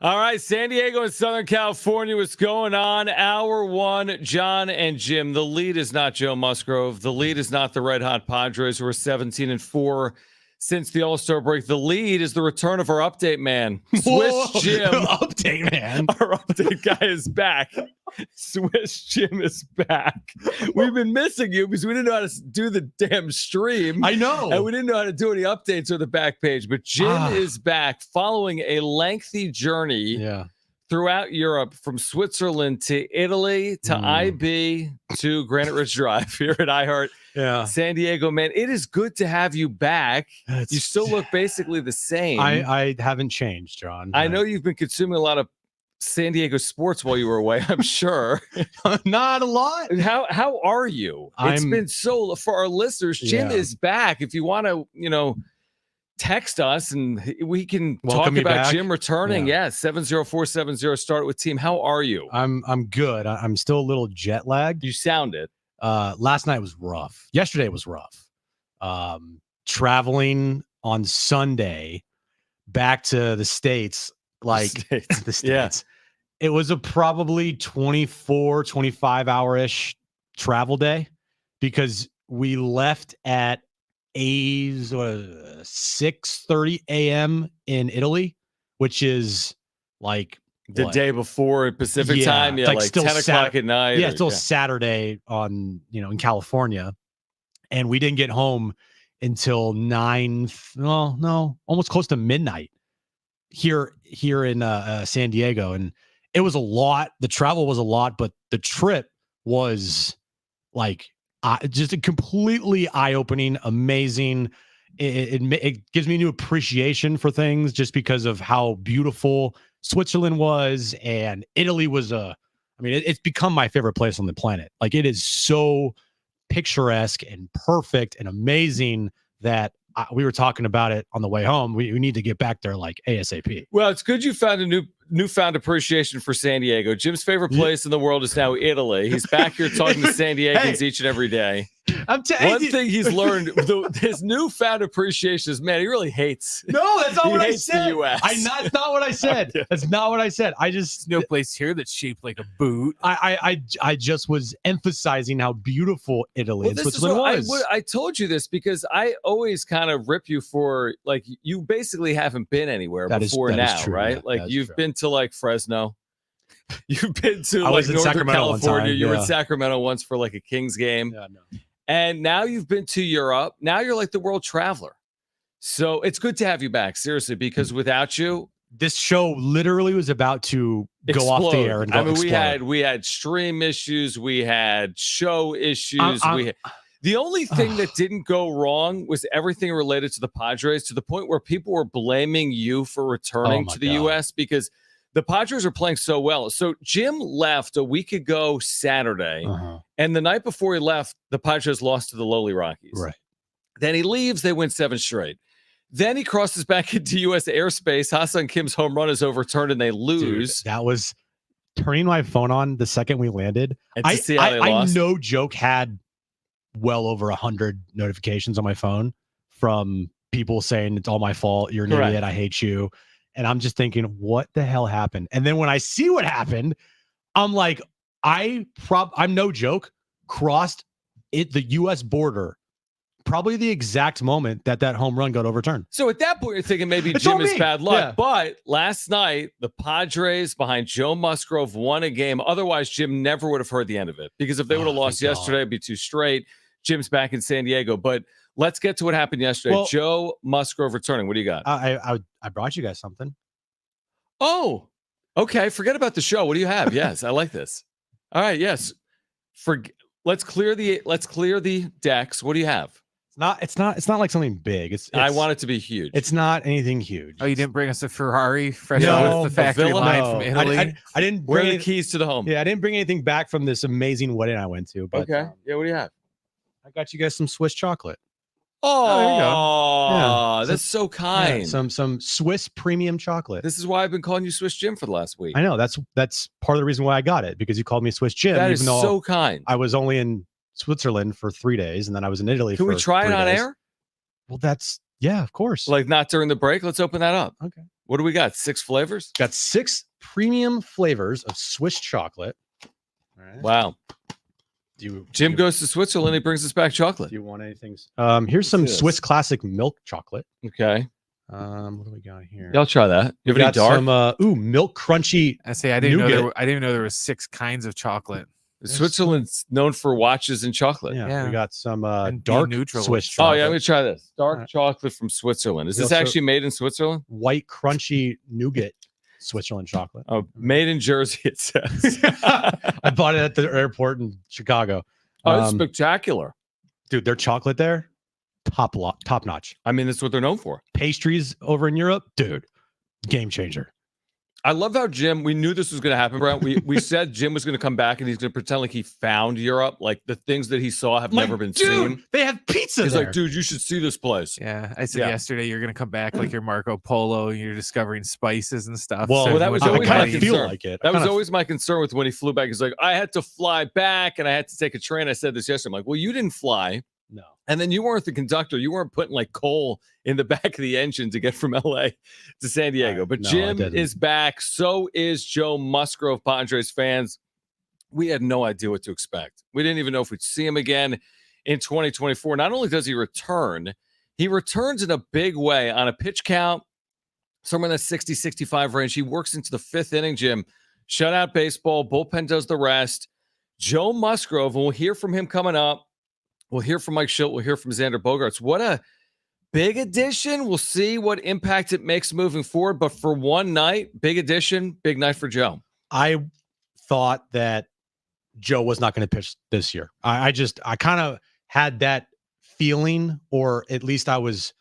All right, San Diego and Southern California, what's going on? Hour one, Jon and Jim. The lead is not Joe Musgrove. The lead is not the Red Hot Padres, who are 17-4 since the All-Star break. The lead is the return of our update man, Swiss Jim. Update man. Our update guy is back. Swiss Jim is back. We've been missing you because we didn't know how to do the damn stream. I know. And we didn't know how to do any updates or the back page. But Jim is back following a lengthy journey throughout Europe, from Switzerland to Italy to IB to Granite Ridge Drive here at iHeart. San Diego, man. It is good to have you back. You still look basically the same. I haven't changed, Jon. I know you've been consuming a lot of San Diego sports while you were away, I'm sure. Not a lot. How are you? It's been so, for our listeners, Jim is back. If you want to, text us and we can talk about back. Jim returning. 70470, start with team. How are you? I'm good. I'm still a little jet lagged. You sound it. Last night was rough. Yesterday was rough. Traveling on Sunday back to the States, the States. It was a probably 24, 25 hour-ish travel day, because we left at 6:30 a.m. in Italy, which is like the day before Pacific time. Yeah, like 10 o'clock at night. Yeah, still Saturday in California. And we didn't get home until almost close to midnight here in San Diego. And it was a lot. The travel was a lot, but the trip was just a completely eye-opening, amazing. It gives me a new appreciation for things, just because of how beautiful Switzerland was, and Italy was it's become my favorite place on the planet. Like, it is so picturesque and perfect and amazing that we were talking about it on the way home. We need to get back there ASAP. Well, it's good you found a newfound appreciation for San Diego. Jim's favorite place in the world is now Italy. He's back here talking to San Diegans each and every day. One thing he's learned, his newfound appreciation is, man, he really hates. No, that's not what I said. The US. That's not what I said. That's not what I said. There's no place here that's shaped like a boot. I just was emphasizing how beautiful Italy and Switzerland was. I told you this because I always kind of rip you for, you basically haven't been anywhere before now, true, right? Yeah, you've been to Fresno. You've been to Northern Sacramento California. You were in Sacramento once for a Kings game. Yeah, no. And now you've been to Europe. Now you're the world traveler. So it's good to have you back, seriously, because without you, this show literally was about to go off the air and go explode. we had stream issues, we had show issues. The only thing that didn't go wrong was everything related to the Padres, to the point where people were blaming you for returning to the U.S. because the Padres are playing so well. So Jim left a week ago Saturday, and the night before he left, the Padres lost to the lowly Rockies. Right. Then he leaves, they win 7 straight. Then he crosses back into U.S. airspace. Ha-Seong Kim's home run is overturned, and they lose. Dude, that was turning my phone on the second we landed. And to see how they lost. I no joke had well over 100 notifications on my phone from people saying it's all my fault. You're an idiot. I hate you. And I'm just thinking, what the hell happened? And then when I see what happened, I'm like, I'm no joke, crossed the U.S. border probably the exact moment that home run got overturned. So at that point, you're thinking maybe Jim is bad luck. But last night, the Padres behind Joe Musgrove won a game. Otherwise, Jim never would have heard the end of it, because if they would have lost yesterday, it'd be 2 straight. Jim's back in San Diego. But let's get to what happened yesterday. Well, Joe Musgrove returning. What do you got? I brought you guys something. Oh, okay. Forget about the show. What do you have? Yes, I like this. All right. Yes. Let's clear the decks. What do you have? It's not like something big. I want it to be huge. It's not anything huge. Oh, you didn't bring us a Ferrari fresh out of the factory line from Italy? I didn't bring the keys to the home. Yeah, I didn't bring anything back from this amazing wedding I went to. But, okay. Yeah, what do you have? I got you guys some Swiss chocolate. Oh, there you go. Yeah. That's so kind. Yeah, some Swiss premium chocolate. This is why I've been calling you Swiss Jim for the last week. I know. That's part of the reason why I got it, because you called me Swiss Jim. That is so kind. I was only in Switzerland for 3 days, and then I was in Italy. Can we try it on air? Well, of course. Not during the break. Let's open that up. Okay. What do we got? 6 flavors? Got 6 premium flavors of Swiss chocolate. All right. Wow. Jim goes to Switzerland. He brings us back chocolate. Do you want anything? Here's some Swiss classic milk chocolate. Okay. What do we got here? Yeah, I'll try that. You have any dark? Some milk crunchy. I didn't even know there was 6 kinds of chocolate. Switzerland's known for watches and chocolate. Yeah. We got some dark neutral Swiss chocolate. Oh yeah, I'm gonna try this. Dark chocolate from Switzerland. Is this actually made in Switzerland? White crunchy nougat Switzerland chocolate. Oh, made in Jersey, it says. I bought it at the airport in Chicago. Oh, it's spectacular. Dude, their chocolate there, top notch. I mean, that's what they're known for. Pastries over in Europe, dude, game changer. I love how Jim, we knew this was going to happen, Brent. We said Jim was going to come back and he's going to pretend like he found Europe. Like the things that he saw have never been seen. They have pizza He's there. like, dude, you should see this place. Yeah. I said yesterday you're going to come back like you're Marco Polo and you're discovering spices and stuff. Well, that was always my concern. Like it. That was always my concern with when he flew back. He's like, I had to fly back and I had to take a train. I said this yesterday. I'm like, well, you didn't fly. No. And then you weren't the conductor. You weren't putting like coal in the back of the engine to get from LA to San Diego. But no, Jim is back. So is Joe Musgrove, Padres fans. We had no idea what to expect. We didn't even know if we'd see him again in 2024. Not only does he return, he returns in a big way on a pitch count, somewhere in the 60, 65 range. He works into the 5th inning, Jim. Shutout baseball. Bullpen does the rest. Joe Musgrove, and we'll hear from him coming up. We'll hear from Mike Schilt. We'll hear from Xander Bogaerts. What a big addition. We'll see what impact it makes moving forward. But for one night, big addition, big night for Joe. I thought that Joe was not going to pitch this year. I kind of had that feeling, or at least I was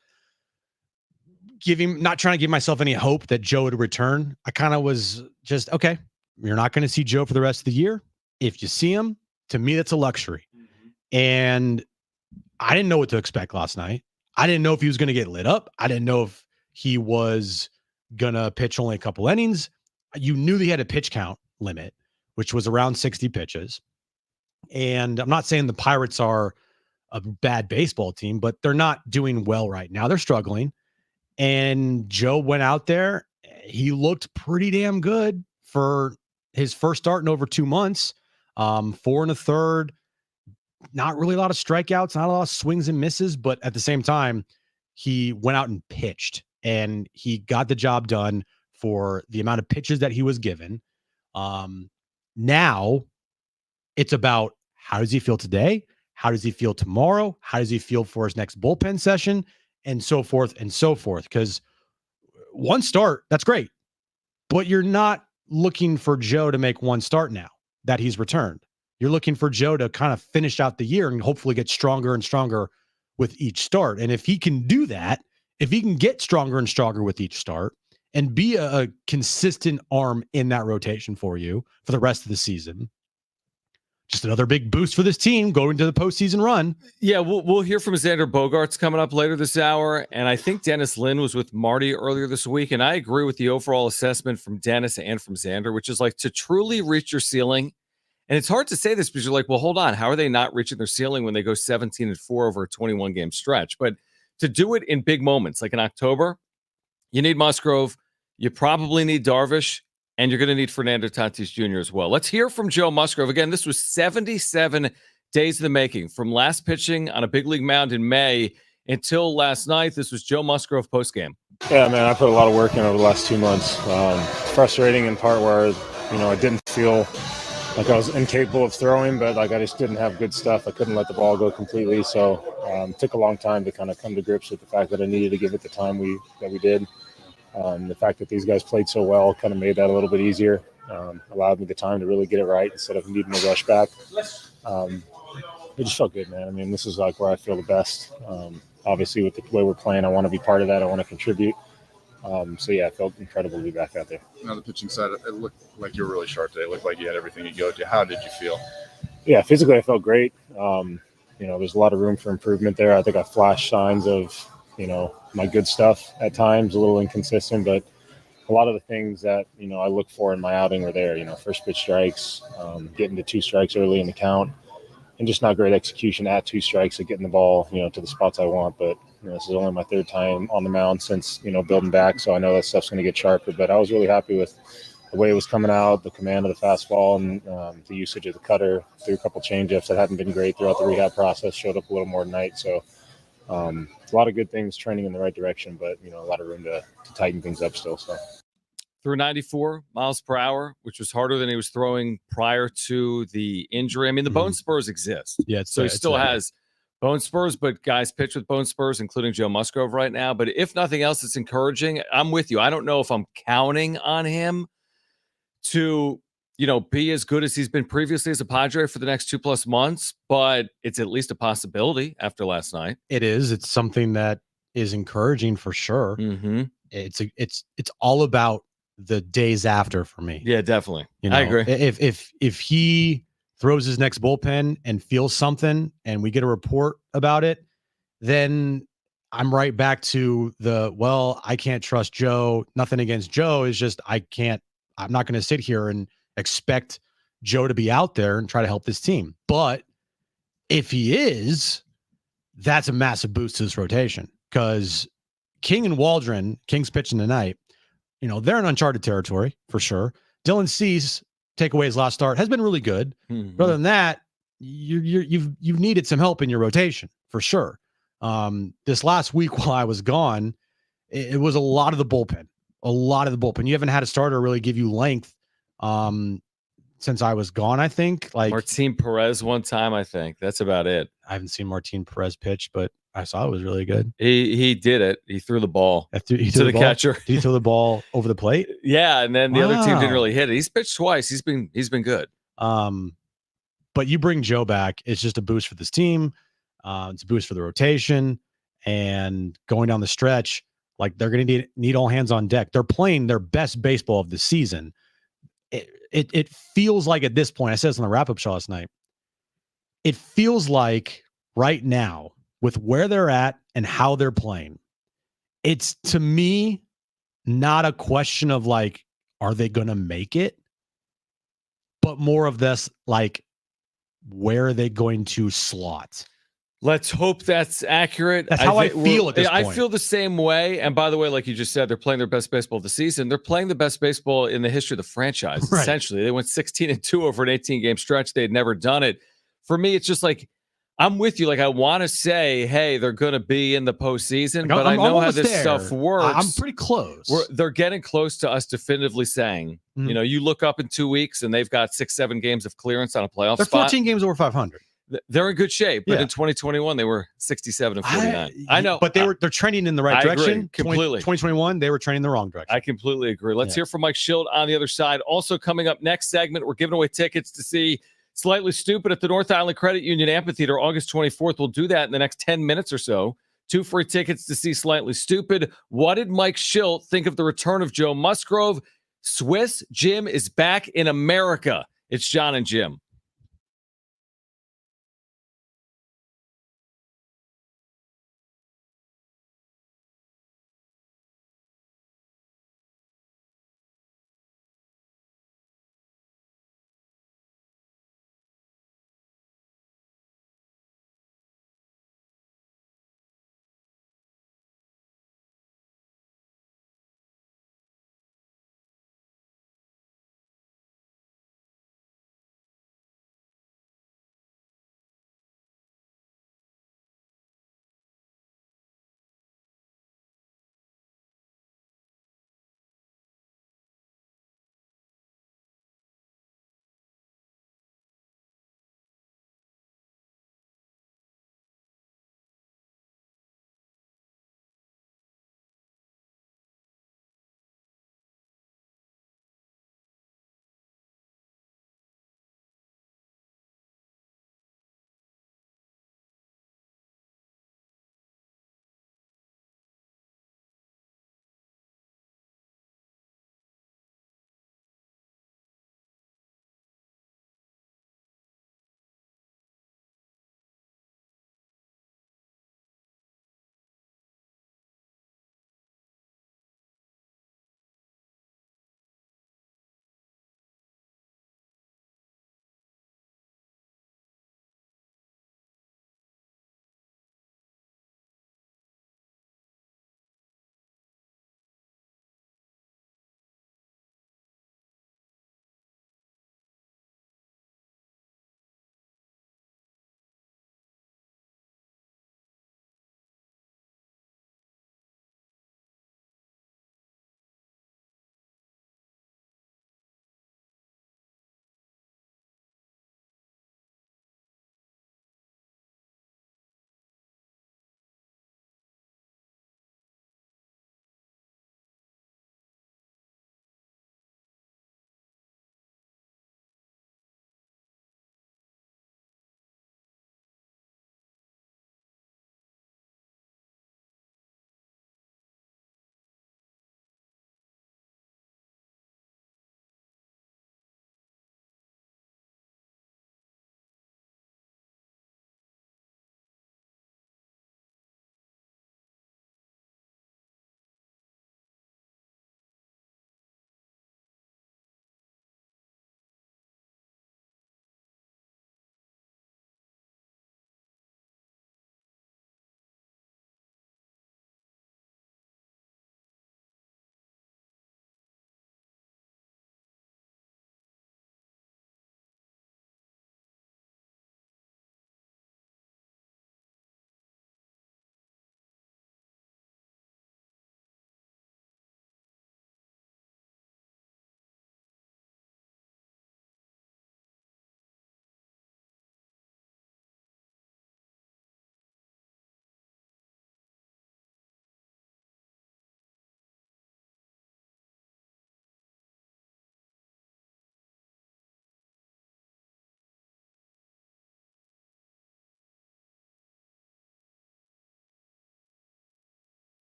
not trying to give myself any hope that Joe would return. I kind of was just, okay, you're not going to see Joe for the rest of the year. If you see him, to me, that's a luxury. And I didn't know what to expect last night. I didn't know if he was going to get lit up. I didn't know if he was going to pitch only a couple innings. You knew he had a pitch count limit, which was around 60 pitches. And I'm not saying the Pirates are a bad baseball team, but they're not doing well right now. They're struggling. And Joe went out there. He looked pretty damn good for his first start in over 2 months. 4 1/3. Not really a lot of strikeouts, not a lot of swings and misses, but at the same time, he went out and pitched and he got the job done for the amount of pitches that he was given. Now it's about how does he feel today? How does he feel tomorrow? How does he feel for his next bullpen session? And so forth and so forth. Because one start, that's great. But you're not looking for Joe to make one start now that he's returned. You're looking for Joe to kind of finish out the year and hopefully get stronger and stronger with each start. And if he can do that, if he can get stronger and stronger with each start and be a consistent arm in that rotation for you for the rest of the season, just another big boost for this team going to the postseason run. Yeah, we'll hear from Xander Bogaerts coming up later this hour. And I think Dennis Lynn was with Marty earlier this week. And I agree with the overall assessment from Dennis and from Xander, which is like to truly reach your ceiling. And it's hard to say this because you're like, well, hold on. How are they not reaching their ceiling when they go 17-4 over a 21-game stretch? But to do it in big moments, like in October, you need Musgrove. You probably need Darvish. And you're going to need Fernando Tatis Jr. as well. Let's hear from Joe Musgrove. Again, this was 77 days in the making. From last pitching on a big league mound in May until last night. This was Joe Musgrove postgame. Yeah, man, I put a lot of work in over the last 2 months. Frustrating in part where, I didn't feel like I was incapable of throwing, but like I just didn't have good stuff. I couldn't let the ball go completely. So it took a long time to kind of come to grips with the fact that I needed to give it the time that we did. The fact that these guys played so well kind of made that a little bit easier, allowed me the time to really get it right instead of needing to rush back. It just felt good, man. I mean, this is like where I feel the best. Obviously, with the way we're playing, I want to be part of that. I want to contribute. So, yeah, it felt incredible to be back out there. Now, the pitching side, it looked like you were really sharp today. It looked like you had everything you go to. How did you feel? Yeah, physically I felt great. There's a lot of room for improvement there. I think I flashed signs of, my good stuff at times, a little inconsistent, but a lot of the things that, I look for in my outing were there. First pitch strikes, getting to 2 strikes early in the count, and just not great execution at 2 strikes at getting the ball, to the spots I want. But this is only my 3rd time on the mound since, building back. So I know that stuff's going to get sharper, but I was really happy with the way it was coming out, the command of the fastball, and the usage of the cutter. Threw a couple changeups that hadn't been great throughout the rehab process, showed up a little more tonight. So a lot of good things trending in the right direction, but, a lot of room to tighten things up still. So. Through 94 miles per hour, which was harder than he was throwing prior to the injury. I mean, the bone spurs exist. Yeah, so he still has bone spurs, but guys pitch with bone spurs, including Joe Musgrove right now. But if nothing else, it's encouraging. I'm with you. I don't know if I'm counting on him to, be as good as he's been previously as a Padre for the next 2+ months, but it's at least a possibility after last night. It is. It's something that is encouraging for sure. Mm-hmm. It's all about the days after for me. Yeah, definitely. I agree. If he throws his next bullpen and feels something and we get a report about it, then I'm right back to I can't trust Joe. Nothing against Joe. It's just I'm not going to sit here and expect Joe to be out there and try to help this team. But if he is, that's a massive boost to this rotation because King and Waldron, King's pitching tonight, they're in uncharted territory for sure. Dylan Cease, take away his last start, has been really good. Mm-hmm. But other than that, you've needed some help in your rotation for sure. This last week while I was gone, it was a lot of the bullpen. You haven't had a starter really give you length since I was gone, I think. Like Martin Perez one time, I think. That's about it. I haven't seen Martin Perez pitch, but I saw it was really good. He did it. He threw the ball to the catcher. Did he throw the ball over the plate? Yeah, and then the other team didn't really hit it. He's pitched twice. He's been good. But you bring Joe back, it's just a boost for this team. It's a boost for the rotation, and going down the stretch, like they're going to need all hands on deck. They're playing their best baseball of the season. It feels like at this point, I said this on the wrap-up show last night, it feels like right now with where they're at and how they're playing, it's to me not a question of like, are they going to make it? But more of this, like, where are they going to slot? Let's hope that's accurate. That's how I feel at this point. I feel the same way. And by the way, like you just said, they're playing their best baseball of the season. They're playing the best baseball in the history of the franchise, right. Essentially. They went 16-2 over an 18-game stretch. They had never done it. For me, it's just like, I'm with you. Like, I want to say, hey, they're going to be in the postseason, but I know how this stuff works. I'm pretty close. They're getting close to us definitively saying, you look up in 2 weeks and they've got 6-7 games of clearance on a playoff spot. They're 14 games over 500. They're in good shape, but in 2021 they were 67-49. I know, but they're trending in the right direction. Completely. 2021 they were trending in the wrong direction. I completely agree. Let's hear from Mike Schild on the other side. Also coming up next segment, we're giving away tickets to see Slightly Stupid at the North Island Credit Union Amphitheater August 24th. We'll do that in the next 10 minutes or so. 2 free tickets to see Slightly Stupid. What did Mike Schild think of the return of Joe Musgrove? Swiss Jim is back in America. It's Jon and Jim.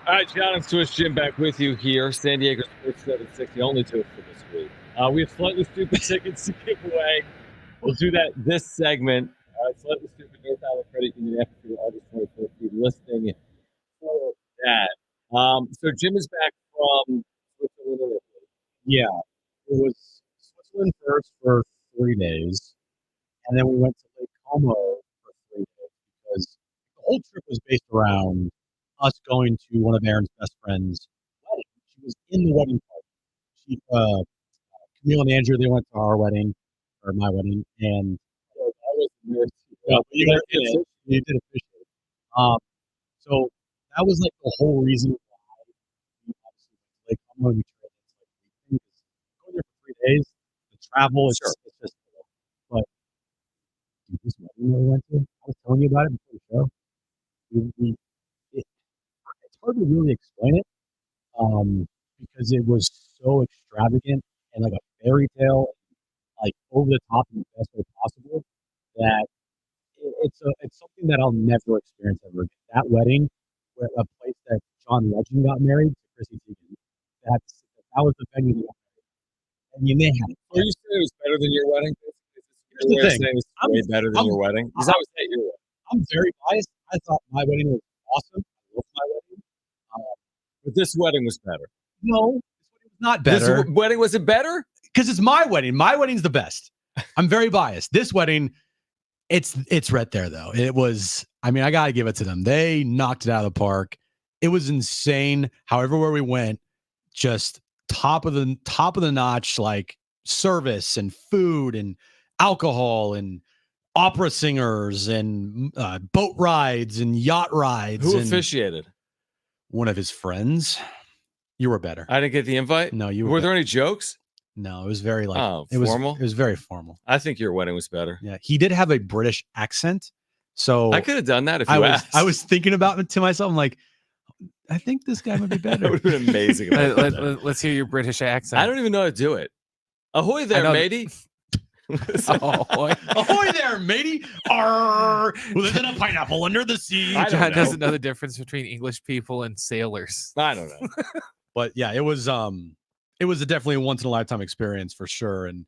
All right, John and Swiss Jim back with you here. San Diego Sports 760, only do it for this week. We have Slightly Stupid tickets to give away. We'll do that this segment. Slightly Stupid North Island Credit Union after August 24th listing for that. So Jim is back from Switzerland. Yeah, it was Switzerland first for 3 days, and then we went to Lake Como for 3 days because the whole trip was based around us going to one of Aaron's best friends' wedding. She was in the wedding party. Camille and Andrew, they went to our wedding, or my wedding, and I was there. You did officially. So that was like the whole reason why we obviously went to Lake Como. We tried going there for 3 days. The travel is just, but this wedding that we went to, I was telling you about it before the show. It's hard to really explain it because it was so extravagant and like a fairy tale, like over the top in the best way possible, that it's something that I'll never experience ever again. That wedding, where a place that John Legend got married to Chrissy Teigen, that was the venue that got married. And you may have. Are you saying it was better than your wedding? Here's the thing. It was way better than your wedding? Because I was at your wedding. I'm very biased. I thought my wedding was awesome. I love my wedding. But this wedding was better. No, this wedding was not better. This wedding wasn't better? Because it's my wedding. My wedding's the best. I'm very biased. This wedding, it's right there though. It was. I mean, I gotta give it to them. They knocked it out of the park. It was insane. However, where we went, just top of the notch, like service and food and alcohol and opera singers and boat rides and yacht rides. Who officiated? One of his friends. You were better. I didn't get the invite. No, you were there any jokes? No, it was very like formal. It was very formal. I think your wedding was better. Yeah, he did have a British accent, so I could have done that if you asked. I was thinking about it to myself. I'm like, I think this guy would be better. That would have been amazing. Let's hear your British accent. I don't even know how to do it. Ahoy there, matey. Ahoy there, matey. Arr, living a pineapple under the sea. John doesn't know the difference between English people and sailors. I don't know. But yeah, it was definitely a once in a lifetime experience for sure. And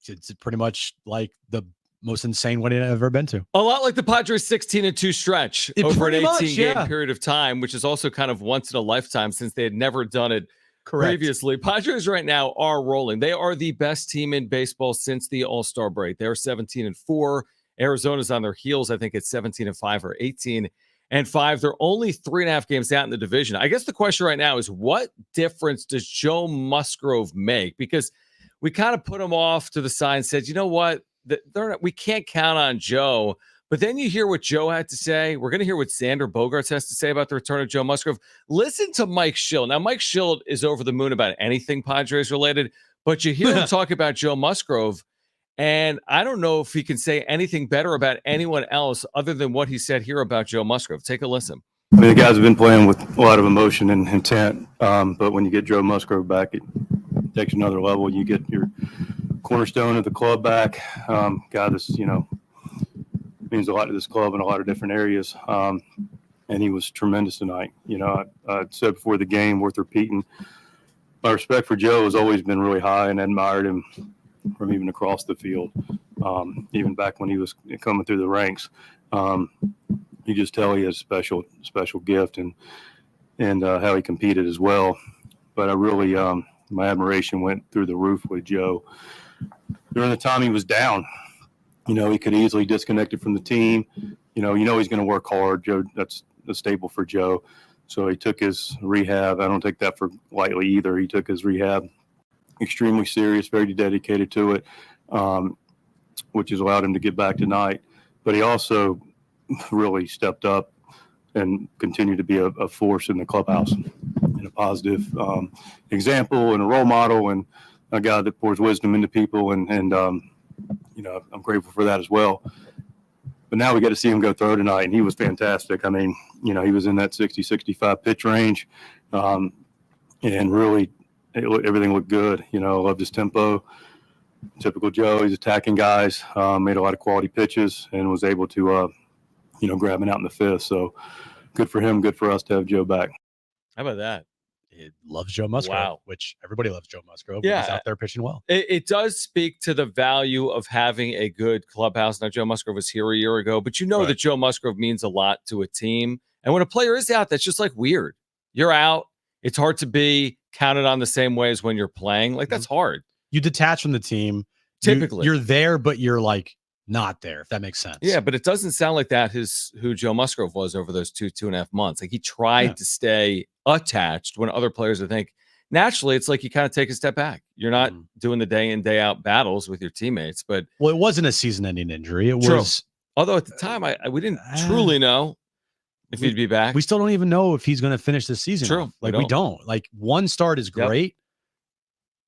it's pretty much like the most insane wedding I've ever been to. A lot like the Padres 16-2 stretch over an 18-game period of time, which is also kind of once in a lifetime since they had never done it previously. Padres right now are rolling. They are the best team in baseball since the All-Star break. They're 17-4. Arizona's on their heels. I think it's 17-5 or 18-5. They're only 3.5 games out in the division. I guess the question right now is, what difference does Joe Musgrove make? Because we kind of put him off to the side and said, you know what? We can't count on Joe. But then you hear what Joe had to say. We're going to hear what Xander Bogaerts has to say about the return of Joe Musgrove. Listen to Mike Schill. Now, Mike Schill is over the moon about anything Padres related, but you hear him talk about Joe Musgrove, and I don't know if he can say anything better about anyone else other than what he said here about Joe Musgrove. Take a listen. I mean, the guys have been playing with a lot of emotion and intent, but when you get Joe Musgrove back, it takes another level. You get your cornerstone of the club back. Guy that's, means a lot to this club in a lot of different areas. And he was tremendous tonight. I said before the game, worth repeating, my respect for Joe has always been really high, and admired him from even across the field. Even back when he was coming through the ranks, you just tell he has a special gift and how he competed as well. But I really, my admiration went through the roof with Joe during the time he was down. He could easily disconnect it from the team. He's going to work hard. Joe, that's a staple for Joe. So he took his rehab. I don't take that for lightly either. He took his rehab extremely serious, very dedicated to it, which has allowed him to get back tonight. But he also really stepped up and continued to be a force in the clubhouse and a positive example and a role model and a guy that pours wisdom into people. And I'm grateful for that as well. But now we got to see him go throw tonight, and he was fantastic. I mean, he was in that 60-65 pitch range, and really everything looked good. I loved his tempo. Typical Joe, he's attacking guys, made a lot of quality pitches, and was able to, grab it out in the fifth. So good for him, good for us to have Joe back. How about that? It loves Joe Musgrove, Wow. which everybody loves Joe Musgrove. Yeah. He's out there pitching well. It does speak to the value of having a good clubhouse. Now, Joe Musgrove was here a year ago, but you know that Joe Musgrove means a lot to a team. And when a player is out, that's just like weird. You're out. It's hard to be counted on the same way as when you're playing. Like, that's hard. You detach from the team. Typically. You're there, but you're like not there, if that makes sense. Yeah, but it doesn't sound like that is who Joe Musgrove was over those 2.5 months. Like, he tried to stay attached when other players, I think, naturally, it's like you kind of take a step back. You're not doing the day in, day out battles with your teammates. But well, it wasn't a season-ending injury. It was. Although at the time, we didn't truly know if he'd be back. We still don't even know if he's going to finish this season. True. Like, we don't. Like, one start is great,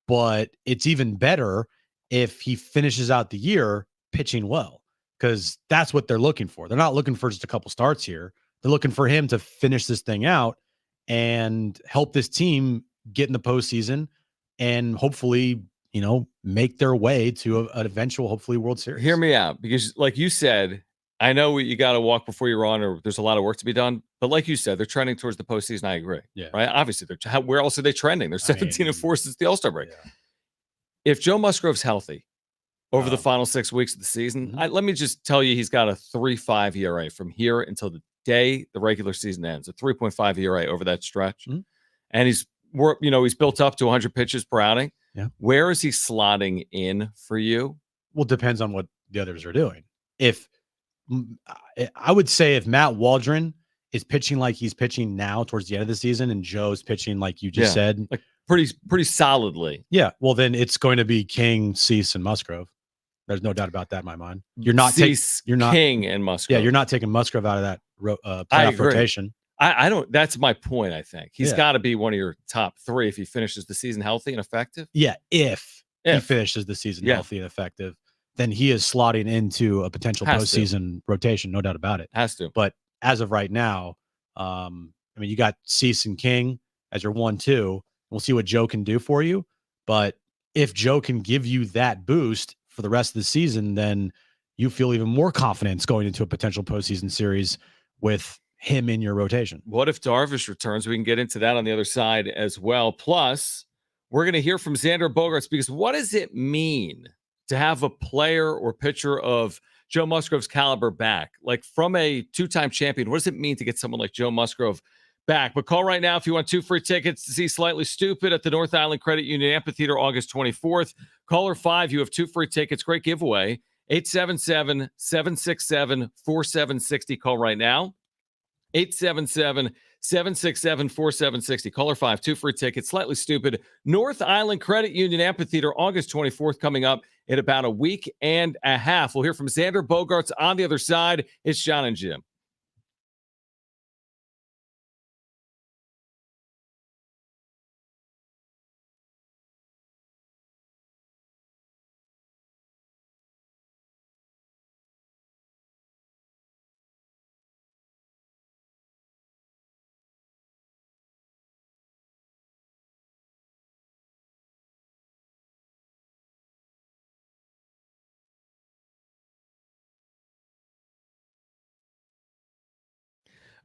but it's even better if he finishes out the year pitching well, because that's what they're looking for. They're not looking for just a couple starts here. They're looking for him to finish this thing out and help this team get in the postseason and hopefully, make their way to an eventual, hopefully, World Series. Hear me out, because like you said, I know you got to walk before you run, or there's a lot of work to be done. But like you said, they're trending towards the postseason. I agree. Yeah. Right. Obviously, where else are they trending? They're 17-4 since the All-Star break. Yeah. If Joe Musgrove's healthy over the final 6 weeks of the season, let me just tell you, he's got a 3.5 ERA from here until the day the regular season ends. A 3.5 ERA over that stretch, and he's built up to 100 pitches per outing. Yeah. Where is he slotting in for you? Well, it depends on what the others are doing. I would say if Matt Waldron is pitching like he's pitching now towards the end of the season, and Joe's pitching like you just said, like pretty solidly. Yeah. Well, then it's going to be King, Cease, and Musgrove. There's no doubt about that in my mind. You're not King and Musgrove. Yeah, you're not taking Musgrove out of that playoff rotation. I don't. That's my point. I think he's got to be one of your top three if he finishes the season healthy and effective. Yeah, if he finishes the season healthy and effective, then he is slotting into a potential postseason rotation, no doubt about it. Has to. But as of right now, you got Cease and King as your 1-2. We'll see what Joe can do for you. But if Joe can give you that boost for the rest of the season, then you feel even more confidence going into a potential postseason series with him in your rotation. What if Darvish returns? We can get into that on the other side as well. Plus, we're going to hear from Xander Bogaerts, because what does it mean to have a player or pitcher of Joe Musgrove's caliber back? Like, from a two-time champion, what does it mean to get someone like Joe Musgrove back? But call right now if you want 2 free tickets to see Slightly Stupid at the North Island Credit Union Amphitheater August 24th. Caller 5, you have 2 free tickets. Great giveaway. 877-767-4760. Call right now. 877-767-4760. Caller 5, 2 free tickets. Slightly Stupid. North Island Credit Union Amphitheater August 24th, coming up in about a week and a half. We'll hear from Xander Bogaerts on the other side. It's Jon and Jim.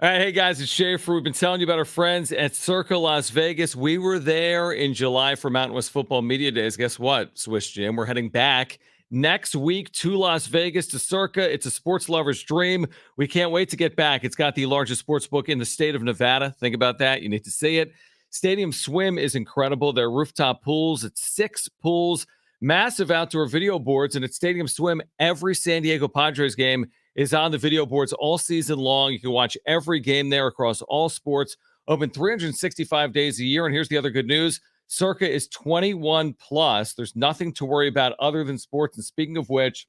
All right, hey guys, it's Schaefer. We've been telling you about our friends at Circa Las Vegas. We were there in July for Mountain West Football Media Days. Guess what, Swiss Jim? We're heading back next week to Las Vegas, to Circa. It's a sports lover's dream. We can't wait to get back. It's got the largest sports book in the state of Nevada. Think about that. You need to see it. Stadium Swim is incredible. Their rooftop pools, it's 6 pools, massive outdoor video boards, and at Stadium Swim, every San Diego Padres game is on the video boards all season long. You can watch every game there across all sports. Open 365 days a year. And here's the other good news. Circa is 21 plus. There's nothing to worry about other than sports. And speaking of which,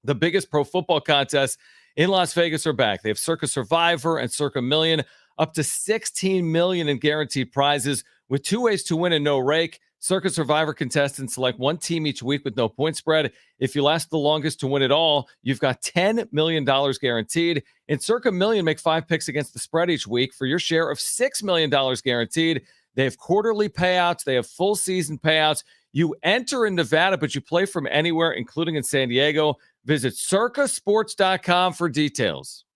the biggest pro football contests in Las Vegas are back. They have Circa Survivor and Circa Million, up to $16 million in guaranteed prizes with 2 ways to win and no rake. Circa Survivor contestants select 1 team each week with no point spread. If you last the longest to win it all, you've got $10 million guaranteed. In Circa Million, make 5 picks against the spread each week for your share of $6 million guaranteed. They have quarterly payouts. They have full season payouts. You enter in Nevada, but you play from anywhere, including in San Diego. Visit circasports.com for details.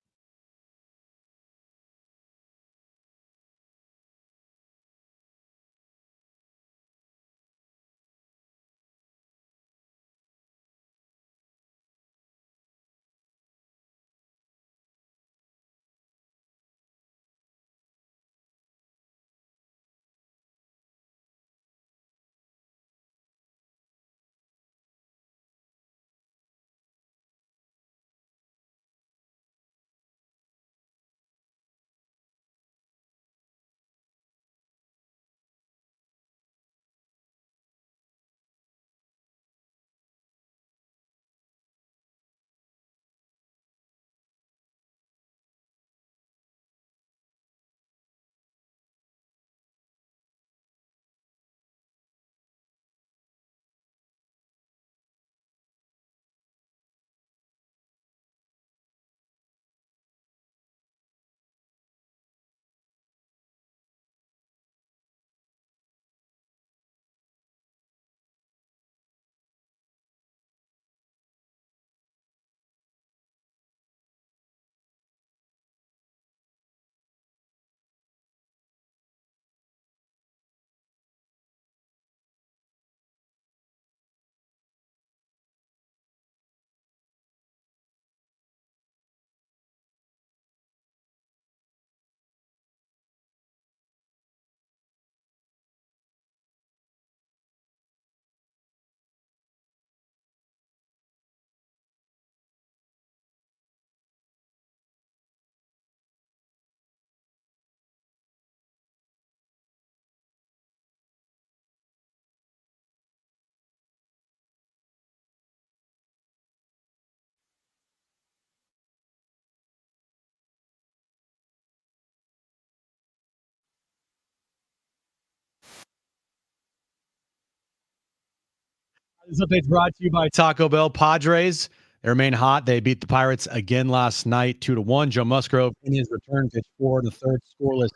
This update's brought to you by Taco Bell. Padres, they remain hot. They beat the Pirates again last night, 2-1. Joe Musgrove, in his return, pitched 4 in the third scoreless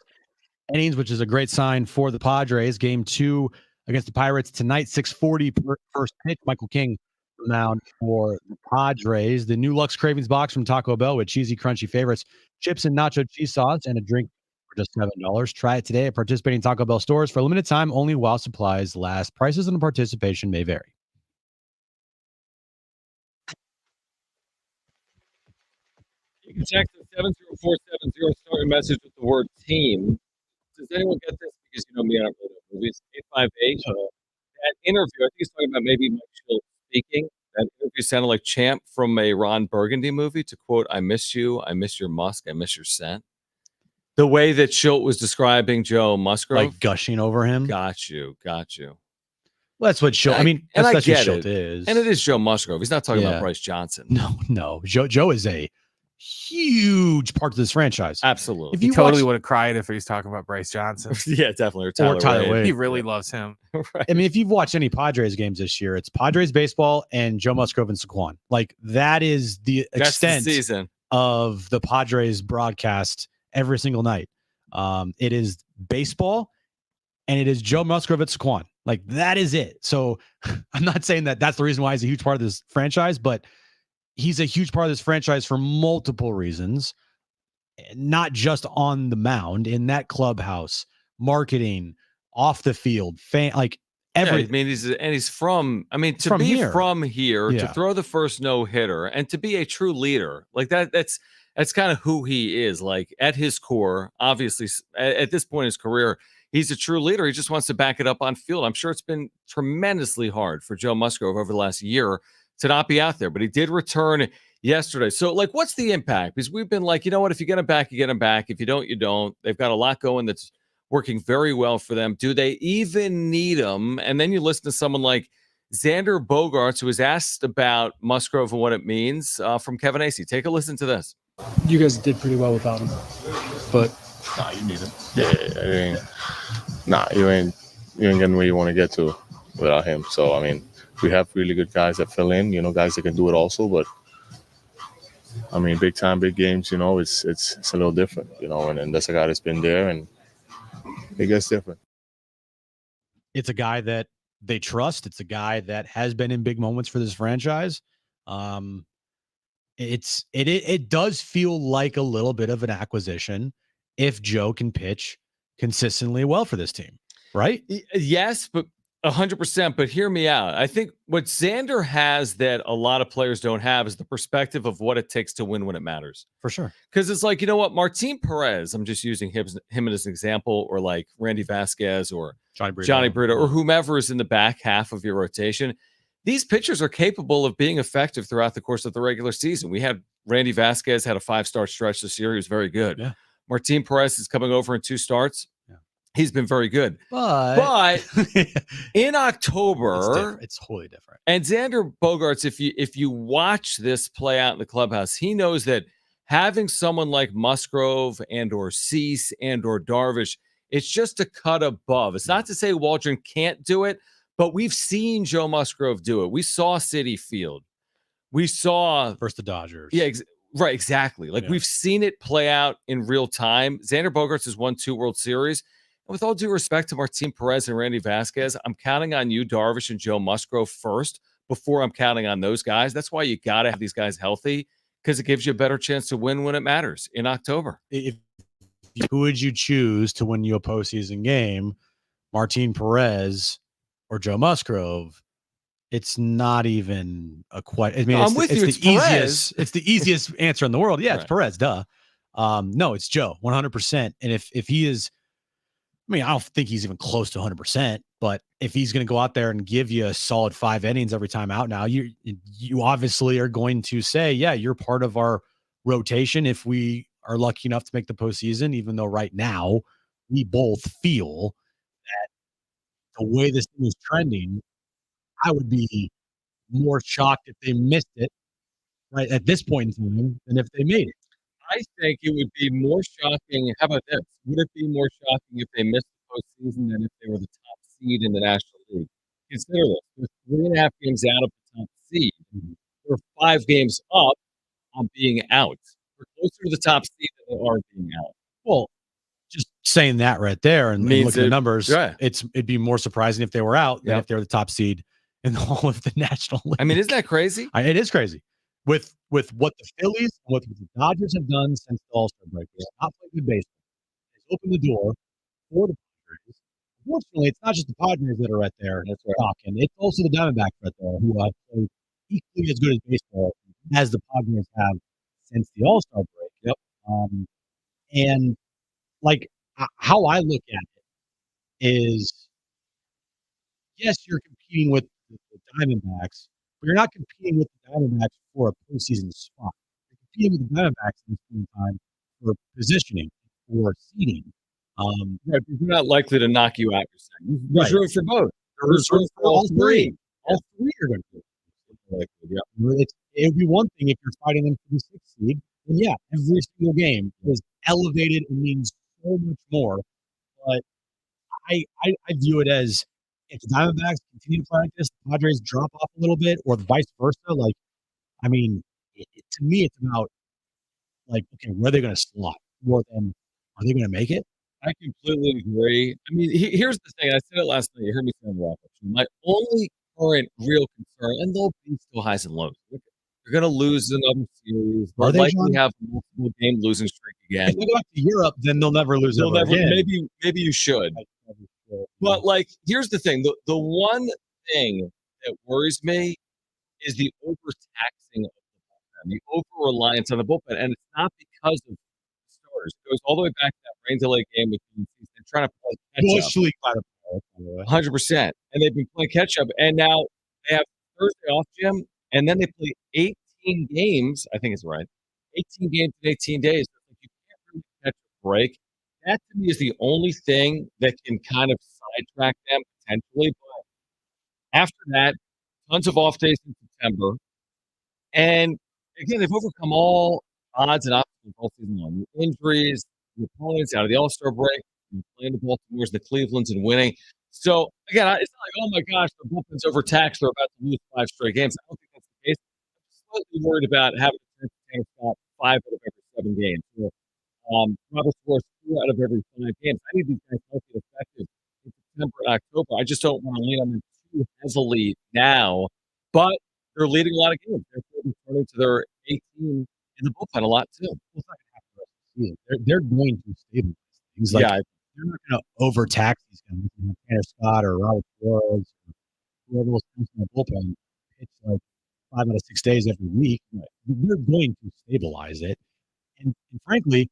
innings, which is a great sign for the Padres. Game 2 against the Pirates tonight, 6:40 first pitch. Michael King mound for the Padres. The new Lux Cravings box from Taco Bell with cheesy, crunchy favorites, chips and nacho cheese sauce, and a drink for just $7. Try it today at participating Taco Bell stores for a limited time only while supplies last. Prices and participation may vary. You can text us 70470, start your message with the word team. Does anyone get this? Because you know me, I don't really know movies. 858. That interview, I think he's talking about maybe Mike Schill speaking. That interview sounded like Champ from a Ron Burgundy movie. To quote, "I miss you. I miss your musk. I miss your scent." The way that Schilt was describing Joe Musgrove. Like gushing over him. Got you. Well, that's what Schilt, I mean, and that's I what get Schilt it. is. And it is Joe Musgrove. He's not talking about Bryce Johnson. No. Joe is a huge part of this franchise. Absolutely. If you totally would have cried if he was talking about Bryce Johnson. Yeah, definitely. Or Tyler Wade. He really loves him. Right. I mean, if you've watched any Padres games this year, it's Padres baseball and Joe Musgrove and Saquon. Like that is the extent season of the Padres broadcast every single night. It is baseball and it is Joe Musgrove at Saquon. Like that is it. So I'm not saying that that's the reason why he's a huge part of this franchise, but he's a huge part of this franchise for multiple reasons, not just on the mound, in that clubhouse, marketing, off the field, like every. I mean, he's from. I mean, to from be here. from here, to throw the first no hitter, and to be a true leader like that. That's kind of who he is. Like at his core, obviously, at this point in his career, he's a true leader. He just wants to back it up on field. I'm sure it's been tremendously hard for Joe Musgrove over the last year to not be out there, but he did return yesterday. So, like, what's the impact? Because we've been like, you know what? If you get him back, you get him back. If you don't, you don't. They've got a lot going that's working very well for them. Do they even need him? And then you listen to someone like Xander Bogaerts, who was asked about Musgrove and what it means from Kevin Acee. Take a listen to this. You guys did pretty well without him, but you need him. You ain't getting where you want to get to without him. So I mean, we have really good guys that fill in. Guys that can do it also. But I mean, big time, big games. It's a little different. And that's a guy that's been there, and it gets different. It's a guy that they trust. It's a guy that has been in big moments for this franchise. It does feel like a little bit of an acquisition if Joe can pitch consistently well for this team, right? Yes, but 100%. But hear me out. I think what Xander has that a lot of players don't have is the perspective of what it takes to win when it matters. For sure. Because it's like, you know what, Martin Perez, I'm just using him as an example, or like Randy Vasquez or Johnny Brito or whomever is in the back half of your rotation. These pitchers are capable of being effective throughout the course of the regular season. We had Randy Vasquez had a 5-star stretch this year. He was very good. Yeah. Martin Perez is coming over in 2 starts. Yeah. He's been very good. But in October, it's totally different. And Xander Bogaerts, if you watch this play out in the clubhouse, he knows that having someone like Musgrove and or Cease and or Darvish, it's just a cut above. It's not to say Waldron can't do it, but we've seen Joe Musgrove do it. We saw Citi Field. We saw versus the Dodgers. Yeah, right, exactly. Like we've seen it play out in real time. Xander Bogaerts has won 2 World Series. And with all due respect to Martin Perez and Randy Vasquez, I'm counting on you, Darvish and Joe Musgrove first before I'm counting on those guys. That's why you got to have these guys healthy, because it gives you a better chance to win when it matters in October. Who would you choose to win you a postseason game, Martin Perez or Joe Musgrove? It's not even a quite. I mean, I'm with you. It's the easiest. It's the easiest answer in the world. Yeah, it's Perez. Duh. No, it's Joe. 100%. And if he is, I mean, I don't think he's even close to 100%. But if he's going to go out there and give you a solid 5 innings every time out, now you obviously are going to say, yeah, you're part of our rotation if we are lucky enough to make the postseason. Even though right now we both feel that the way this thing is trending, I would be more shocked if they missed it right at this point in time than if they made it. I think it would be more shocking. How about this? Would it be more shocking if they missed the postseason than if they were the top seed in the National League? consider this. We're 3.5 games out of the top seed. We're 5 games up on being out. We're closer to the top seed than they are being out. Well, just saying that right there and Means looking at the numbers, yeah. it'd be more surprising if they were out than if they were the top seed in the whole of the National League. I mean, isn't that crazy? It is crazy. With what the Phillies and what the Dodgers have done since the All-Star break. They have not played good baseball. It's opened the door for the Padres. Unfortunately, it's not just the Padres that are right there talking. It's also the Diamondbacks right there who have played equally as good as baseball as the Padres have since the All-Star break. Yep. And like how I look at it is, yes, you're competing with the Diamondbacks, but you're not competing with the Diamondbacks for a postseason spot. You're competing with the Diamondbacks at the same time for positioning, for seeding. Right, you're not likely to knock you out. You're saying there's room for both. There's room for all three. All three are going to do it. It would be one thing if you're fighting them for the 6th seed. And yeah, every single game is elevated and means so much more. But I view it as if the Diamondbacks continue to play like this, the Padres drop off a little bit, or vice versa. Like, I mean, to me, it's about like, okay, where are they going to slot? More than are they going to make it? I completely agree. I mean, here's the thing. I said it last night. You heard me say it in the wrap-up. My only current real concern, and they'll be still highs and lows. They're going to lose another series. They'll likely have a multiple game losing streak again. If they go back to Europe, then they'll never lose again. Maybe you should. But like, here's the thing: the one thing that worries me is the overtaxing of the bullpen, the over reliance on the bullpen, and it's not because of starters. It goes all the way back to that rain delay game with the they're trying to play catch up. 100%, and they've been playing catch up, and now they have Thursday off, Jim, and then they play 18 games. I think it's right, 18 games in 18 days. You can't really catch a break. That to me is the only thing that can kind of sidetrack them potentially. But after that, tons of off days in September. And again, they've overcome all odds and obstacles all season long. The injuries, the opponents out of the All-Star break, playing the Baltimores, the Clevelands, and winning. So again, it's not like, oh my gosh, the bullpen's overtaxed. They're about to lose 5 straight games. I don't think that's the case. I'm slightly worried about having to stop 5 out of every 7 games. So, Robert scores 2 out of every 5 games. I need these guys healthy and effective in September and October. I just don't want to lean on them too heavily now. But they're leading a lot of games. They're returning to their 18 in the bullpen a lot too. It's not going to happen the rest of the season. They're going to stabilize things. Like, they're not going to overtax these guys. Tanner Scott or Robert Flores or whoever else comes in the bullpen. It's like 5 out of 6 days every week. They're going to stabilize it. And frankly,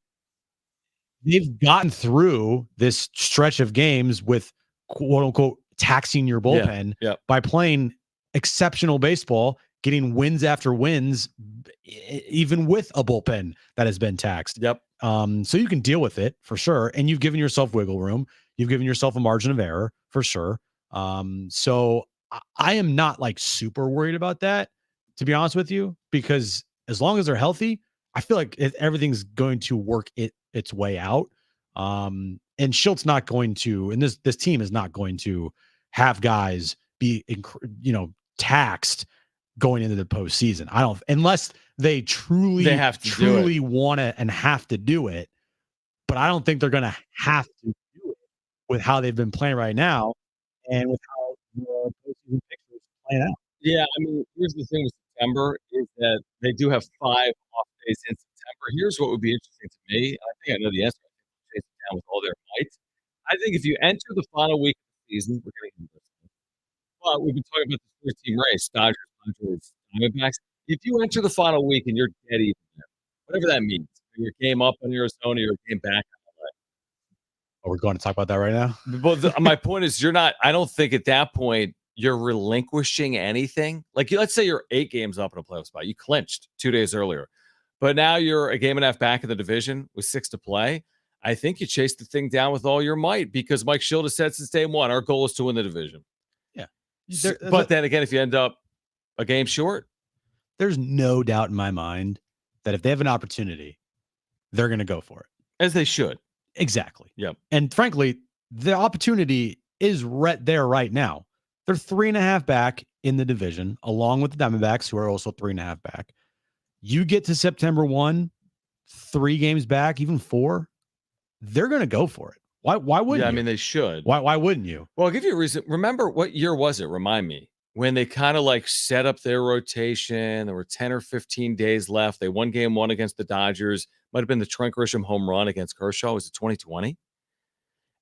they've gotten through this stretch of games with quote unquote taxing your bullpen by playing exceptional baseball, getting wins after wins, even with a bullpen that has been taxed. So you can deal with it for sure. And you've given yourself wiggle room. You've given yourself a margin of error for sure. So I am not like super worried about that, to be honest with you, because as long as they're healthy, I feel like everything's going to work its way out. And Schultz not going to, and this team is not going to have guys be, taxed going into the postseason. I don't, unless they truly want to and have to do it. But I don't think they're going to have to do it with how they've been playing right now and with how the postseason picture is playing out. Yeah, I mean, here's the thing with September is that they do have 5 off days in September. Here's what would be interesting to me. I think I know the answer. I think they'll chase it down with all their might. I think if you enter the final week of the season, we're getting into this. Well, we've been talking about the 4-team race, Dodgers, Padres, Diamondbacks. If you enter the final week and you're dead even there, whatever that means, your game up in Arizona, your game back in LA. Are we going to talk about that right now? But my point is, I don't think at that point you're relinquishing anything. Like, let's say you're 8 games up in a playoff spot. You clinched 2 days earlier. But now you're a game and a half back in the division with 6 to play. I think you chase the thing down with all your might because Mike Schild has said since day one, our goal is to win the division. Yeah. But then again, if you end up a game short, there's no doubt in my mind that if they have an opportunity, they're going to go for it. As they should. Exactly. Yep. And frankly, the opportunity is right there right now. They're 3.5 back in the division, along with the Diamondbacks, who are also 3.5 back. You get to September 1, 3 games back, even 4. They're going to go for it. Why wouldn't you? Yeah, I mean, they should. Why wouldn't you? Well, I'll give you a reason. Remember, what year was it? Remind me. When they kind of like set up their rotation, there were 10 or 15 days left. They won game 1 against the Dodgers. Might have been the Trent Grisham home run against Kershaw. Was it 2020?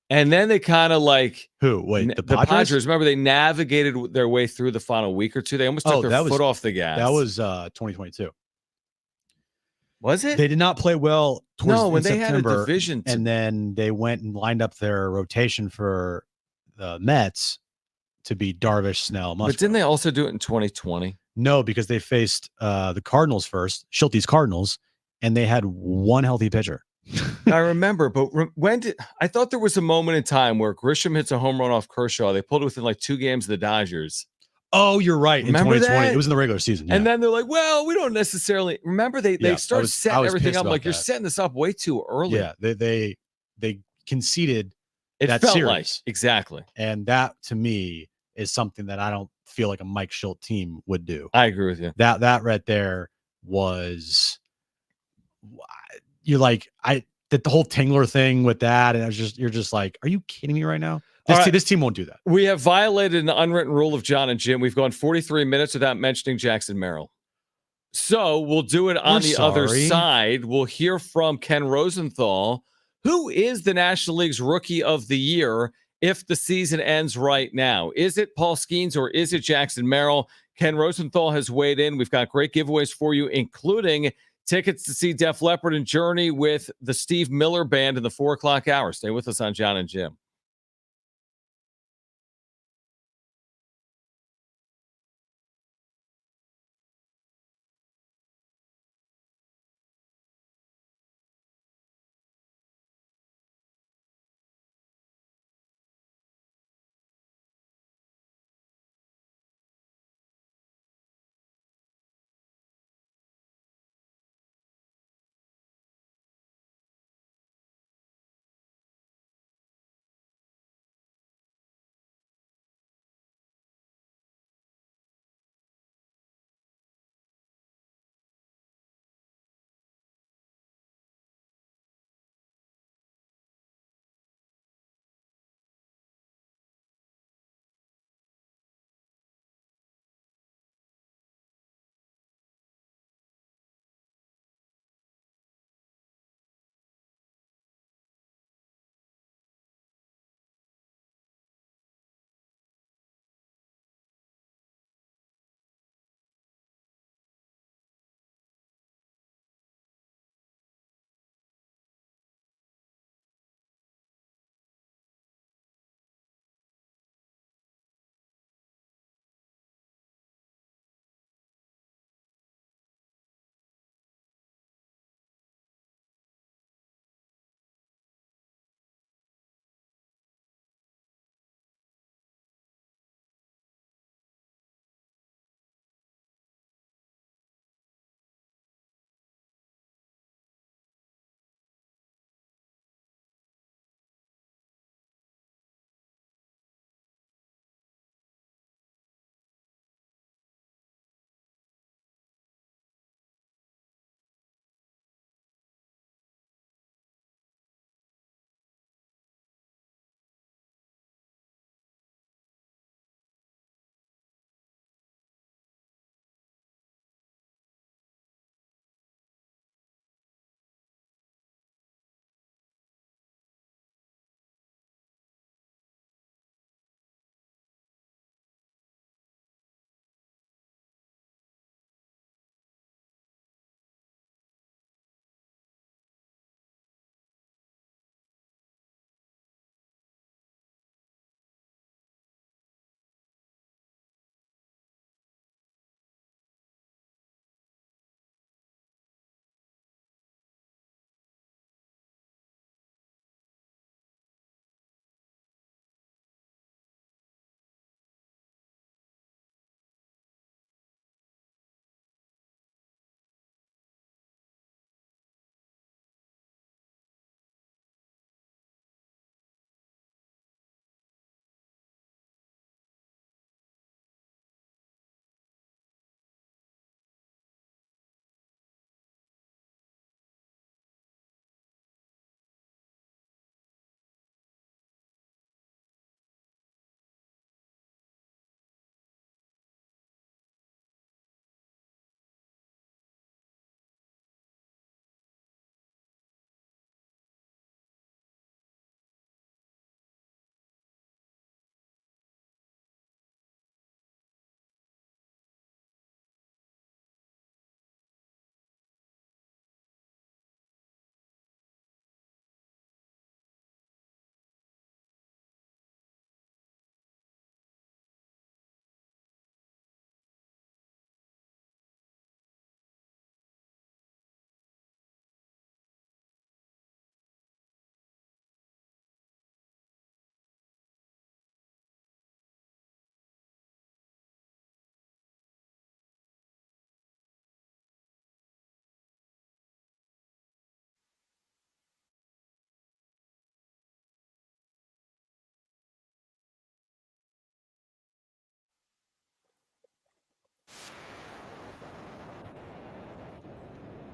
And then they kind of like who? Wait, the Padres. Remember, they navigated their way through the final week or two. They almost took their foot off the gas. That was 2022. Was it? They did not play well. When they September, had a division, and then they went and lined up their rotation for the Mets to be Darvish, Snell, Musgrove. But didn't they also do it in 2020? No, because they faced the Cardinals first, Schulte's Cardinals, and they had one healthy pitcher. I remember, but I thought there was a moment in time where Grisham hits a home run off Kershaw. They pulled it within like 2 games of the Dodgers. Oh, you're right. Remember in 2020, that? it was in the regular season. Yeah. And then they're like, well, we don't necessarily remember. They start setting everything up like you're setting this up way too early. Yeah, they conceded. It that felt series. like exactly, and that to me is something that I don't feel like a Mike Schulte team would do. I agree with you. That right there was, you're like, I did the whole Tingler thing with that, and you're just like, are you kidding me right now? This team won't do that. We have violated an unwritten rule of Jon and Jim. We've gone 43 minutes without mentioning Jackson Merrill. So we'll do it on the other side. We'll hear from Ken Rosenthal, who is the National League's Rookie of the Year if the season ends right now. Is it Paul Skeens or is it Jackson Merrill? Ken Rosenthal has weighed in. We've got great giveaways for you, including tickets to see Def Leppard and Journey with the Steve Miller Band in the 4 o'clock hour. Stay with us on Jon and Jim.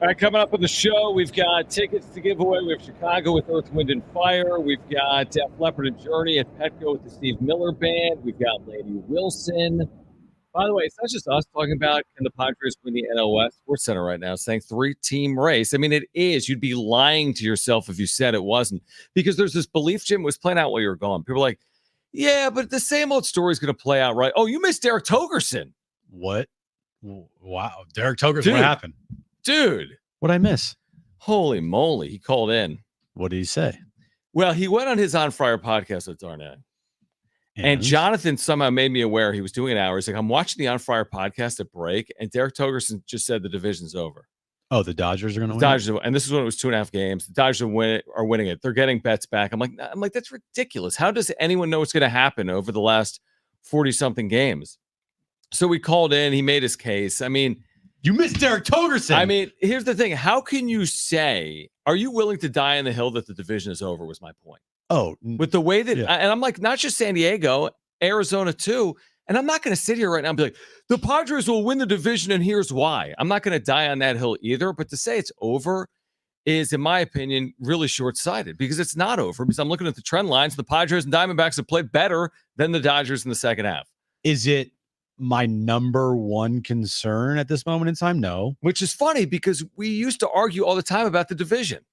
All right, coming up on the show, we've got tickets to give away. We have Chicago with Earth, Wind, and Fire. We've got Def Leppard and Journey at Petco with the Steve Miller Band. We've got Lady Wilson. By the way, it's not just us talking about can the Padres win the NL West. SportsCenter right now saying 3-team race. I mean, it is. You'd be lying to yourself if you said it wasn't. Because there's this belief, Jim, was playing out while you were gone. People are like, yeah, but the same old story is going to play out, right? Oh, you missed Derek Togerson. What? Wow. Derek Togerson, what happened? Dude. What'd I miss? Holy moly. He called in. What did he say? Well, he went on his On Fire podcast with Darnay. And Jonathan somehow made me aware he was doing an hour. He's like, I'm watching the On Fire podcast at break, and Derek Togerson just said the division's over. Oh, the Dodgers are going to win? Dodgers, and this is when it was 2.5 games. The Dodgers are winning it. They're getting bets back. I'm like, that's ridiculous. How does anyone know what's going to happen over the last 40-something games? So we called in. He made his case. I mean, you missed Derek Togerson. I mean, here's the thing. How can you say, are you willing to die on the hill that the division is over was my point. Oh. With the way that, and I'm like, not just San Diego, Arizona too. And I'm not going to sit here right now and be like, the Padres will win the division and here's why. I'm not going to die on that hill either. But to say it's over is, in my opinion, really short-sighted because it's not over. Because I'm looking at the trend lines. The Padres and Diamondbacks have played better than the Dodgers in the second half. Is it my number one concern at this moment in time? No. Which is funny because we used to argue all the time about the division.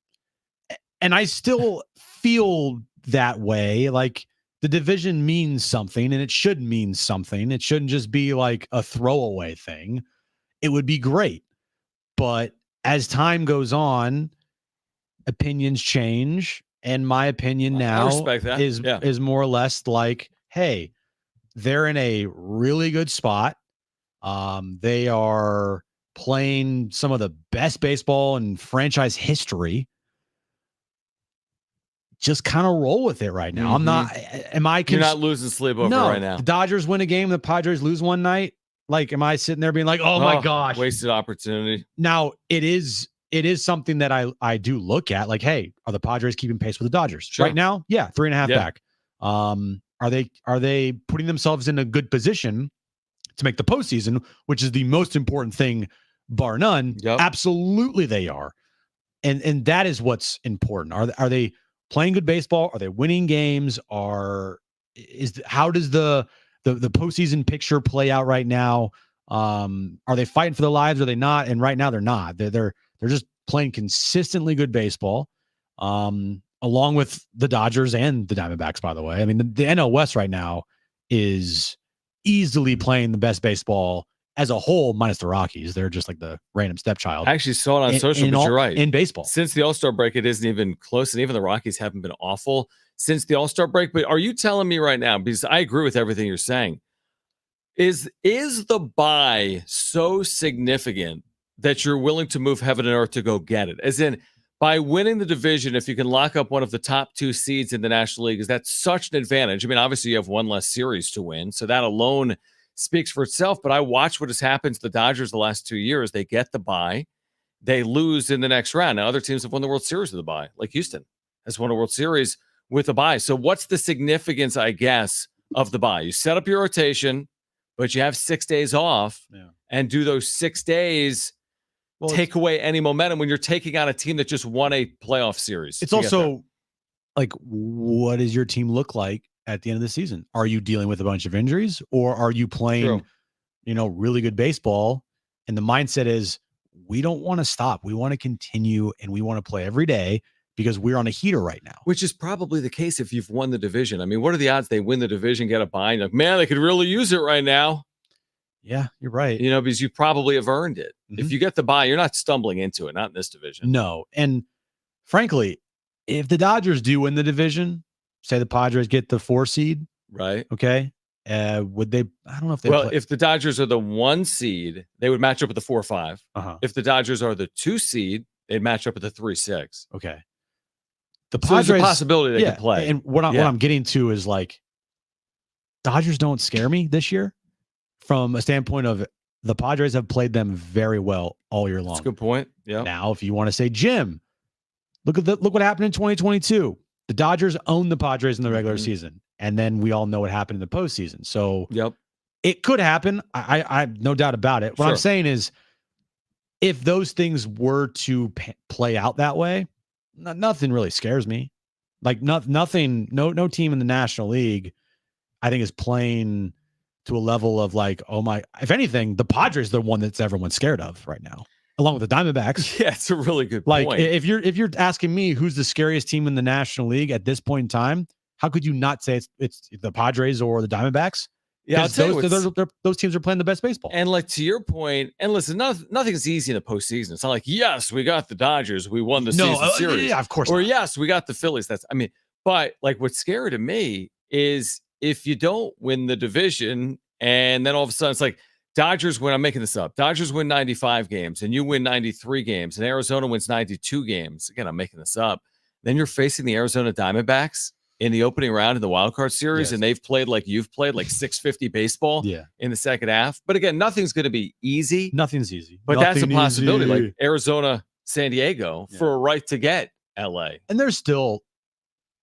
And I still feel that way. Like the division means something and it should mean something. It shouldn't just be like a throwaway thing. It would be great. But as time goes on, opinions change. And my opinion now is more or less like, hey, they're in a really good spot. They are playing some of the best baseball in franchise history. Just kind of roll with it right now. Mm-hmm. You're not losing sleep over right now. The Dodgers win a game, the Padres lose one night. Like, am I sitting there being like, oh my gosh, wasted opportunity? Now it is something that I do look at. Like, hey, are the Padres keeping pace with the Dodgers right now? Yeah, 3.5 back. Are they putting themselves in a good position to make the postseason, which is the most important thing, bar none? Yep. Absolutely, they are, and that is what's important. Are they playing good baseball? Are they winning games? How does the postseason picture play out right now? Are they fighting for their lives? Are they not? And right now they're not. They're just playing consistently good baseball. Along with the Dodgers and the Diamondbacks, by the way. I mean, the NL West right now is easily playing the best baseball as a whole, minus the Rockies. They're just like the random stepchild. I actually saw it on social, but you're right. In baseball. Since the All-Star break, it isn't even close, and even the Rockies haven't been awful since the All-Star break. But are you telling me right now, because I agree with everything you're saying, is the bye so significant that you're willing to move heaven and earth to go get it? As in, by winning the division, if you can lock up one of the top 2 seeds in the National League, is that such an advantage? I mean, obviously you have one less series to win, so that alone speaks for itself. But I watch what has happened to the Dodgers the last 2 years. They get the bye, they lose in the next round. Now, other teams have won the World Series with the bye, like Houston has won a World Series with a bye. So what's the significance, I guess, of the bye? You set up your rotation, but you have 6 days off, and do those 6 days take away any momentum when you're taking on a team that just won a playoff series? It's also like, what does your team look like at the end of the season? Are you dealing with a bunch of injuries, or are you playing, really good baseball? And the mindset is, we don't want to stop. We want to continue, and we want to play every day because we're on a heater right now. Which is probably the case if you've won the division. I mean, what are the odds they win the division, get a bye, and like, man, they could really use it right now? Yeah, you're right. Because you probably have earned it. Mm-hmm. If you get the bye, you're not stumbling into it, not in this division. No. And frankly, if the Dodgers do win the division, say the Padres get the 4 seed, right? Okay. Would they? I don't know if they. Well, if the Dodgers are the 1 seed, they would match up with the 4-5. If the Dodgers are the 2 seed, they'd match up with the 3-6. Okay. The Padres, so there's a possibility they could play. And what I'm getting to is like, Dodgers don't scare me this year. From a standpoint of the Padres have played them very well all year long. That's a good point. Yeah. Now, if you want to say, Jim, look what happened in 2022. The Dodgers owned the Padres in the regular season, and then we all know what happened in the postseason. So it could happen. I no doubt about it. What I'm saying is, if those things were to play out that way, nothing really scares me. Like nothing, no team in the National League, I think, is playing to a level of like, oh my, if anything, the Padres are the one that's everyone's scared of right now, along with the Diamondbacks. Yeah, it's a really good like, point. If you're asking me who's the scariest team in the National League at this point in time, how could you not say it's the Padres or the Diamondbacks? Yeah, I'll tell you those teams are playing the best baseball. And like to your point, and listen, nothing's easy in the postseason. It's not like, yes, we got the Dodgers, we won the season series. Yeah, of course. Or not. yes, we got the Phillies. But like what's scary to me is if you don't win the division, and then all of a sudden it's like Dodgers win. I'm making this up. Dodgers win 95 games, and you win 93 games, and Arizona wins 92 games. Again, I'm making this up. Then you're facing the Arizona Diamondbacks in the opening round in the wild card series, and they've played like you've played, like 650 baseball in the second half. But again, nothing's going to be easy. Nothing's easy. But that's a possibility. Like Arizona, San Diego for a right to get LA. And there's still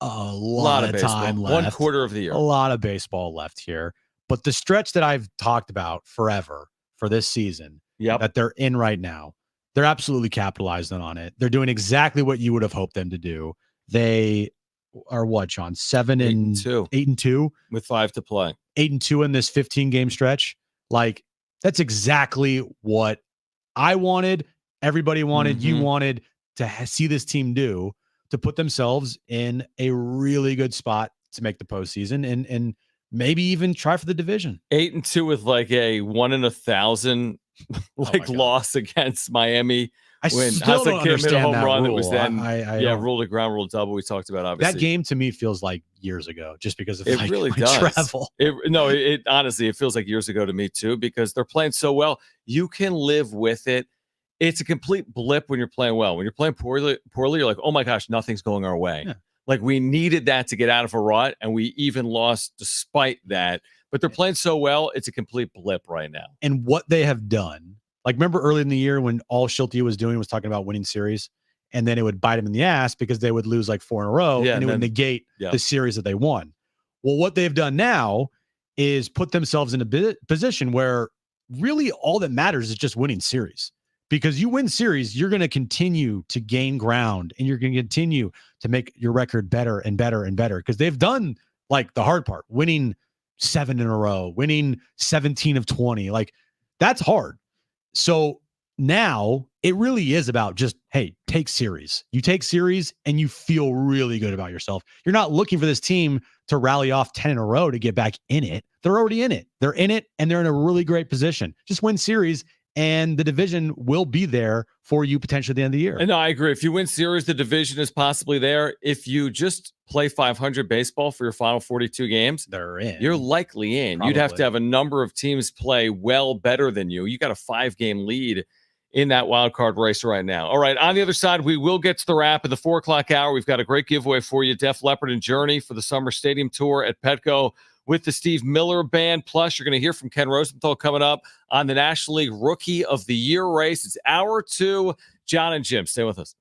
a lot of time left. 1/4 of the year. A lot of baseball left here. But the stretch that I've talked about forever for this season that they're in right now, they're absolutely capitalizing on it. They're doing exactly what you would have hoped them to do. They are what, John? 8-2 with 5 to play. 8-2 in this 15-game stretch. Like, that's exactly what I wanted. Everybody wanted. You wanted to see this team do, to put themselves in a really good spot to make the postseason and maybe even try for the division. 8-2 with like a 1 in 1,000 loss against Miami. I still don't understand hit a home that rule. It was then rule to ground, rule double. We talked about obviously. That game to me feels like years ago, just because of it really does. Travel. It honestly, it feels like years ago to me too, because they're playing so well. You can live with it. It's a complete blip when you're playing well. When you're playing poorly, you're like, oh my gosh, nothing's going our way. Yeah. Like we needed that to get out of a rut, and we even lost despite that. But they're playing so well, it's a complete blip right now. And what they have done. Like, remember early in the year when all Schulte was doing was talking about winning series, and then it would bite him in the ass because they would lose like 4 in a row, and it would negate the series that they won. Well, what they've done now is put themselves in a position where really all that matters is just winning series. Because you win series, you're going to continue to gain ground, and you're going to continue to make your record better and better and better. Because they've done like the hard part, winning 7 in a row, winning 17 of 20. Like, that's hard. So now it really is about just, hey, take series. You take series and you feel really good about yourself. You're not looking for this team to rally off 10 in a row to get back in it. They're already in it. They're in it, and they're in a really great position. Just win series, and the division will be there for you potentially at the end of the year. And I agree. If you win series, the division is possibly there. If you just play 500 baseball for your final 42 games, they're in. You're likely in. Probably. You'd have to have a number of teams play well better than you. You got a 5-game lead in that wild card race right now. All right, on the other side, we will get to the wrap at the 4 o'clock hour. We've got a great giveaway for you, Def Leppard and Journey for the Summer Stadium Tour at Petco with the Steve Miller Band. Plus, you're going to hear from Ken Rosenthal coming up on the National League Rookie of the Year race. It's hour 2. Jon and Jim, stay with us.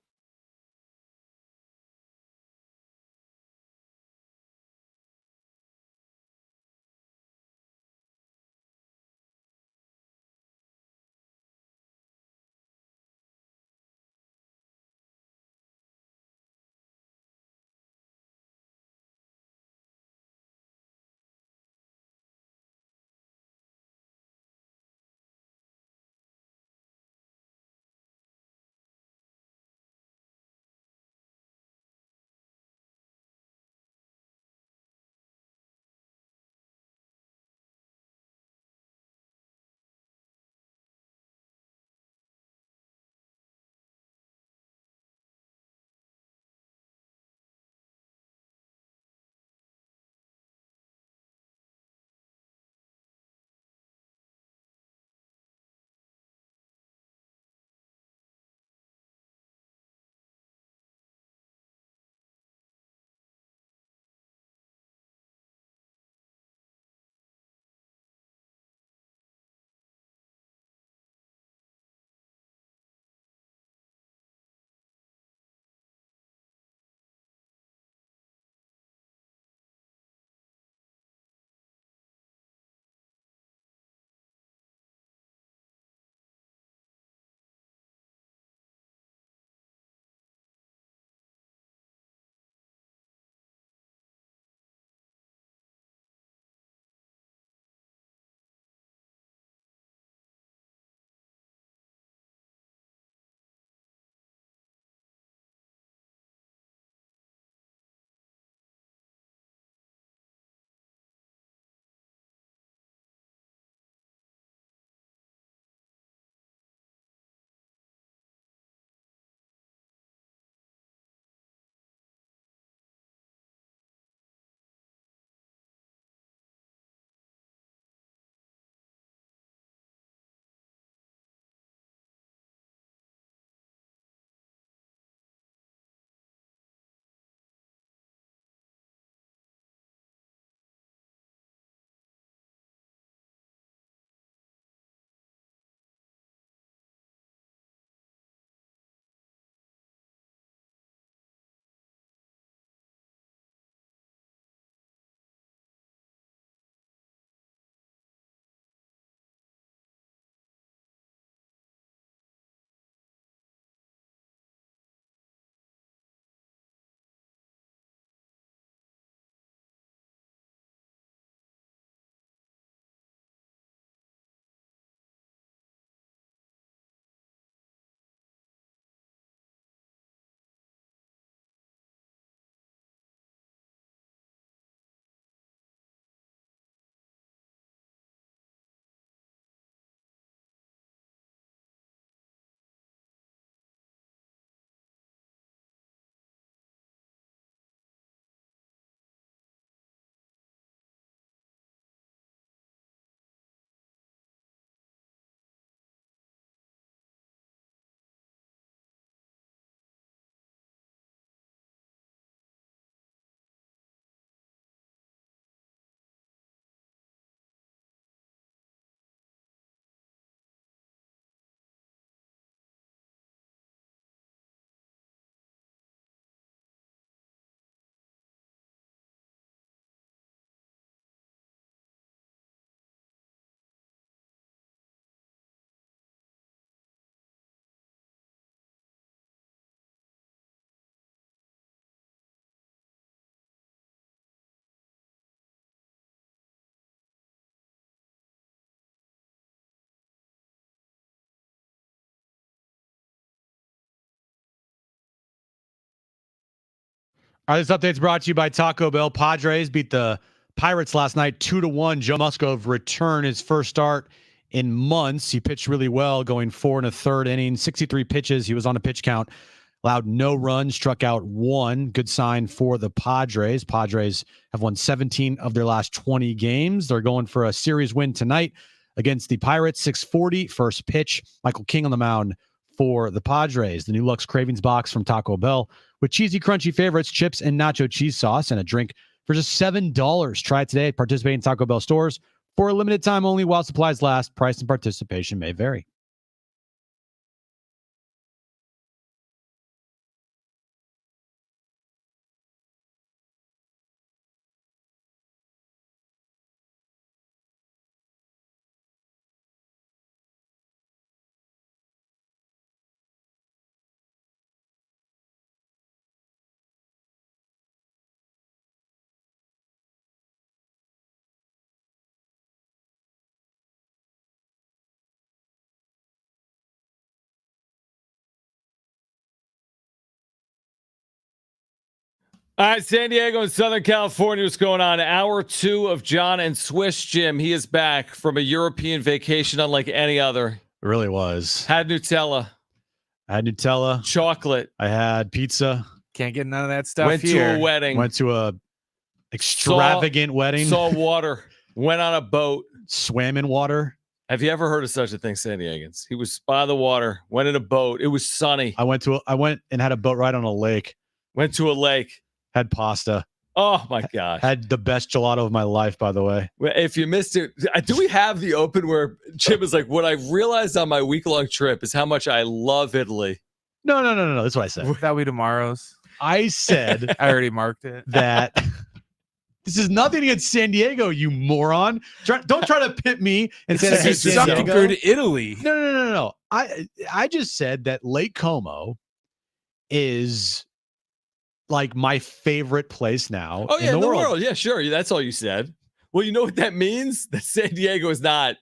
All right, this update's brought to you by Taco Bell. Padres beat the Pirates last night 2-1. Joe Musgrove returned his first start in months. He pitched really well, going 4 1/3 innings, 63 pitches. He was on a pitch count, allowed no runs, struck out 1. Good sign for the Padres. Padres have won 17 of their last 20 games. They're going for a series win tonight against the Pirates. 6:40 first pitch. Michael King on the mound for the Padres. The new Lux Cravings box from Taco Bell with cheesy, crunchy favorites, chips, and nacho cheese sauce, and a drink for just $7. Try it today at participating Taco Bell stores for a limited time only while supplies last. Price and participation may vary. All right, San Diego and Southern California, what's going on? Hour 2 of Jon and Swish Jim. He is back from a European vacation unlike any other. It really was. Had Nutella. I had Nutella. Chocolate. I had pizza. Can't get none of that stuff Went here. to a wedding. Went to a extravagant wedding. Saw water. Went on a boat. Swam in water. Have you ever heard of such a thing, San Diegans? He was by the water. Went in a boat. It was sunny. I went and had a boat ride on a lake. Went to a lake. Had pasta. Oh, my gosh. Had the best gelato of my life, by the way. If you missed it, do we have the open where Jim is like, what I realized on my week-long trip is how much I love Italy. No. That's what I said. That'll be tomorrow's. I said I already marked it. that this is nothing against San Diego, you moron. Don't try to pit me and say that You it's San suck Diego. compared to Italy. No. I just said that Lake Como is like my favorite place now. Oh, yeah, in the world. Yeah, sure. That's all you said. Well, you know what that means? That San Diego is not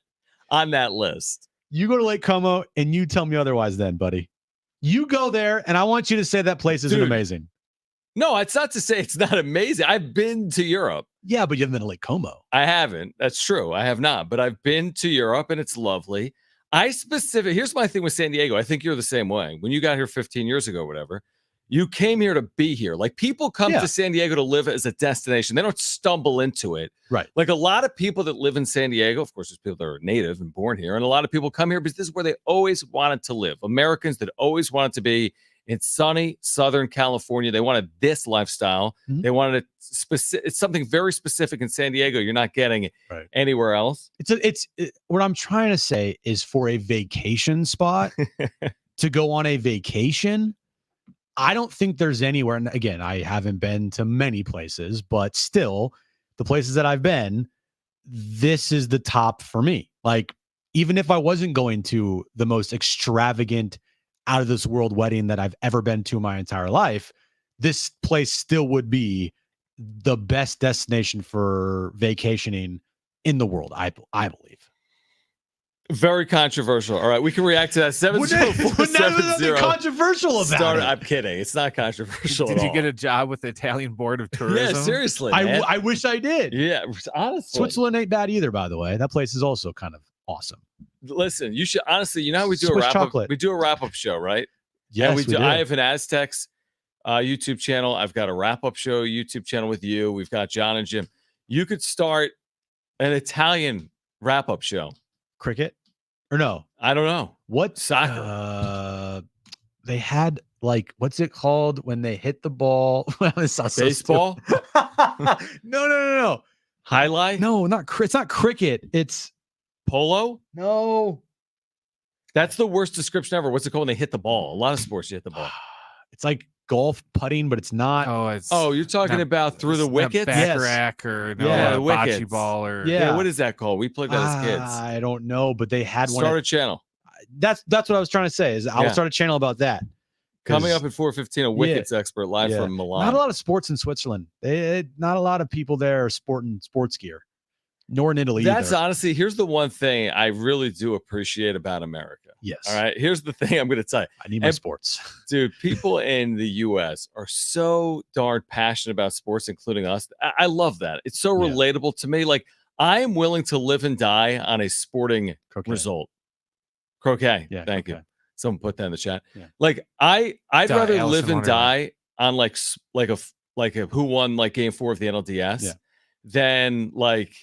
on that list. You go to Lake Como and you tell me otherwise then, buddy. You go there and I want you to say that place isn't amazing. No, it's not to say it's not amazing. I've been to Europe. Yeah, but you haven't been to Lake Como. I haven't. That's true. I have not. But I've been to Europe and it's lovely. Here's my thing with San Diego. I think you're the same way. When you got here 15 years ago or whatever, you came here to be here. Like people come to San Diego to live as a destination. They don't stumble into it. Right. Like a lot of people that live in San Diego, of course, there's people that are native and born here. And a lot of people come here because this is where they always wanted to live. Americans that always wanted to be in sunny Southern California. They wanted this lifestyle. Mm-hmm. They wanted it's something very specific in San Diego. You're not getting it anywhere else. What I'm trying to say is for a vacation spot to go on a vacation. I don't think there's anywhere, and again, I haven't been to many places, but still, the places that I've been, this is the top for me. Like, even if I wasn't going to the most extravagant, out of this world wedding that I've ever been to my entire life, this place still would be the best destination for vacationing in the world, I believe. Very controversial. All right, we can react to that. 704-770. Controversial about it. I'm kidding. It's not controversial. Did you get a job with the Italian Board of Tourism? Yeah, seriously. I wish I did. Yeah, honestly. Switzerland ain't bad either, by the way. That place is also kind of awesome. Listen, you should honestly. You know how we do Swiss a wrap chocolate. up. We do a wrap up show, right? Yes, and we do. do. I have an Aztecs YouTube channel. I've got a wrap up show YouTube channel with you. We've got Jon and Jim. You could start an Italian wrap up show. Cricket or no? I don't know. What soccer? They had like what's it called when they hit the ball? Baseball? No. Highlight? No, it's not cricket. It's polo? No. That's the worst description ever. What's it called when they hit the ball? A lot of sports you hit the ball. It's like golf putting, but it's not. Oh, you're talking about through the wickets? Backrack or bocce ball or what is that called? We played that as kids. I don't know, but they had one. Start a channel. That's what I was trying to say. Is I'll start a channel about that. Coming up at 4:15, a wickets expert live from Milan. Not a lot of sports in Switzerland. Not a lot of people there are sporting sports gear, nor in Italy. That's honestly, here's the one thing I really do appreciate about America. Yes. All right. Here's the thing I'm going to tell you. I need my sports. Dude, people in the U.S. are so darn passionate about sports, including us. I love that. It's so relatable to me. Like, I am willing to live and die on a sporting result. Croquet. Yeah, Thank you. Someone put that in the chat. Yeah. Like, I'd rather Allison live and Wonderland. die on like a who won like game 4 of the NLDS than like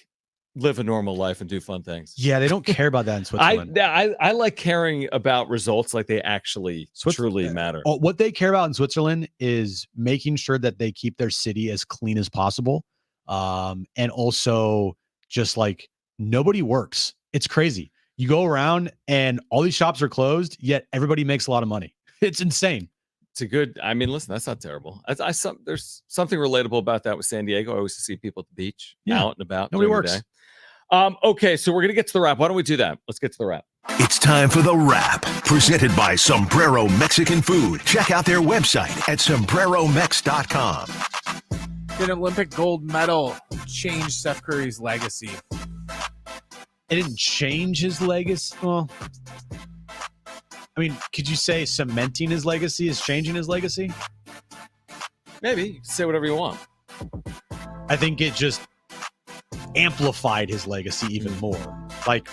live a normal life and do fun things. Yeah, they don't care about that in Switzerland. I like caring about results like they actually truly matter. What they care about in Switzerland is making sure that they keep their city as clean as possible. And also just like nobody works. It's crazy. You go around and all these shops are closed, yet everybody makes a lot of money. It's insane. It's a good, I mean, listen, that's not terrible. There's something relatable about that with San Diego. I always see people at the beach, out and about. Nobody works. Okay, so we're going to get to the wrap. Why don't we do that? Let's get to the wrap. It's time for the wrap, presented by Sombrero Mexican Food. Check out their website at sombreromex.com. An Olympic gold medal changed Steph Curry's legacy. It didn't change his legacy. Well, I mean, could you say cementing his legacy is changing his legacy? Maybe. You can say whatever you want. I think it just amplified his legacy even more. Like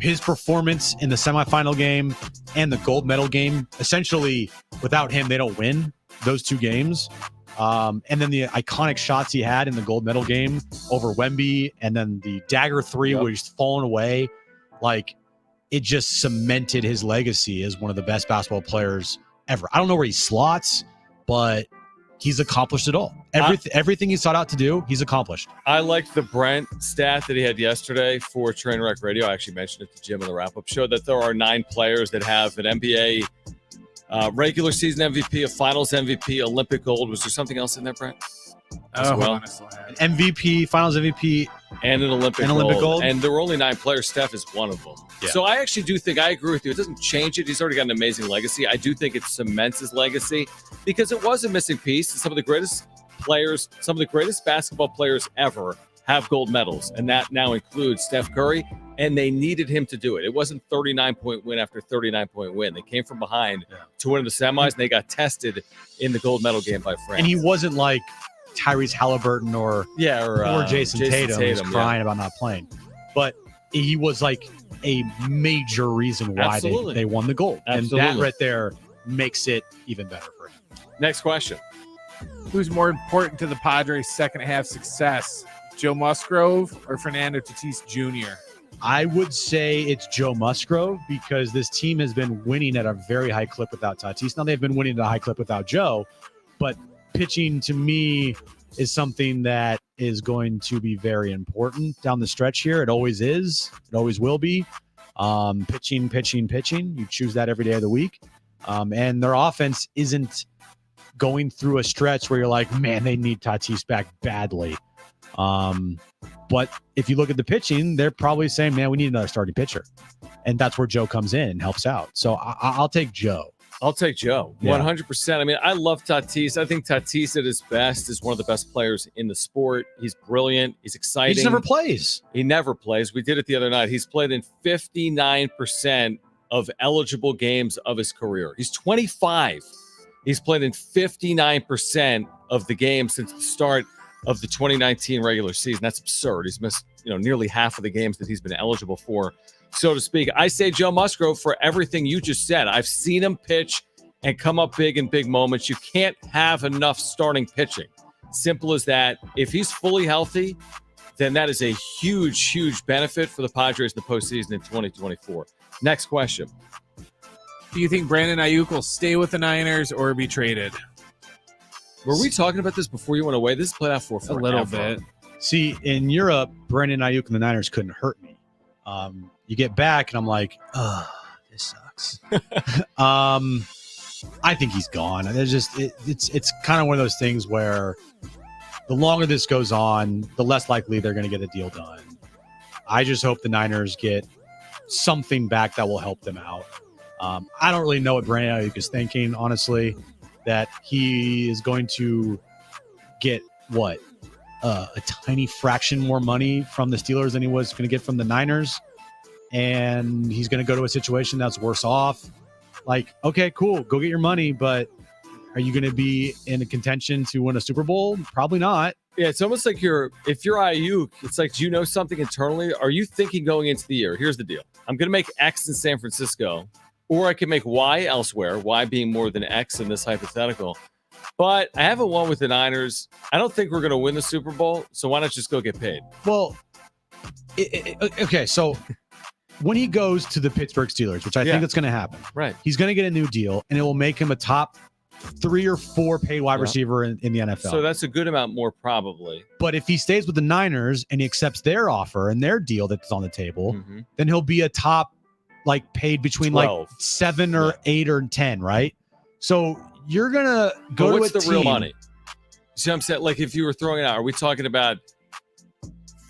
his performance in the semifinal game and the gold medal game, essentially without him, they don't win those two games. And then the iconic shots he had in the gold medal game over Wemby, and then the dagger three where he's fallen away. Like, it just cemented his legacy as one of the best basketball players ever. I don't know where he slots, but he's accomplished it all. Everything he sought out to do, he's accomplished. I liked the Brent stat that he had yesterday for Trainwreck Radio. I actually mentioned it to Jim in the wrap-up show that there are 9 players that have an NBA regular season MVP, a finals MVP, Olympic gold. Was there something else in there, Brent? MVP, finals MVP, and an Olympic gold. And there were only 9 players. Steph is one of them. Yeah. So I actually do think, I agree with you. It doesn't change it. He's already got an amazing legacy. I do think it cements his legacy because it was a missing piece. Some of the greatest players, some of the greatest basketball players ever have gold medals. And that now includes Steph Curry. And they needed him to do it. It wasn't 39-point win after 39-point win. They came from behind to win the semis, and they got tested in the gold medal game by France. And he wasn't like Tyrese Halliburton or Jason Tatum who's crying about not playing. But he was like a major reason why they won the gold. Absolutely. And that right there makes it even better for him. Next question. Who's more important to the Padres' second half success, Joe Musgrove or Fernando Tatis Jr.? I would say it's Joe Musgrove because this team has been winning at a very high clip without Tatis. Now they've been winning at a high clip without Joe, but pitching to me is something that is going to be very important down the stretch here. It always is. It always will be. Pitching. You choose that every day of the week. And their offense isn't going through a stretch where you're like, man, they need Tatis back badly. But if you look at the pitching, they're probably saying, man, we need another starting pitcher. And that's where Joe comes in and helps out. So I'll take Joe. I'll take Joe. 100%. I mean, I love Tatis. I think Tatis at his best is one of the best players in the sport. He's brilliant. He's exciting. He just never plays. He never plays. We did it the other night. He's played in 59% of eligible games of his career. He's 25. He's played in 59% of the games since the start of the 2019 regular season. That's absurd. He's missed, nearly half of the games that he's been eligible for, so to speak. I say Joe Musgrove for everything you just said. I've seen him pitch and come up big in big moments. You can't have enough starting pitching. Simple as that. If he's fully healthy, then that is a huge, huge benefit for the Padres in the postseason in 2024. Next question. Do you think Brandon Ayuk will stay with the Niners or be traded? Were we talking about this before you went away? This played out for a little bit. See, in Europe, Brandon Ayuk and the Niners couldn't hurt me. You get back, and I'm like, this sucks. I think he's gone. There's just it's kind of one of those things where the longer this goes on, the less likely they're going to get a deal done. I just hope the Niners get something back that will help them out. I don't really know what Brandon Ayuk is thinking, honestly. That he is going to get a tiny fraction more money from the Steelers than he was going to get from the Niners. and he's going to go to a situation that's worse off. Like, okay, cool, go get your money, but are you going to be in a contention to win a Super Bowl? Probably not. Yeah, it's almost like if you're Ayuk, it's like, do you know something internally? Are you thinking going into the year? Here's the deal. I'm going to make X in San Francisco, or I can make Y elsewhere, Y being more than X in this hypothetical. But I haven't won with the Niners. I don't think we're going to win the Super Bowl, so why not just go get paid? Well, okay, so when he goes to the Pittsburgh Steelers, which I think that's going to happen, right? He's going to get a new deal, and it will make him a top 3 or 4 paid wide receiver in the NFL. So that's a good amount more, probably. But if he stays with the Niners and he accepts their offer and their deal that's on the table, then he'll be a top, like, paid between 12. like 7 or 8 or 10, right? So you're gonna go to what's a the team. real money? See what I'm saying? Like, if you were throwing it out, are we talking about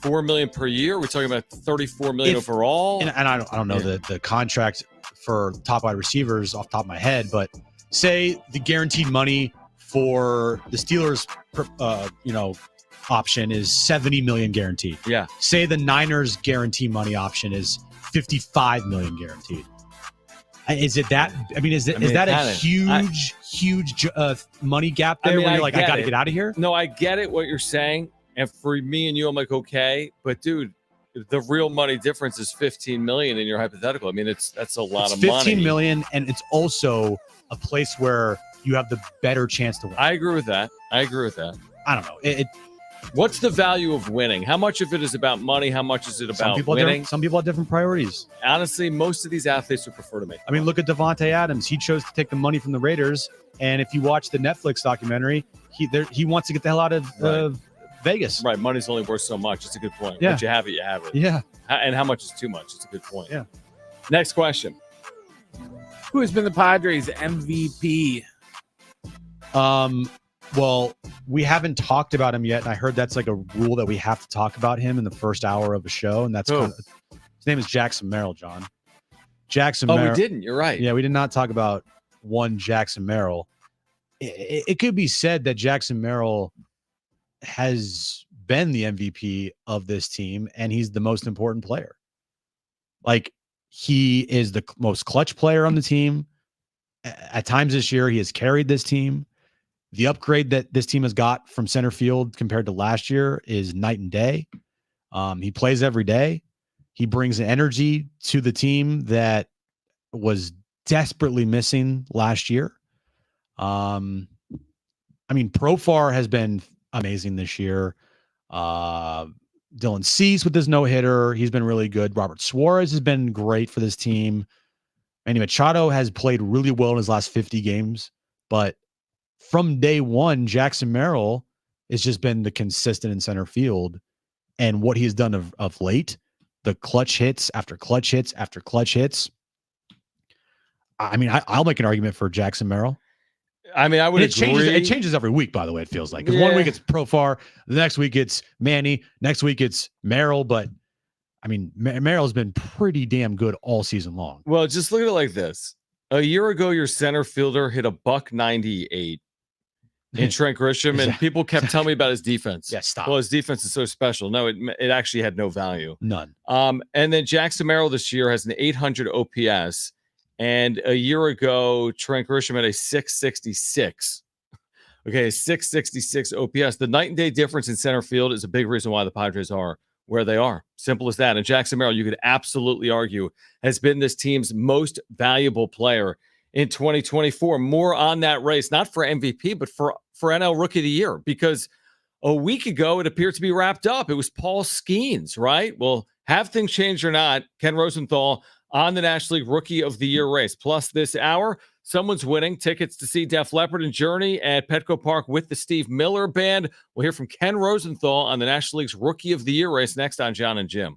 $4 million per year? Are we talking about $34 million overall? And I don't know the contract for top wide receivers off the top of my head, but say the guaranteed money for the Steelers, option is $70 million guaranteed. Yeah. Say the Niners guarantee money option is $55 million guaranteed. Is it that? I mean, is that a huge money gap there where you're like, I got to get out of here? No, I get it. What you're saying, and for me and you, I'm like, okay, but dude, the real money difference is $15 million in your hypothetical. I mean, that's a lot of money. $15 million, and it's also a place where you have the better chance to win. I agree with that. I don't know. What's the value of winning? How much of it is about money? How much is it about winning? Some people have different priorities. Honestly, most of these athletes would prefer to make. I mean, look at Devontae Adams. He chose to take the money from the Raiders, and if you watch the Netflix documentary, he wants to get the hell out of Vegas. Right, money's only worth so much. It's a good point. Yeah. Once you have it, you have it. Yeah. And how much is too much? It's a good point. Yeah. Next question. Who has been the Padres MVP? Well, we haven't talked about him yet, and I heard that's like a rule that we have to talk about him in the first hour of a show, and that's his name is Jackson Merrill, John. Jackson Merrill. We didn't. You're right. Yeah, we did not talk about one Jackson Merrill. It could be said that Jackson Merrill has been the MVP of this team, and he's the most important player. Like, he is the most clutch player on the team. At times this year, he has carried this team. The upgrade that this team has got from center field compared to last year is night and day. He plays every day. He brings an energy to the team that was desperately missing last year. I mean, Profar has been amazing this year. Dylan Cease with his no-hitter, he's been really good. Robert Suarez has been great for this team. Manny Machado has played really well in his last 50 games, but from day one, Jackson Merrill has just been the consistent in center field, and what he's done of late, the clutch hits after clutch hits after clutch hits. I mean, I'll make an argument for Jackson Merrill. I mean, I would agree. It changes every week, by the way, it feels like. Because one week it's Profar, the next week it's Manny, next week it's Merrill. But, I mean, Merrill's been pretty damn good all season long. Well, just look at it like this. A year ago, your center fielder hit a $198 in Trent Grisham, and people kept telling me about his defense. Yeah, stop. Well, his defense is so special. No, it actually had no value. None. And then Jackson Merrill this year has an 800 OPS. And a year ago, Trent Grisham had a 666. Okay, a 666 OPS. The night and day difference in center field is a big reason why the Padres are where they are. Simple as that. And Jackson Merrill, you could absolutely argue, has been this team's most valuable player in 2024. More on that race, not for MVP, but for NL Rookie of the Year, because a week ago it appeared to be wrapped up. It was Paul Skeens, right? Well, have things changed or not, Ken Rosenthal on the National League Rookie of the Year race. Plus, this hour, someone's winning tickets to see Def Leppard and Journey at Petco Park with the Steve Miller Band. We'll hear from Ken Rosenthal on the National League's Rookie of the Year race next on Jon and Jim.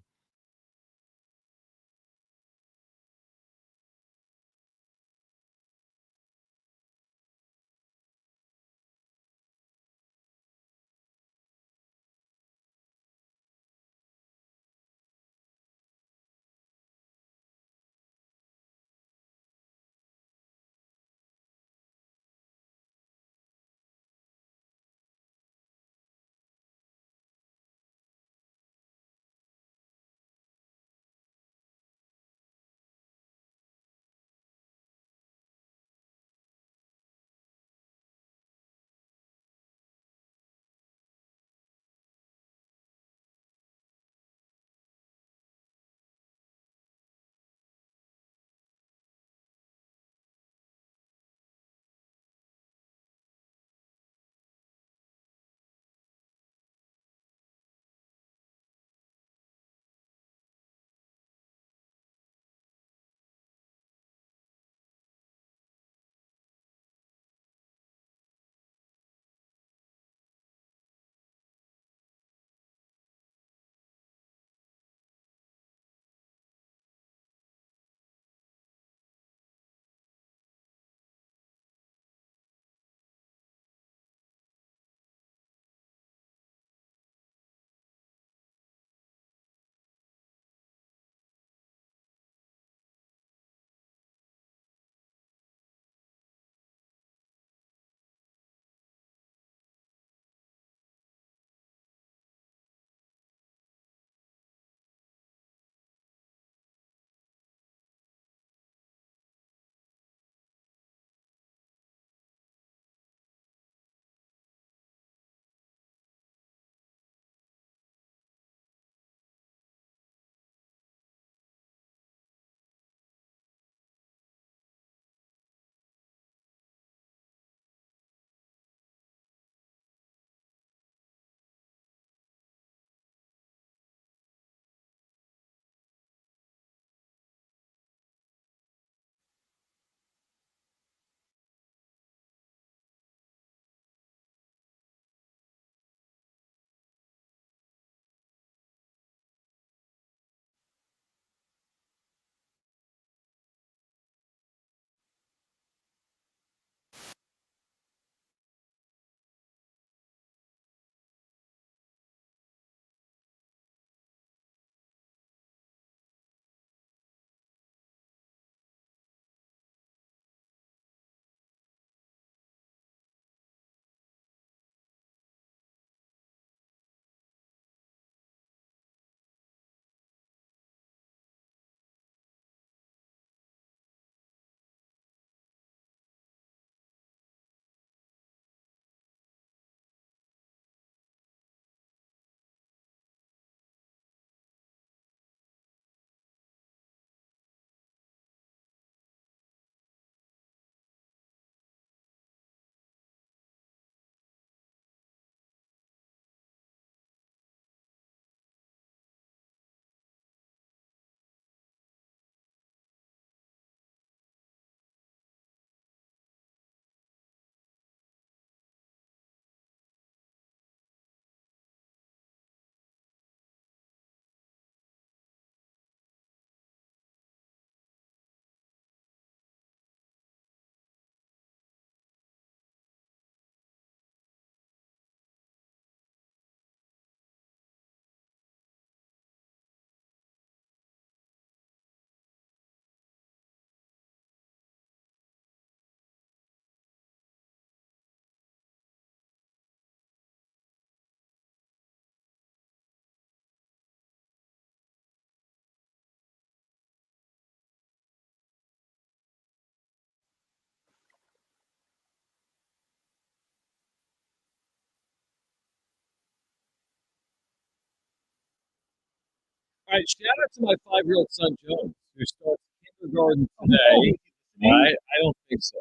All right, shout out to my 5-year-old son, Jones, who starts kindergarten today. I don't think so.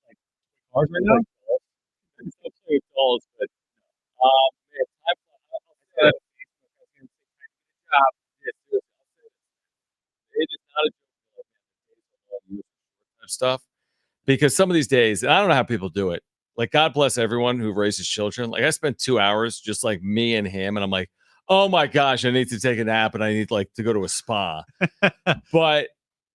Like, hard right now? He's not playing with dolls, but man, it is not a joke stuff because some of these days, and I don't know how people do it. Like, God bless everyone who raises children. Like, I spent 2 hours just like me and him, and I'm like, oh my gosh, I need to take a nap and I need like to go to a spa. But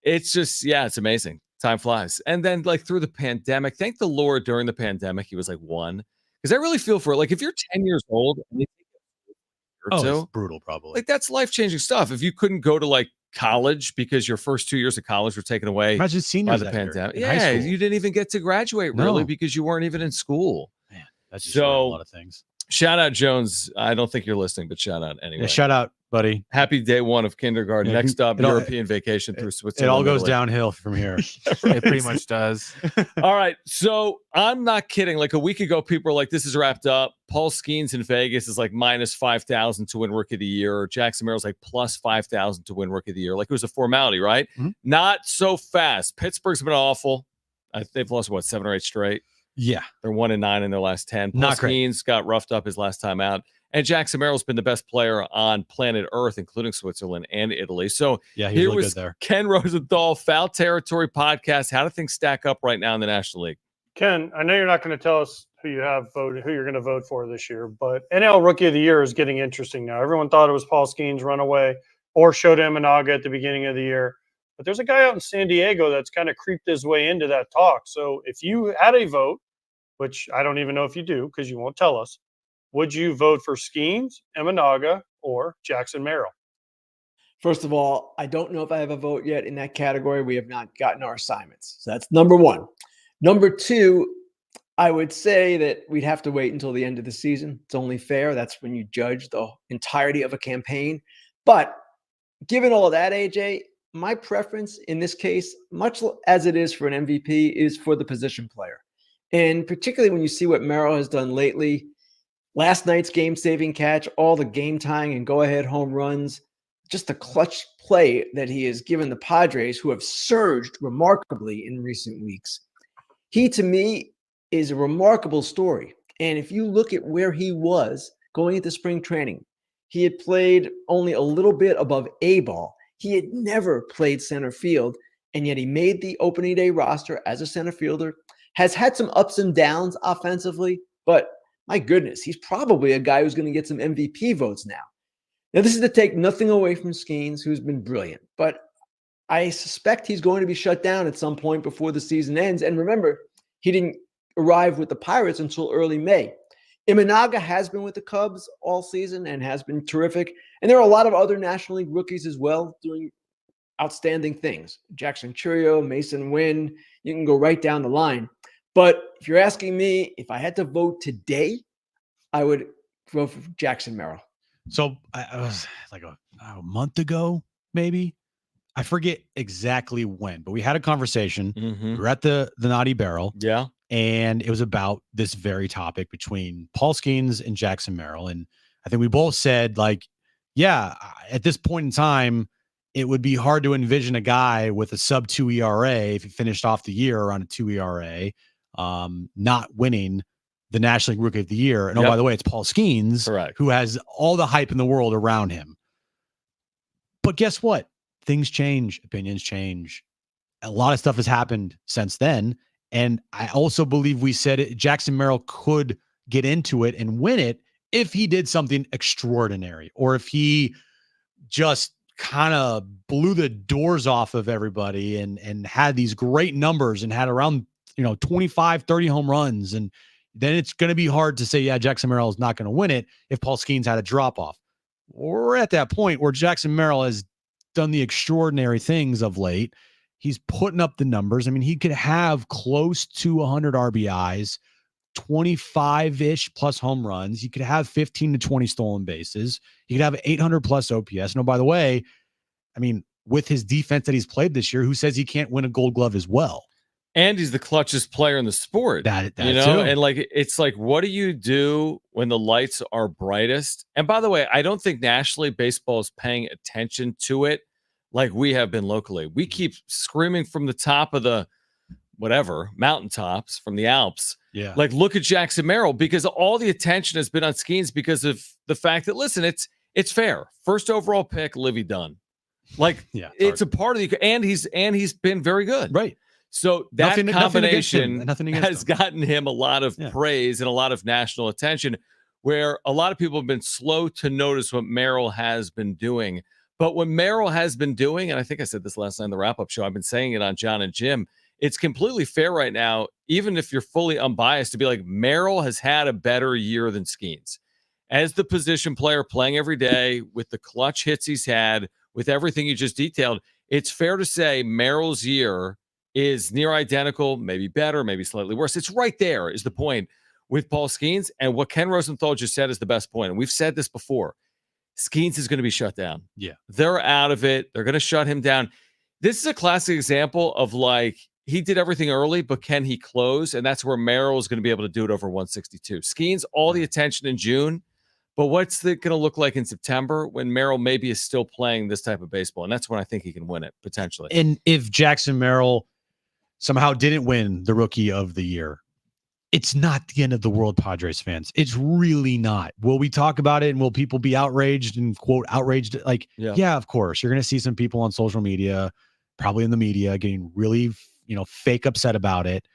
it's just, yeah, it's amazing. Time flies. And then like through the pandemic, thank the Lord during the pandemic, he was like 1. Because I really feel for it. Like, if you're 10 years old and they take a year or two, It's brutal, probably. like that's life-changing stuff. If you couldn't go to like college because your first 2 years of college were taken away Imagine by seniors the that year pandemic. in high Yeah, school. you didn't even get to graduate really No. because you weren't even in school. Man, that's just So- a lot of things. Shout out Jones. I don't think you're listening, but shout out anyway. Yeah, shout out, buddy. Happy day 1 of kindergarten. Yeah, Next up, it all- European vacation through It Switzerland. all goes Italy. downhill from here. It pretty much does. All right. So I'm not kidding. Like a week ago, people were like, this is wrapped up. Paul Skeens in Vegas is like minus 5,000 to win Rookie of the Year. Jackson Merrill's like plus 5,000 to win Rookie of the Year. Like it was a formality, right? Mhm. Not so fast. Pittsburgh's been awful. They've lost, what, 7 or 8 straight? Yeah. They're 1-9 in their last 10. Paul Not great. Skeens got roughed up his last time out. And Jackson Merrill's been the best player on planet Earth, including Switzerland and Italy. So Yeah, he's here really was good there. Ken Rosenthal, Foul Territory Podcast. How do things stack up right now in the National League? Ken, I know you're not going to tell us who you're going to vote for this year, but NL Rookie of the Year is getting interesting now. Everyone thought it was Paul Skeens runaway or Shota Imanaga at the beginning of the year. But there's a guy out in San Diego that's kind of creeped his way into that talk. So if you had a vote, which I don't even know if you do because you won't tell us, would you vote for Skeens, Imanaga, or Jackson Merrill? First of all, I don't know if I have a vote yet in that category. We have not gotten our assignments. So that's number one. Number two, I would say that we'd have to wait until the end of the season. It's only fair. That's when you judge the entirety of a campaign. But given all of that, AJ, my preference in this case, much as it is for an MVP, is for the position player. And particularly when you see what Merrill has done lately, last night's game-saving catch, all the game-tying and go-ahead home runs, just the clutch play that he has given the Padres, who have surged remarkably in recent weeks. He, to me, is a remarkable story. And if you look at where he was going into spring training, he had played only a little bit above A ball. He had never played center field, and yet he made the opening day roster as a center fielder, has had some ups and downs offensively, but my goodness, he's probably a guy who's going to get some MVP votes now. Now, this is to take nothing away from Skeens, who's been brilliant, but I suspect he's going to be shut down at some point before the season ends. And remember, he didn't arrive with the Pirates until early May. Imanaga has been with the Cubs all season and has been terrific. And there are a lot of other National League rookies as well doing outstanding things. Jackson Churio, Mason Wynn, you can go right down the line. But if you're asking me, if I had to vote today, I would vote for Jackson Merrill. So I was like a month ago, maybe. I forget exactly when, but we had a conversation. We were at the Naughty Barrel. Yeah. And it was about this very topic between Paul Skeens and Jackson Merrill. And I think we both said, like, yeah, at this point in time, it would be hard to envision a guy with a sub 2 ERA if he finished off the year around a 2 ERA, not winning the National League Rookie of the Year. And oh, by the way, it's Paul Skeens, Correct, who has all the hype in the world around him. But guess what? Things change, opinions change. A lot of stuff has happened since then. And I also believe we said it, Jackson Merrill could get into it and win it if he did something extraordinary, or if he just kind of blew the doors off of everybody and had these great numbers and had around, 25, 30 home runs. And then it's going to be hard to say, yeah, Jackson Merrill is not going to win it if Paul Skeens had a drop off. We're at that point where Jackson Merrill has done the extraordinary things of late. He's putting up the numbers. I mean, he could have close to 100 RBIs, 25-ish plus home runs. He could have 15 to 20 stolen bases. He could have 800 plus OPS. No, by the way, I mean, with his defense that he's played this year, who says he can't win a Gold Glove as well? And he's the clutchest player in the sport. That you know, too. and like it's like, what do you do when the lights are brightest? And by the way, I don't think nationally baseball is paying attention to it like we have been locally. We keep screaming from the top of the mountaintops from the Alps. Yeah. Like, look at Jackson Merrill, because all the attention has been on Skeens because of the fact that, listen, it's fair. First overall pick, Livy Dunn. Like, it's a part of the, and he's been very good. Right. So that combination nothing has gotten him a lot of praise and a lot of national attention, where a lot of people have been slow to notice what Merrill has been doing. But what Merrill has been doing, and I think I said this last night in the wrap-up show, I've been saying it on Jon and Jim, it's completely fair right now, even if you're fully unbiased, to be like, Merrill has had a better year than Skeens. As the position player playing every day, with the clutch hits he's had, with everything you just detailed, it's fair to say Merrill's year is near identical, maybe better, maybe slightly worse. It's right there is the point with Paul Skeens. And what Ken Rosenthal just said is the best point. And we've said this before. Skeens is going to be shut down. Yeah. They're out of it. They're going to shut him down. This is a classic example of, like, he did everything early, but can he close? And that's where Merrill is going to be able to do it over 162. Skeens, all the attention in June. But what's it going to look like in September when Merrill maybe is still playing this type of baseball? And that's when I think he can win it, potentially. And if Jackson Merrill somehow didn't win the Rookie of the Year, it's not the end of the world, Padres fans. It's really not. Will we talk about it, and will people be outraged and quote outraged? Like, yeah, of course. You're going to see some people on social media, probably in the media, getting really, fake upset about it.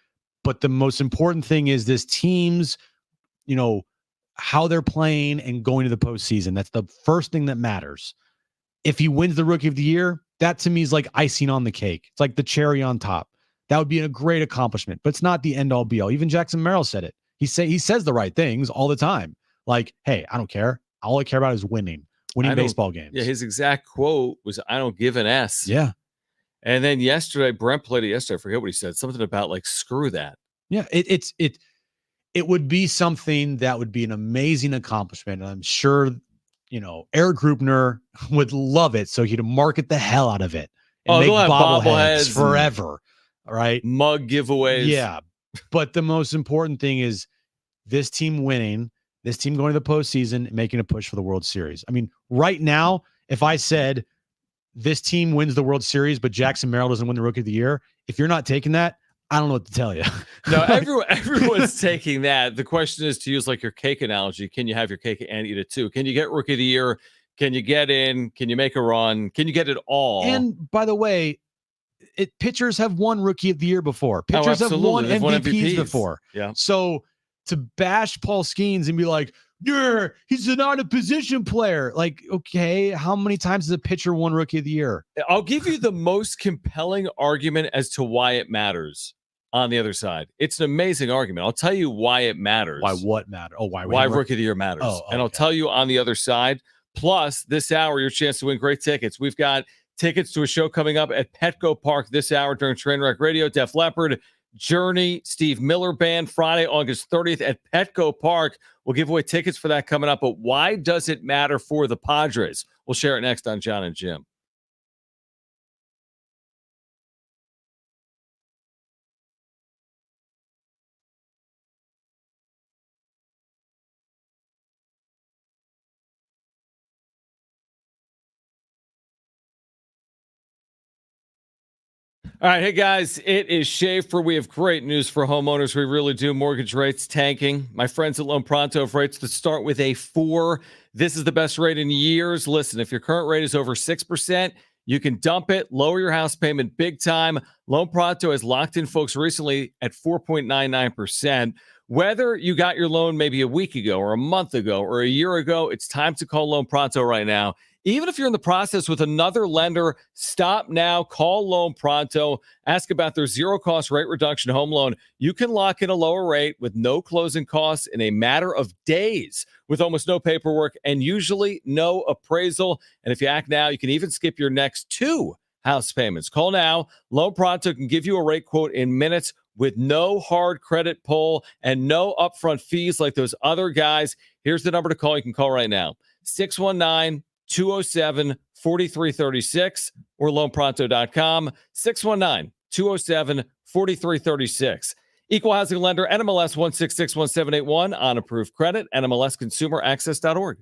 But the most important thing is this team's, how they're playing and going to the postseason. That's the first thing that matters. If he wins the Rookie of the Year, that to me is like icing on the cake. It's like the cherry on top. That would be a great accomplishment, but it's not the end all be all. Even Jackson Merrill said it. He says the right things all the time. Like, hey, I don't care. All I care about is winning baseball games. Yeah, his exact quote was, "I don't give an S." Yeah. And then yesterday, Brent played it yesterday. I forget what he said. Something about, like, screw that. Yeah, it would be something that would be an amazing accomplishment. And I'm sure, Eric Grupner would love it. So he'd market the hell out of it and make bobbleheads forever. All right. Mug giveaways. Yeah. But the most important thing is this team winning, this team going to the postseason, and making a push for the World Series. I mean, right now, if I said this team wins the World Series, but Jackson Merrill doesn't win the Rookie of the Year, if you're not taking that, I don't know what to tell you. No, everyone's taking that. The question is, to use like your cake analogy, can you have your cake and eat it too? Can you get Rookie of the Year? Can you get in? Can you make a run? Can you get it all? And by the way, pitchers have won Rookie of the Year before. Pitchers have won MVPs before. Yeah. So to bash Paul Skeens and be like, yeah, he's not a position player. Like, okay, how many times has a pitcher won Rookie of the Year? I'll give you the most compelling argument as to why it matters on the other side. It's an amazing argument. I'll tell you why it matters. Why what matters? Oh, why Rookie of the Year matters. And I'll tell you on the other side. Plus, this hour, your chance to win great tickets. We've got tickets to a show coming up at Petco Park this hour during Trainwreck Radio. Def Leppard, Journey, Steve Miller Band, Friday, August 30th at Petco Park. We'll give away tickets for that coming up. But why does it matter for the Padres? We'll share it next on Jon and Jim. All right, hey guys, it is Schaefer. We have great news for homeowners. We really do. Mortgage rates tanking. My friends at Loan Pronto have rates that start with a 4. This is the best rate in years. Listen, if your current rate is over 6%, you can dump it, lower your house payment big time. Loan Pronto has locked in folks recently at 4.99%. Whether you got your loan maybe a week ago or a month ago or a year ago, it's time to call Loan Pronto right now. Even if you're in the process with another lender, stop now, call Loan Pronto, ask about their zero-cost rate reduction home loan. You can lock in a lower rate with no closing costs in a matter of days with almost no paperwork and usually no appraisal. And if you act now, you can even skip your next 2 house payments. Call now. Loan Pronto can give you a rate quote in minutes with no hard credit pull and no upfront fees like those other guys. Here's the number to call. You can call right now. 619-207-4336 or loanpronto.com, 207-4336. Equal housing lender, NMLS 1661781 on approved credit, NMLSconsumeraccess.org.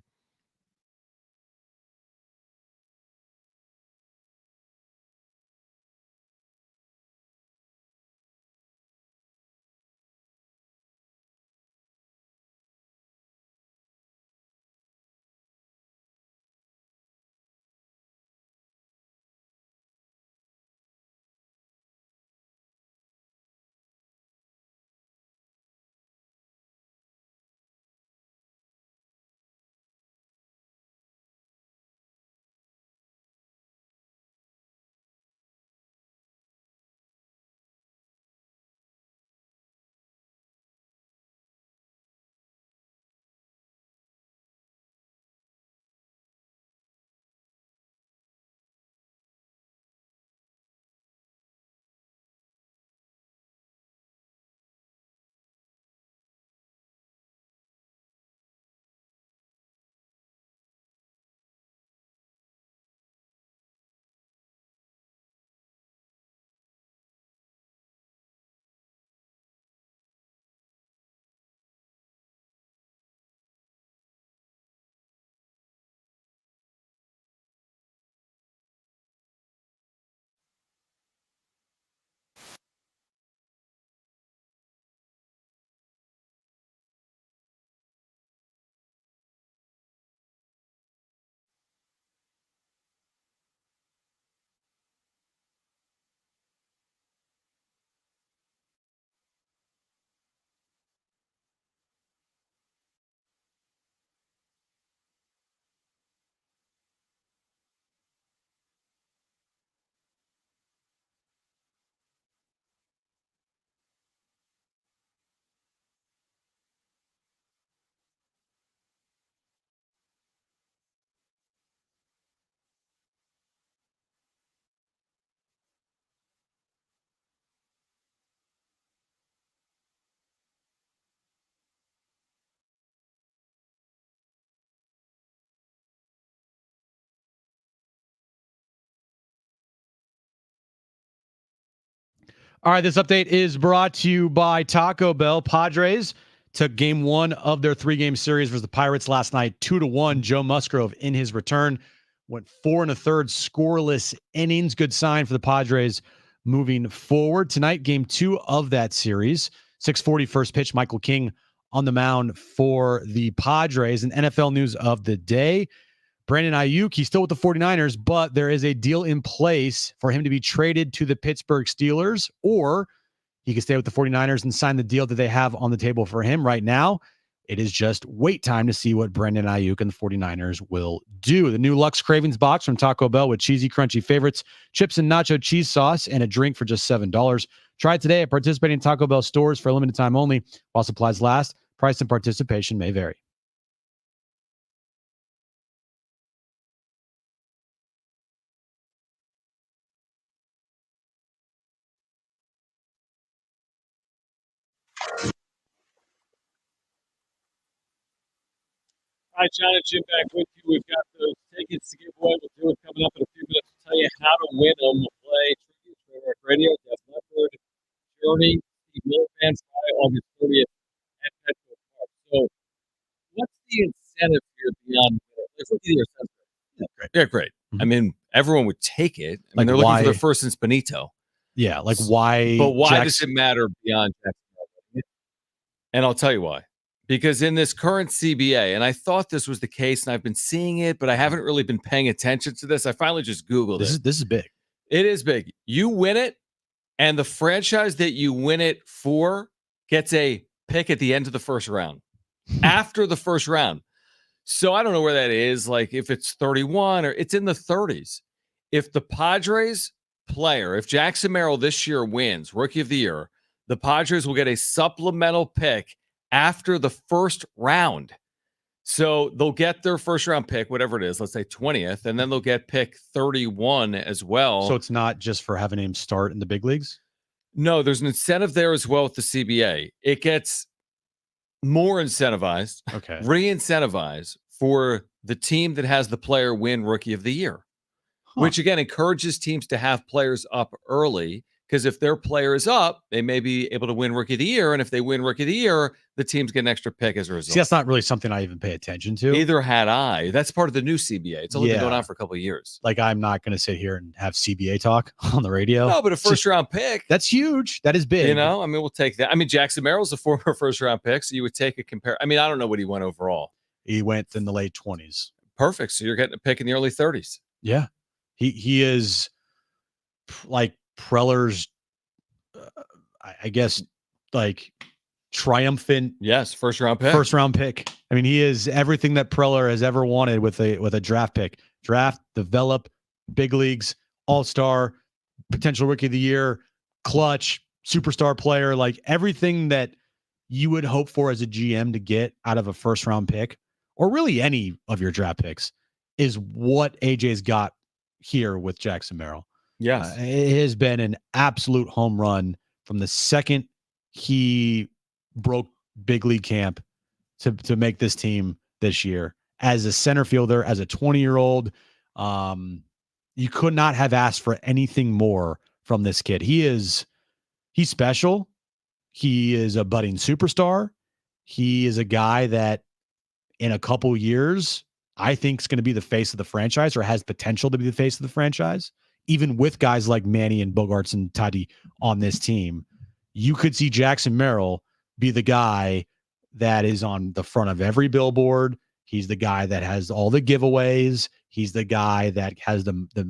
All right, this update is brought to you by Taco Bell. Padres took game one of their 3-game series versus the Pirates last night, 2-1. Joe Musgrove in his return went 4 1/3 scoreless innings. Good sign for the Padres moving forward. Tonight, game 2 of that series, 6:40 first pitch. Michael King on the mound for the Padres. And NFL news of the day, Brandon Ayuk, he's still with the 49ers, but there is a deal in place for him to be traded to the Pittsburgh Steelers, or he can stay with the 49ers and sign the deal that they have on the table for him right now. It is just wait time to see what Brandon Ayuk and the 49ers will do. The new Lux Cravings box from Taco Bell with cheesy, crunchy favorites, chips and nacho cheese sauce, and a drink for just $7. Try it today at participating Taco Bell stores for a limited time only while supplies last. Price and participation may vary. All right, Jon and Jim back with you. We've got those tickets to give away. We'll do it coming up in a few minutes. We'll tell you how to win them. We'll play Tribute to Trademark Radio, Jeff Leopard, Journey, Steve Milfan, Friday, August 30th at Petco Park. So, what's the incentive here beyond winning? Like, look at your incentive. Yeah, great. Mm-hmm. I mean, everyone would take it. I mean, Like they're looking why- for their first since Benito. Yeah, like why? But why does Jackson- it matter beyond Jackson? And I'll tell you why. Because in this current CBA, and I thought this was the case, and I've been seeing it, but I haven't really been paying attention to this. I finally just Googled it. This is big. It is big. You win it, and the franchise that you win it for gets a pick at the end of the first round. After the first round. So I don't know where that is, like if it's 31 or it's in the 30s. If the Padres player, if Jackson Merrill this year wins Rookie of the Year, the Padres will get a supplemental pick after the first round. So they'll get their first round pick, whatever it is, let's say 20th, and then they'll get pick 31 as well. So it's not just for having him start in the big leagues? No, there's an incentive there as well with the CBA. It gets more incentivized, Okay. re-incentivized for the team that has the player win Rookie of the Year, which again encourages teams to have players up early Because if their player is up, they may be able to win Rookie of the Year. And if they win Rookie of the Year, the teams get an extra pick as a result. See, that's not really something I even pay attention to. Either had I. That's part of the new CBA. It's only been going on for a couple of years. Like, I'm not going to sit here and have CBA talk on the radio. No, but a first-round pick. That's huge. That is big. You know, I mean, we'll take that. I mean, Jackson Merrill's a former first-round pick, so you would take a compare. I mean, I don't know what he went overall. He went in the late 20s. Perfect. So you're getting a pick in the early 30s. Yeah. He is like Preller's, I guess, like triumphant. Yes, first-round pick. I mean, he is everything that Preller has ever wanted with a draft pick. Draft, develop, big leagues, all-star, potential Rookie of the Year, clutch, superstar player, like everything that you would hope for as a GM to get out of a first-round pick, or really any of your draft picks, is what AJ's got here with Jackson Merrill. Yes. It has been an absolute home run from the second he broke big league camp to make this team this year. As a center fielder, as a 20-year-old, you could not have asked for anything more from this kid. He's special. He is a budding superstar. He is a guy that in a couple years, I think is going to be the face of the franchise, or has potential to be the face of the franchise. Even with guys like Manny and Bogarts and Tati on this team, you could see Jackson Merrill be the guy that is on the front of every billboard. He's the guy that has all the giveaways. He's the guy that has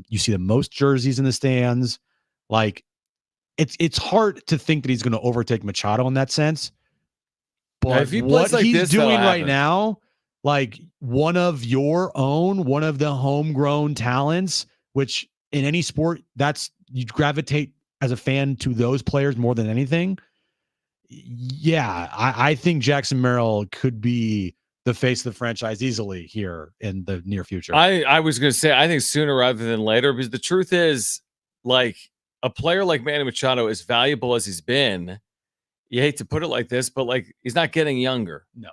you see the most jerseys in the stands. Like, it's hard to think that he's going to overtake Machado in that sense. But if he what like he's this, doing right now, like one of your own, one of the homegrown talents, which in any sport, that's you gravitate as a fan to those players more than anything. Yeah, I think Jackson Merrill could be the face of the franchise easily here in the near future. I was going to say, I think sooner rather than later, because the truth is, like, a player like Manny Machado, as valuable as he's been, you hate to put it like this, but like, he's not getting younger. No.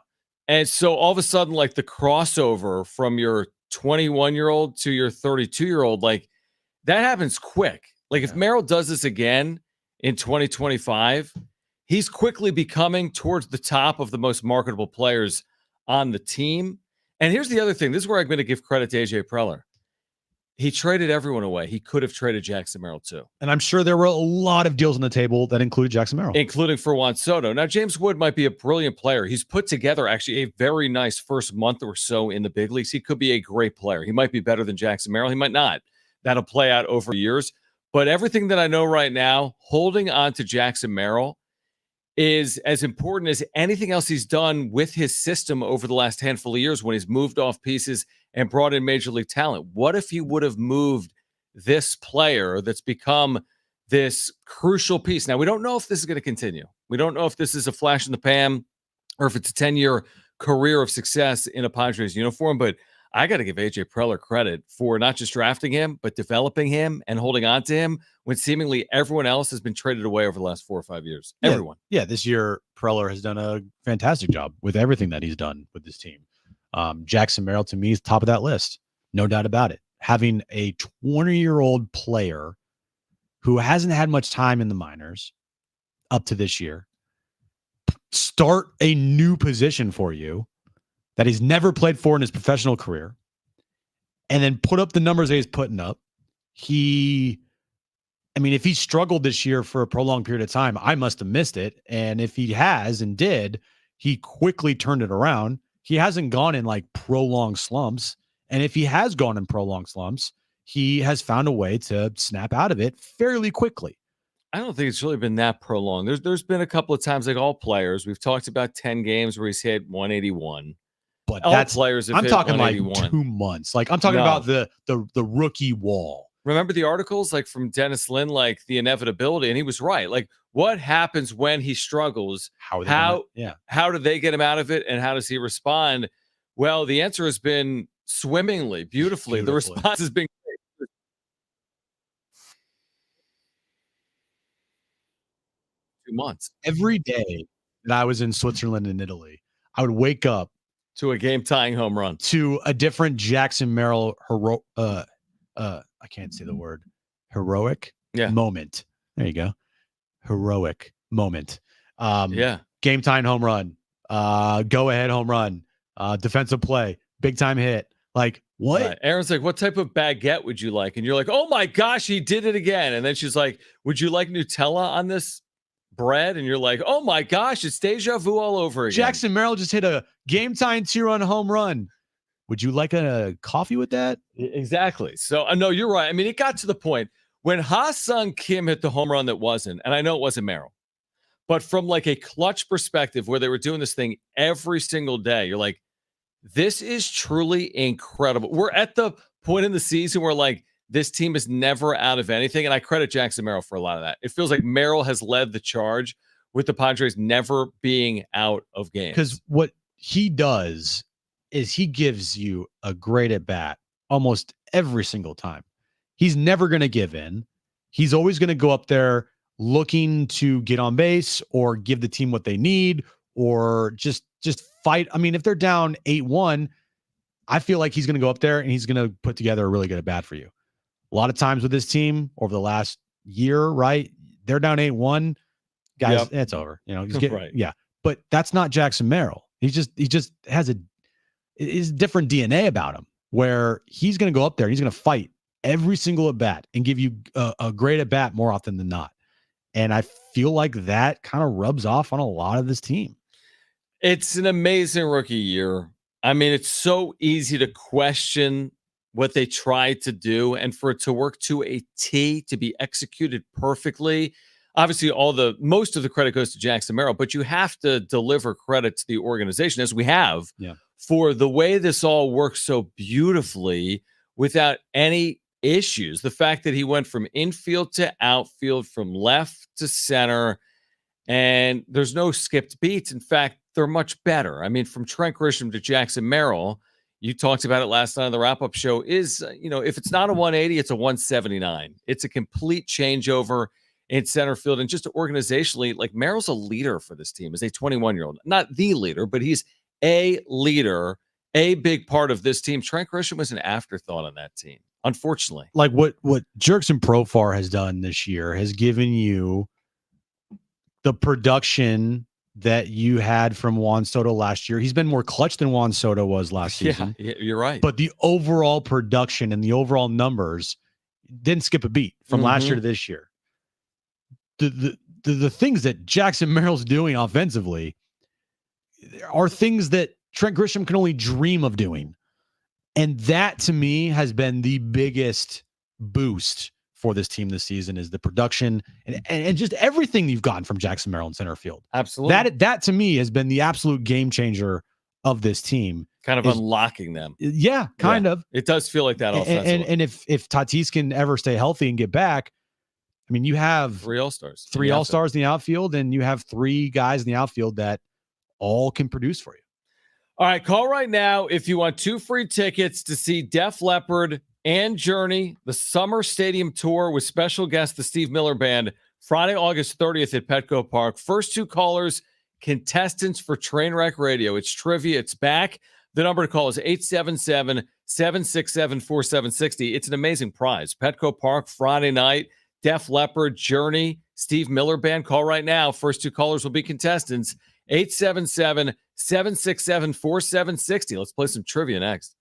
And so all of a sudden, like, the crossover from your 21-year-old to your 32-year-old, like, that happens quick. Like, if Merrill does this again in 2025, he's quickly becoming towards the top of the most marketable players on the team. And here's the other thing. This is where I'm going to give credit to AJ Preller. He traded everyone away. He could have traded Jackson Merrill too. And I'm sure there were a lot of deals on the table that included Jackson Merrill. Including for Juan Soto. Now, James Wood might be a brilliant player. He's put together actually a very nice first month or so in the big leagues. He could be a great player. He might be better than Jackson Merrill. He might not. That'll play out over years. But everything that I know right now, holding on to Jackson Merrill is as important as anything else he's done with his system over the last handful of years when he's moved off pieces and brought in major league talent. What if he would have moved this player that's become this crucial piece? Now, we don't know if this is going to continue. We don't know if this is a flash in the pan or if it's a 10-year career of success in a Padres uniform, but I got to give AJ Preller credit for not just drafting him, but developing him and holding on to him when seemingly everyone else has been traded away over the last 4 or 5 years. Yeah, everyone. Yeah, this year, Preller has done a fantastic job with everything that he's done with this team. Jackson Merrill, to me, is top of that list. No doubt about it. Having a 20-year-old player who hasn't had much time in the minors up to this year start a new position for you that he's never played for in his professional career, and then put up the numbers that he's putting up. If he struggled this year for a prolonged period of time, I must have missed it. And if he has and did, he quickly turned it around. He hasn't gone in like prolonged slumps. And if he has gone in prolonged slumps, he has found a way to snap out of it fairly quickly. I don't think it's really been that prolonged. There's been a couple of times, like all players, we've talked about 10 games where he's hit 181. But all players have I'm hit talking like 181. 2 months. Like, I'm talking about the rookie wall. Remember the articles like from Dennis Lin, like the inevitability, and he was right. Like, what happens when he struggles? How do they get him out of it, and how does he respond? Well, the answer has been swimmingly, beautifully. The response has been great. 2 months. Every day that I was in Switzerland and Italy, I would wake up to a game-tying home run, to a different Jackson Merrill I can't say the word heroic moment. There you go. Heroic moment. Yeah. Game time home run. Go ahead home run. Defensive play. Big time hit. Like, what? Right. Aaron's like, what type of baguette would you like? And you're like, oh my gosh, he did it again. And then she's like, would you like Nutella on this bread? And you're like, oh my gosh, it's deja vu all over again. Jackson Merrill just hit a game time 2-run home run. Would you like a coffee with that? Exactly. So, no, you're right. I mean, it got to the point when Ha-Sung Kim hit the home run that wasn't, and I know it wasn't Merrill, but from like a clutch perspective where they were doing this thing every single day, you're like, this is truly incredible. We're at the point in the season where like this team is never out of anything. And I credit Jackson Merrill for a lot of that. It feels like Merrill has led the charge with the Padres never being out of games. Because what he does is he gives you a great at bat almost every single time. He's never going to give in. He's always going to go up there looking to get on base or give the team what they need or just fight. I mean, if they're down 8-1, I feel like he's going to go up there and he's going to put together a really good at bat for you. A lot of times with this team over the last year, right? They're down 8-1. Guys, It's over. You know, he's getting Right. Yeah. But that's not Jackson Merrill. He just has a different DNA about him where he's going to go up there and he's going to fight every single at bat and give you a great at bat more often than not. And I feel like that kind of rubs off on a lot of this team. It's an amazing rookie year. I mean, it's so easy to question what they tried to do and for it to work to a T, to be executed perfectly. Obviously, most of the credit goes to Jackson Merrill, but you have to deliver credit to the organization, as we have, for the way this all works so beautifully without any issues. The fact that he went from infield to outfield, from left to center, and there's no skipped beats. In fact, they're much better. I mean, from Trent Grisham to Jackson Merrill, you talked about it last night on the wrap-up show, is, if it's not a 180, it's a 179. It's a complete changeover in center field. And just organizationally, like Merrill's a leader for this team as a 21-year-old. Not the leader, but he's a leader, a big part of this team. Trent Grisham was an afterthought on that team, unfortunately. Like what Jerkson Profar has done this year has given you the production that you had from Juan Soto last year. He's been more clutch than Juan Soto was last season. Yeah, you're right. But the overall production and the overall numbers didn't skip a beat from last year to this year. The things that Jackson Merrill's doing offensively are things that Trent Grisham can only dream of doing. And that, to me, has been the biggest boost for this team this season, is the production and just everything you've gotten from Jackson Merrill in center field. Absolutely. That to me has been the absolute game changer of this team. Kind of unlocking them. Yeah, kind of. It does feel like that offensively. And if Tatis can ever stay healthy and get back, I mean, you have 3 All-Stars. Three All-Stars in the outfield, and you have 3 guys in the outfield that all can produce for you. All right, call right now if you want 2 free tickets to see Def Leppard and Journey, the Summer Stadium Tour with special guest, the Steve Miller Band, Friday, August 30th at Petco Park. First 2 callers, contestants for Trainwreck Radio. It's trivia. It's back. The number to call is 877-767-4760. It's an amazing prize. Petco Park, Friday night, Def Leppard, Journey, Steve Miller Band. Call right now. First 2 callers will be contestants. 877-767-4760. Let's play some trivia next.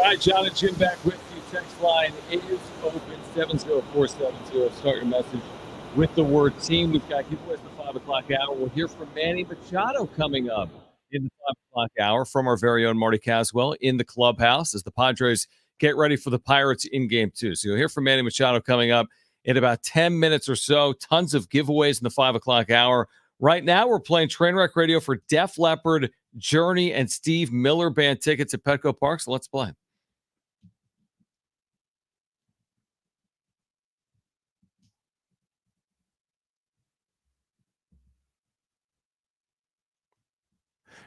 All right, Jon and Jim back with you. Text line is open, 70470. Start your message with the word team. We've got giveaways at the 5 o'clock hour. We'll hear from Manny Machado coming up in the 5 o'clock hour from our very own Marty Caswell in the clubhouse as the Padres get ready for the Pirates in Game 2. So you'll hear from Manny Machado coming up in about 10 minutes or so. Tons of giveaways in the 5 o'clock hour. Right now, we're playing Trainwreck Radio for Def Leppard, Journey, and Steve Miller Band tickets at Petco Park. So let's play.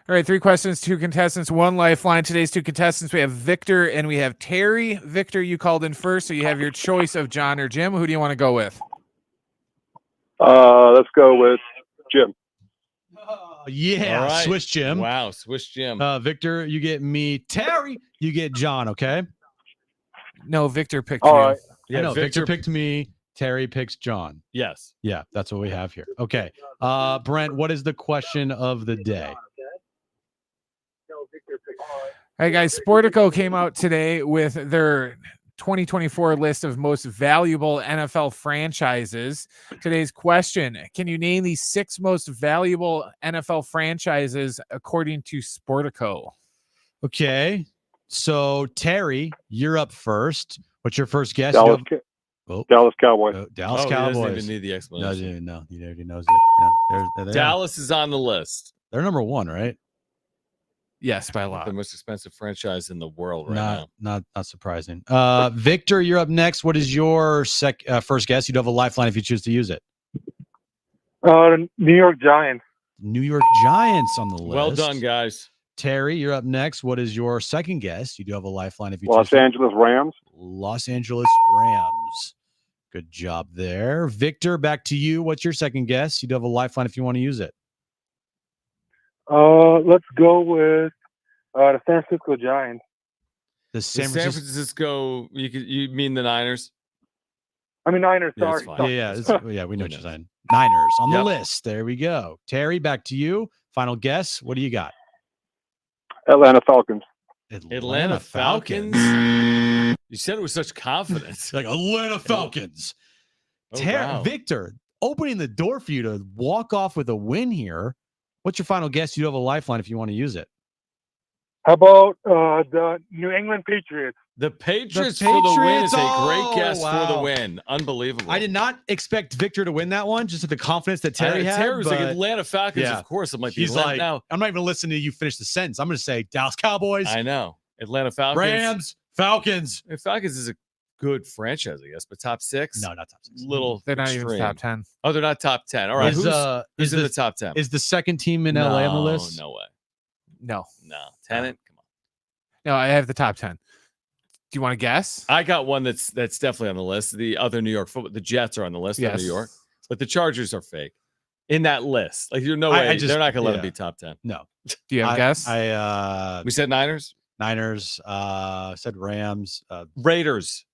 All right, 3 questions, 2 contestants, 1 lifeline. Today's 2 contestants, we have Victor and we have Terry. Victor, you called in first, so you have your choice of Jon or Jim. Who do you want to go with? Let's go with Jim. Yeah, right. Swiss Jim. Wow, Swiss Jim. Victor, you get me. Terry, you get Jon, okay? No, Victor picked All you. right. I know, Victor picked me. Terry picks Jon. Yes. Yeah, that's what we have here. Okay. Brent, what is the question of the day? All right, guys, Sportico came out today with their 2024 list of most valuable NFL franchises. Today's question, can you name the 6 most valuable NFL franchises according to Sportico? Okay. So, Terry, you're up first. What's your first guess? Dallas Cowboys. Dallas He Cowboys. doesn't even need the explanation. No, he already knows it. Yeah, they're there. Dallas is on the list. They're number 1, right? Yes, by a lot. The most expensive franchise in the world right now. Not surprising. Victor, you're up next. What is your first guess? You do have a lifeline if you choose to use it. New York Giants. New York Giants on the list. Well done, guys. Terry, you're up next. What is your second guess? You do have a lifeline if you Los choose Angeles Rams. Los Angeles Rams. Good job there. Victor, back to you. What's your second guess? You do have a lifeline if you want to use it. Let's go with the San Francisco Giants. The San Francisco. You mean the Niners? I mean Niners. Yeah, Sorry. Yeah, we know what you're saying. Niners on the list. There we go. Terry, back to you. Final guess. What do you got? Atlanta Falcons. Atlanta Falcons. You said it with such confidence. Like Atlanta Falcons. Wow. Victor, opening the door for you to walk off with a win here. What's your final guess? You do have a lifeline if you want to use it. How about the New England Patriots? The Patriots for the win is a great guess for the win. Unbelievable. I did not expect Victor to win that one, just with the confidence that Terry had. Terry was like Atlanta Falcons, yeah. Of course. I'm like, he's like, now. I'm not even listening to you finish the sentence. I'm going to say Dallas Cowboys. I know. Atlanta Falcons. Rams, Falcons. Falcons is a good franchise, I guess, but top 6? No, not top 6. They're not even top 10. Oh, they're not top 10. All right. Who's in the top 10? Is the second team in LA on the list? No way. No. Tenant? Come on. No, I have the top 10. Do you want to guess? I got one that's definitely on the list. The other New York football, the Jets are on the list of New York, but the Chargers are fake in that list. Like, you're no way. They're not going to let them be top 10. No. Do you have a guess? We said Niners? Niners, said Rams, Raiders.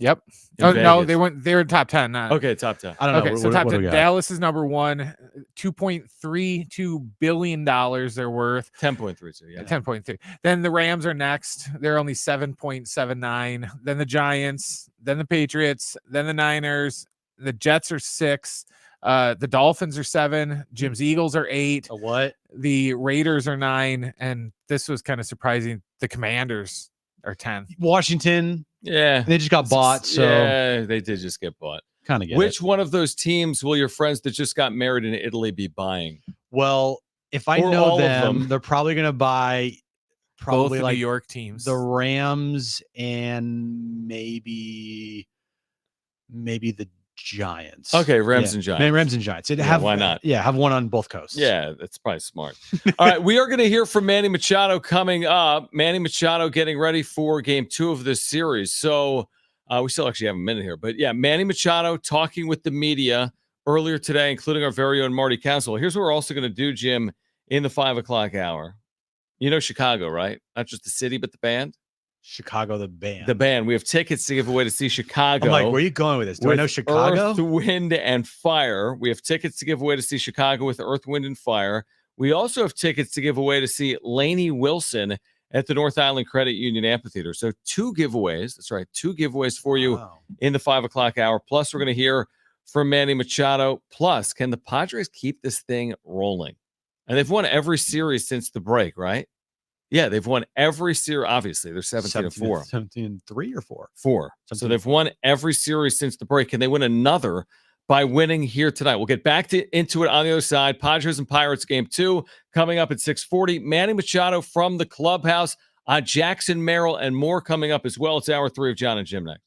Yep. Oh, no, they're top 10. Okay, top 10. I don't know. Okay, so top 10. Dallas is number 1. $2.32 billion they're worth. 10.32, yeah. 10.3. Then the Rams are next. They're only 7.79. Then the Giants, then the Patriots, then the Niners. The Jets are 6. The Dolphins are 7. Jim's Eagles are 8. A what? The Raiders are 9. And this was kind of surprising. The Commanders are 10. Washington. Yeah. They just got bought. So yeah, they did just get bought. Kind of get Which one of those teams will your friends that just got married in Italy be buying? Well, if I know them, they're probably going to buy both like New York teams. The Rams and maybe the Giants. Okay, Rams and Giants. Rams and Giants. Why not? Yeah, have one on both coasts. Yeah, that's probably smart. All right, we are going to hear from Manny Machado coming up. Manny Machado getting ready for Game 2 of this series. So we still actually have a minute here. But yeah, Manny Machado talking with the media earlier today, including our very own Marty Caswell. Here's what we're also going to do, Jim, in the 5 o'clock hour. You know Chicago, right? Not just the city, but the band. Chicago, the band. The band. We have tickets to give away to see Chicago. I'm like, where are you going with this? Do I know Chicago? Earth, Wind, and Fire. We have tickets to give away to see Chicago with Earth, Wind, and Fire. We also have tickets to give away to see Lainey Wilson at the North Island Credit Union Amphitheater. So 2 giveaways. That's right. 2 giveaways for you in the 5 o'clock hour. Plus, we're going to hear from Manny Machado. Plus, can the Padres keep this thing rolling? And they've won every series since the break, right? Yeah, they've won every series. Obviously, they're 17-4. 17-3 or 4? 4. So they've won every series since the break. Can they win another by winning here tonight? We'll get back into it on the other side. Padres and Pirates game 2 coming up at 6:40. Manny Machado from the Clubhouse on Jackson Merrill and more coming up as well. It's hour 3 of Jon and Jim next.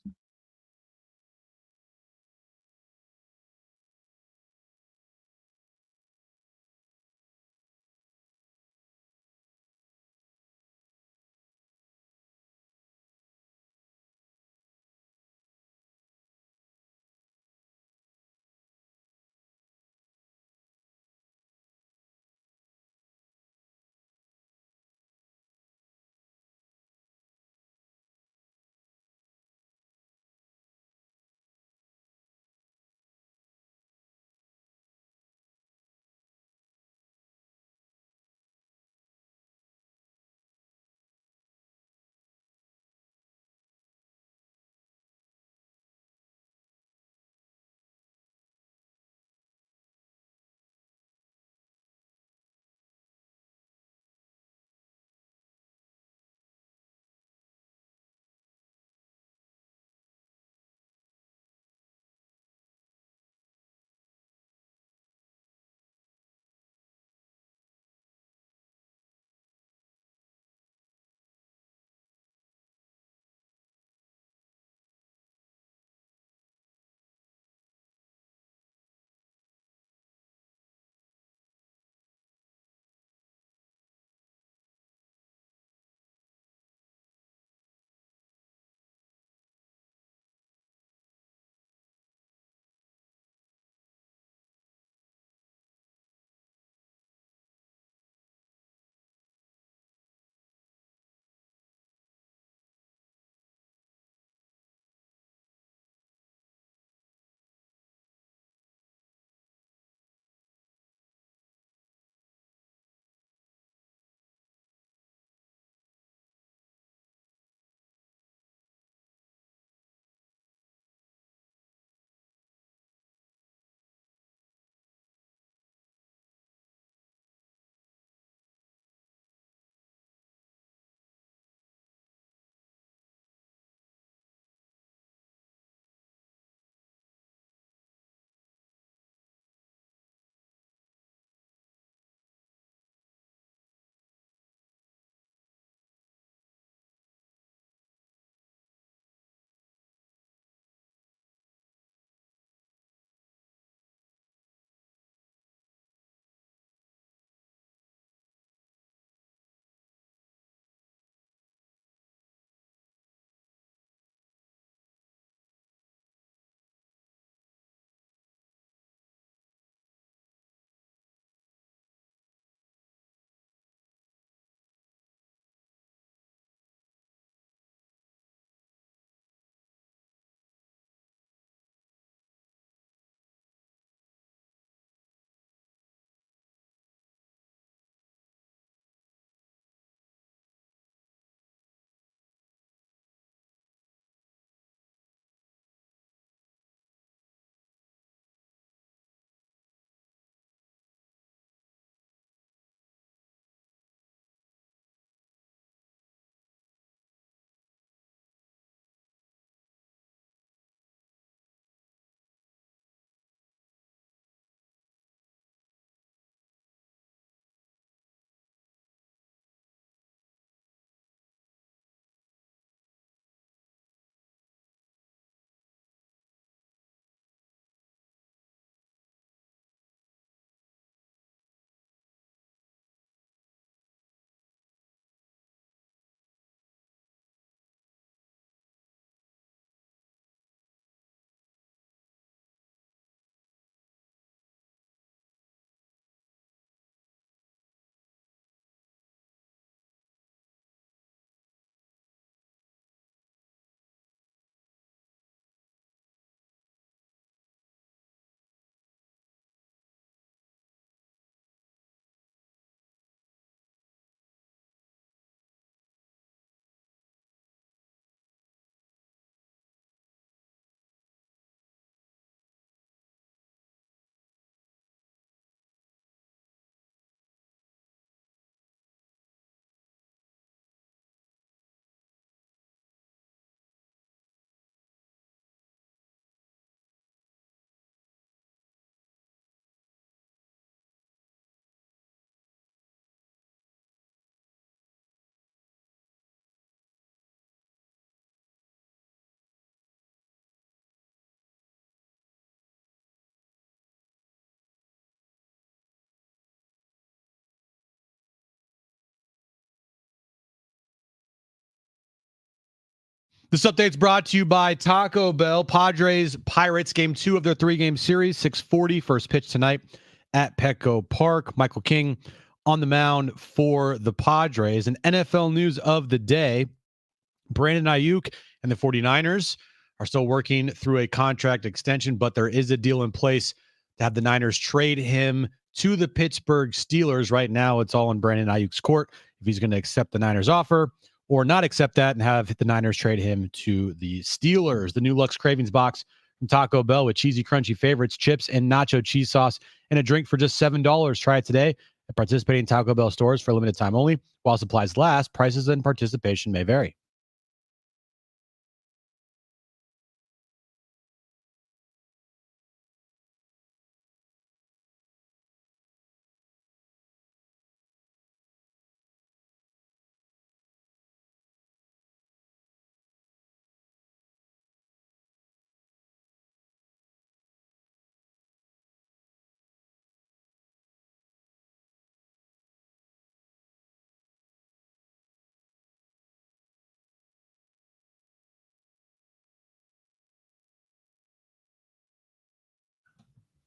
This update's brought to you by Taco Bell. Padres Pirates game 2 of their 3-game series, 6:40 first pitch tonight at Petco Park. Michael King on the mound for the Padres. And NFL news of the day, Brandon Ayuk and the 49ers are still working through a contract extension, but there is a deal in place to have the Niners trade him to the Pittsburgh Steelers. Right now, it's all in Brandon Ayuk's court if he's going to accept the Niners offer or not accept that and have the Niners trade him to the Steelers. The new Lux Cravings box from Taco Bell with cheesy, crunchy favorites, chips, and nacho cheese sauce, and a drink for just $7. Try it today at participating Taco Bell stores for a limited time only. While supplies last, prices and participation may vary.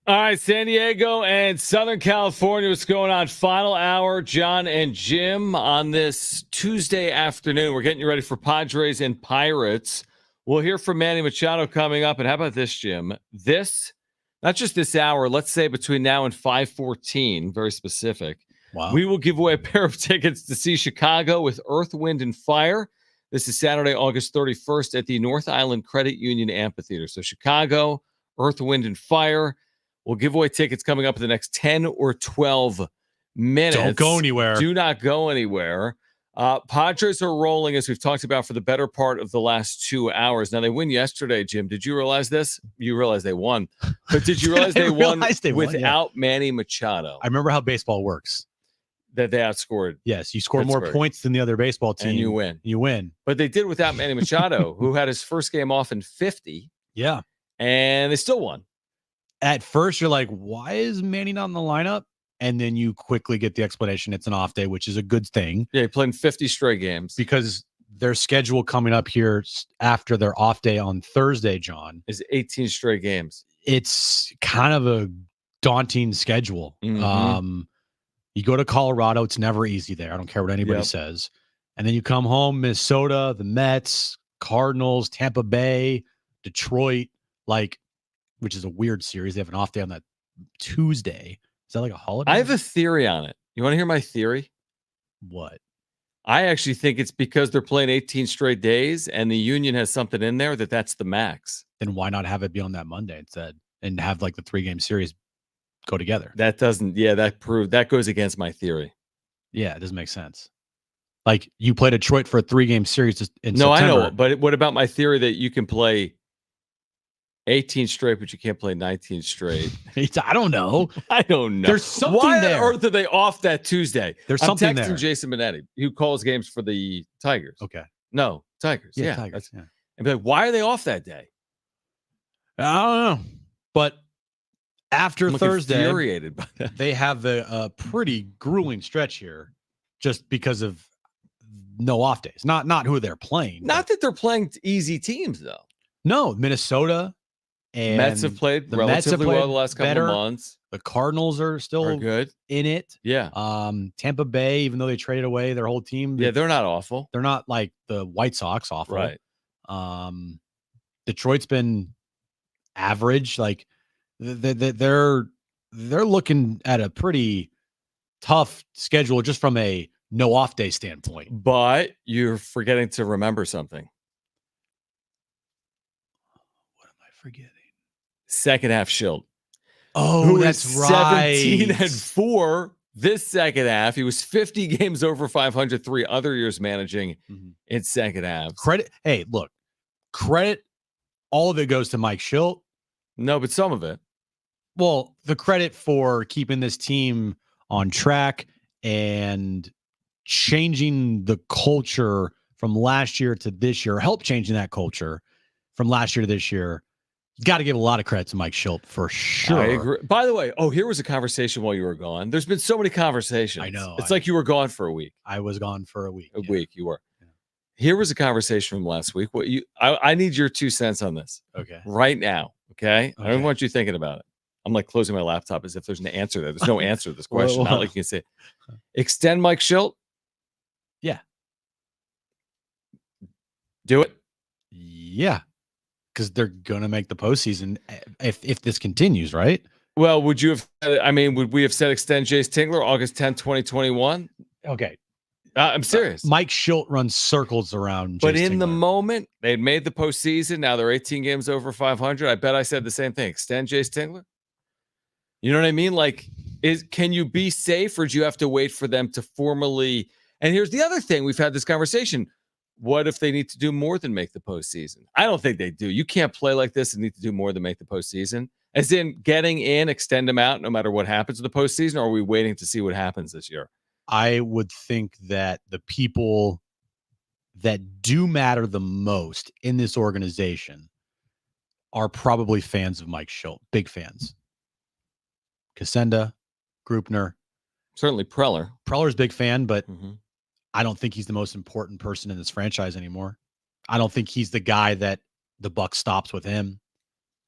All right, San Diego and Southern California, what's going on? Final hour, Jon and Jim on this Tuesday afternoon. We're getting you ready for Padres and Pirates. We'll hear from Manny Machado coming up. And how about this, Jim? This, not just this hour, let's say between now and 5:14, very specific. Wow. We will give away a pair of tickets to see Chicago with Earth, Wind, and Fire. This is Saturday, August 31st at the North Island Credit Union Amphitheater. So Chicago, Earth, Wind, and Fire. We'll give away tickets coming up in the next 10 or 12 minutes. Don't go anywhere. Do not go anywhere. Padres are rolling, as we've talked about, for the better part of the last 2 hours. Now, they win yesterday, Jim. Did you realize this? You realize they won. But did you realize they won without Manny Machado? I remember how baseball works. That they outscored. Yes, you score Pittsburgh. more points than the other baseball team. And you win. You win. But they did without Manny Machado, who had his first game off in 50. Yeah. And they still won. At first, you're like, why is Manny not in the lineup? And then you quickly get the explanation. It's an off day, which is a good thing. Yeah, he played in 50 straight games. Because their schedule coming up here after their off day on Thursday, John, is 18 straight games. It's kind of a daunting schedule. Mm-hmm. You go to Colorado, it's never easy there. I don't care what anybody says. And then you come home, Minnesota, the Mets, Cardinals, Tampa Bay, Detroit, which is a weird series. They have an off day on that Tuesday. Is that like a holiday? I have a theory on it. You want to hear my theory? What? I actually think it's because they're playing 18 straight days and the union has something in there that's the max. Then why not have it be on that Monday instead and have the 3-game series go together? That doesn't, that goes against my theory. Yeah, it doesn't make sense. You play Detroit for a 3-game series in September. No, I know. But what about my theory that you can play 18 straight, but you can't play 19 straight? I don't know. I don't know. There's something Why there. Why on earth are they off that Tuesday? There's something there. I'm texting Jason Minetti, who calls games for the Tigers. Okay. No, Tigers. Yeah. Tigers. Yeah. And be like, why are they off that day? I don't know. But after Thursday, infuriated by that. They have a pretty grueling stretch here just because of no off days. Not who they're playing. Not that they're playing easy teams, though. No, Minnesota and Mets have played relatively well the last couple of months. The Cardinals are still good in it. Yeah. Tampa Bay, even though they traded away their whole team. Yeah, they're not awful. They're not like the White Sox awful. Right. Detroit's been average. They're looking at a pretty tough schedule just from a no off day standpoint. But you're forgetting to remember something. What am I forgetting? Second half Schilt. Oh, that's right. 17-4 this second half. He was 50 games over 500 3 other years managing in second half. Credit. Hey, look, credit. All of it goes to Mike Schilt. No, but some of it. Well, the credit for keeping this team on track and changing the culture from last year to this year, help changing that culture from last year to this year. You got to give a lot of credit to Mike Schilt for sure. I agree. By the way, here was a conversation while you were gone. There's been so many conversations. I know. It's like you were gone for a week. I was gone for a week. Week you were. Here was a conversation from last week. I need your 2 cents on this. Okay. Right now. Okay. I don't want you thinking about it. I'm like closing my laptop as if there's an answer there. There's no answer to this question. Not like you can say, extend Mike Schilt. Yeah. Do it. Yeah. Because they're gonna make the postseason if this continues, right? Well, would you have? I mean, would we have said extend Jace Tingler August 10, 2021? Okay. I'm serious. Mike Schilt runs circles around. But Jace in the Tingler. moment, they had made the postseason. Now they're 18 games over 500. I bet I said the same thing. Extend Jace Tingler. You know what I mean? Like, can you be safe, or do you have to wait for them to formally? And here's the other thing: we've had this conversation. What if they need to do more than make the postseason? I don't think they do. You can't play like this and need to do more than make the postseason. As in getting in, extend them out no matter what happens in the postseason, or are we waiting to see what happens this year? I would think that the people that do matter the most in this organization are probably fans of Mike Schilt, big fans. Casenda, Grupner. Certainly Preller. Preller's big fan, but I don't think he's the most important person in this franchise anymore. I don't think he's the guy that the buck stops with him.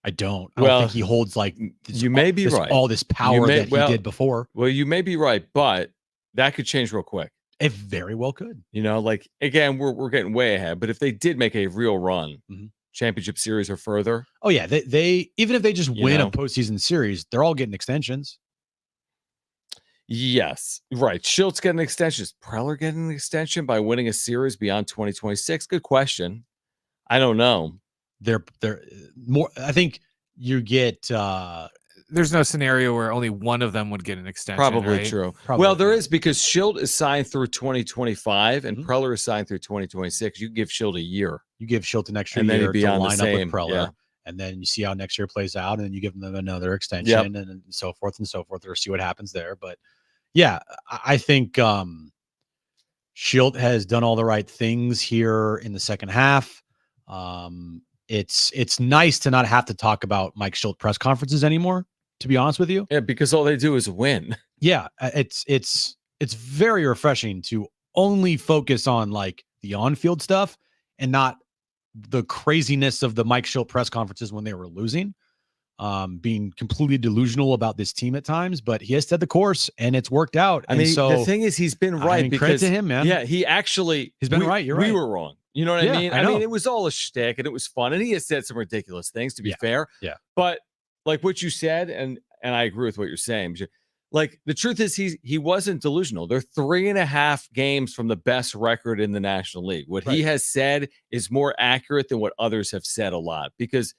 I don't think he holds like this, you may be right. All this power that he did before. Well, you may be right, but that could change real quick. It very well could. You know, like again, we're getting way ahead. But if they did make a real run, championship series or further. Oh yeah, they even if they just win a postseason series, they're all getting extensions. Yes, right. Schilt's getting an extension. Is Preller getting an extension by winning a series beyond 2026? Good question. I don't know. They're more. I think you get. There's no scenario where only one of them would get an extension. Probably right? true. Probably well, there is, because Schilt is signed through 2025 and Preller is signed through 2026. You give Schilt a year. You give Schilt an extra And then year he'd be to on the line up same, with Preller, yeah. and then you see how next year plays out, and then you give them another extension, and so forth, or see what happens there. But yeah, I think Schilt has done all the right things here in the second half. It's nice to not have to talk about Mike Schilt press conferences anymore, to be honest with you. Yeah, because all they do is win. Yeah, it's very refreshing to only focus on like the on-field stuff and not the craziness of the Mike Schilt press conferences when they were losing, being completely delusional about this team at times. But he has set the course, and it's worked out. I mean, the thing is, he's been right. credit because to him, man. Yeah, he's been right. You're right. We were wrong. You know what Yeah, I mean? I know. mean, it was all a shtick, and it was fun, and he has said some ridiculous things, to be fair. Yeah. But like what you said, and I agree with what you're saying. Like, the truth is, he wasn't delusional. They're 3.5 games from the best record in the National League. What he has said is more accurate than what others have said a lot, because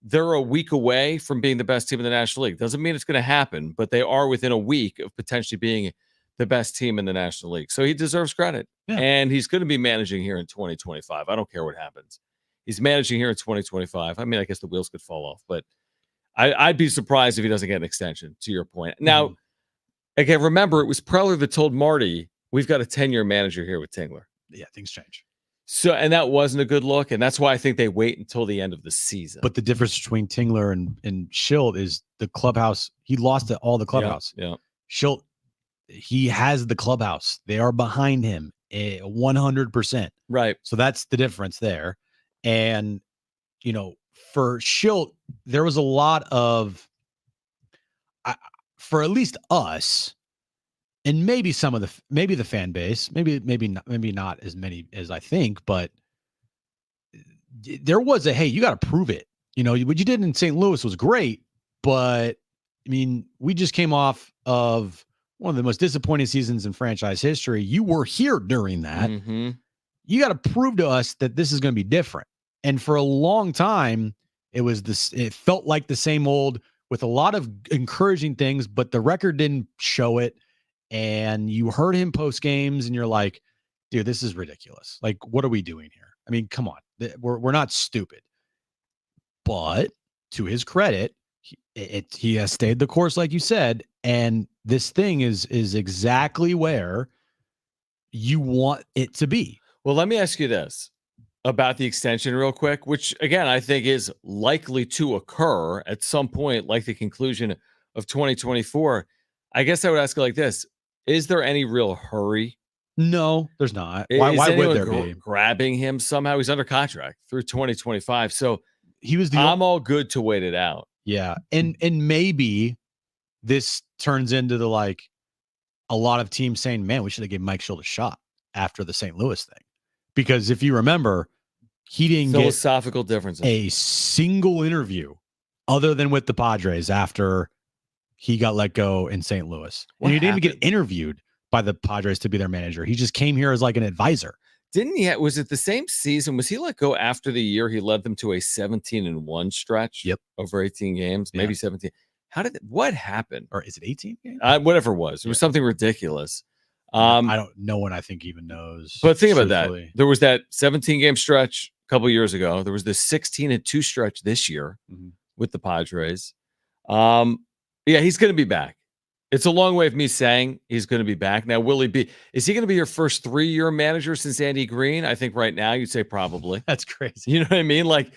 they're a week away from being the best team in the National League. Doesn't mean it's going to happen, but they are within a week of potentially being the best team in the National League. So he deserves credit. Yeah. And he's going to be managing here in 2025. I don't care what happens. He's managing here in 2025. I mean, I guess the wheels could fall off, but I'd be surprised if he doesn't get an extension, to your point. Now, again, remember, it was Preller that told Marty, we've got a 10-year manager here with Tingler. Yeah, things change. So, and that wasn't a good look. And that's why I think they wait until the end of the season. But the difference between Tingler and Schilt is the clubhouse. He lost at all the clubhouse. Yeah. Schilt, he has the clubhouse. They are behind him 100%. Right. So that's the difference there. And, you know, for Schilt, there was a lot of, for at least us, and maybe some of the fan base, maybe not as many as I think, but there was hey, you got to prove it. You know, what you did in St. Louis was great, but I mean, we just came off of one of the most disappointing seasons in franchise history. You were here during that. You got to prove to us that this is going to be different. And for a long time, it felt like the same old, with a lot of encouraging things, but the record didn't show it. And you heard him post games and you're like, dude, this is ridiculous. Like, what are we doing here? I mean, come on. We're not stupid. But to his credit, he has stayed the course, like you said. And this thing is exactly where you want it to be. Well, let me ask you this about the extension real quick, which again, I think is likely to occur at some point, like the conclusion of 2024. I guess I would ask you like this. Is there any real hurry No, there's not. Is Why would anyone there be? grabbing him somehow? He's under contract through 2025. So He was I'm all good to wait it out. Yeah. And maybe this turns into the like a lot of teams saying, man, we should have given Mike Schilt a shot after the St. Louis thing. Because if you remember, he didn't Philosophical differences. A single interview other than with the Padres after he got let go in St. Louis. And he didn't even get interviewed by the Padres to be their manager. He just came here as like an advisor. Didn't he? Was it the same season? Was he let go after the year he led them to a 17-1 stretch? Yep. Over 18 games, maybe 17. What happened? Or is it 18 games? Whatever it was. It was something ridiculous. No one I think even knows. But think about that. There was that 17-game stretch a couple years ago. There was the 16-2 stretch this year with the Padres. Yeah, he's going to be back. It's a long way of me saying he's going to be back. Now, is he going to be your first 3-year manager since Andy Green? I think right now you'd say probably. That's crazy. You know what I mean? Like,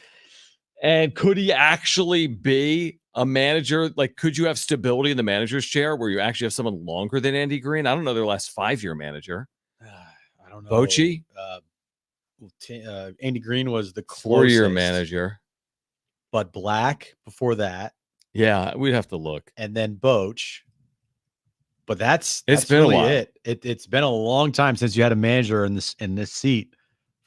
and could he actually be a manager? Like, could you have stability in the manager's chair where you actually have someone longer than Andy Green? I don't know their last 5-year manager. I don't know. Bochy? Andy Green was the closest. 4-year manager. Bud Black before that. Yeah, we'd have to look. And then Boch. But that's been really a while. It's been a long time since you had a manager in this seat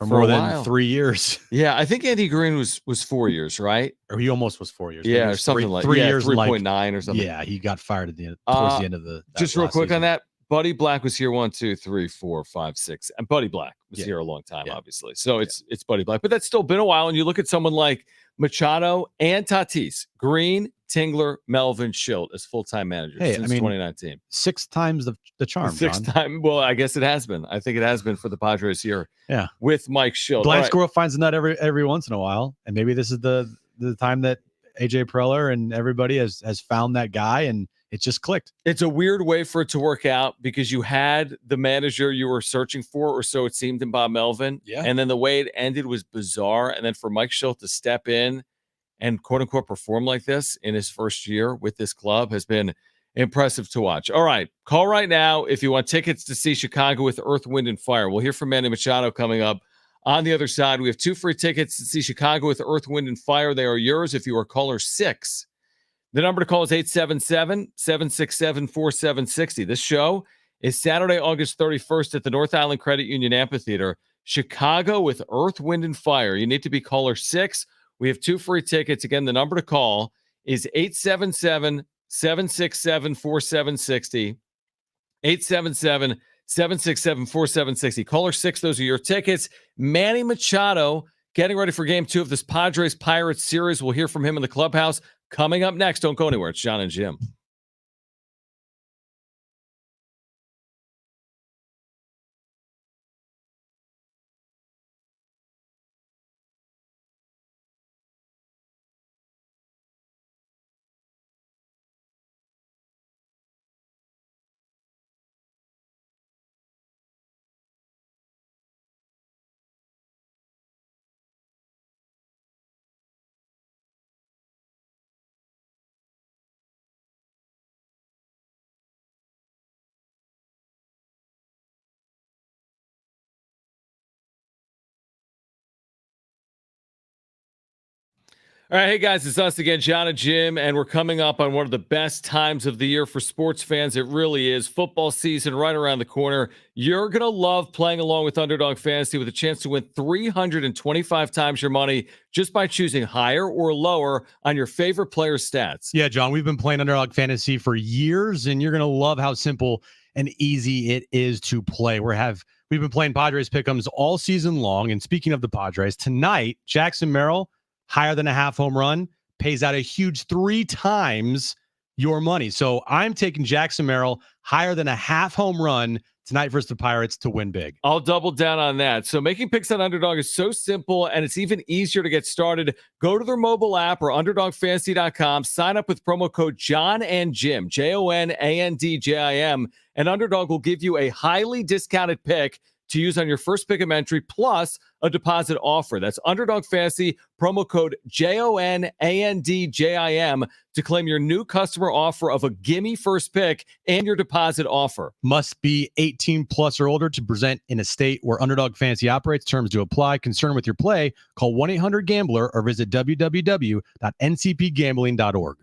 for more than 3 years. Yeah, I think Andy Green was 4 years, right? Or he almost was 4 years. Yeah, or something like 3 years, 3.9 or something. Yeah, he got fired at the end, towards the end of the. Just real quick on that, Buddy Black was here 1, 2, 3, 4, 5, 6, and Buddy Black was here a long time, obviously. So it's Buddy Black, but that's still been a while. And you look at someone like Machado and Tatis, Green, Tingler, Melvin, Schilt as full-time managers since 2019. 6 times the charm. Six time. Well, I guess it has been. I think it has been for the Padres here. Yeah, with Mike Schilt. Blind squirrel finds a nut every once in a while, and maybe this is the time that AJ Preller and everybody has found that guy, and it just clicked. It's a weird way for it to work out because you had the manager you were searching for, or so it seemed, in Bob Melvin. Yeah. And then the way it ended was bizarre. And then for Mike Schilt to step in and quote unquote perform like this in his first year with this club has been impressive to watch. All right. Call right now if you want tickets to see Chicago with Earth, Wind, and Fire. We'll hear from Manny Machado coming up. On the other side, we have 2 free tickets to see Chicago with Earth, Wind, and Fire. They are yours if you are caller 6. The number to call is 877-767-4760. This show is Saturday, August 31st at the North Island Credit Union Amphitheater. Chicago with Earth, Wind, and Fire. You need to be caller 6. We have 2 free tickets. Again, the number to call is 877-767-4760. 877-767-4760. Caller 6, those are your tickets. Manny Machado getting ready for game 2 of this Padres-Pirates series. We'll hear from him in the clubhouse. Coming up next, don't go anywhere. It's Jon and Jim. All right, hey guys, it's us again, Jon and Jim, and we're coming up on one of the best times of the year for sports fans. It really is. Football season right around the corner. You're going to love playing along with Underdog Fantasy with a chance to win 325 times your money just by choosing higher or lower on your favorite player's stats. Yeah, John, we've been playing Underdog Fantasy for years, and you're going to love how simple and easy it is to play. We've been playing Padres Pick'ems all season long, and speaking of the Padres, tonight, Jackson Merrill, higher than a half home run, pays out a huge 3 times your money. So I'm taking Jackson Merrill higher than a half home run tonight versus the Pirates to win big. I'll double down on that. So making picks on Underdog is so simple, and it's even easier to get started. Go to their mobile app or UnderdogFantasy.com. Sign up with promo code Jon and Jim, JONANDJIM, and Underdog will give you a highly discounted pick to use on your first pick of entry plus a deposit offer. That's Underdog Fantasy, promo code JONANDJIM to claim your new customer offer of a gimme first pick and your deposit offer. Must be 18 plus or older to present in a state where Underdog Fantasy operates. Terms to apply. Concerned with your play? Call 1-800-GAMBLER or visit www.ncpgambling.org.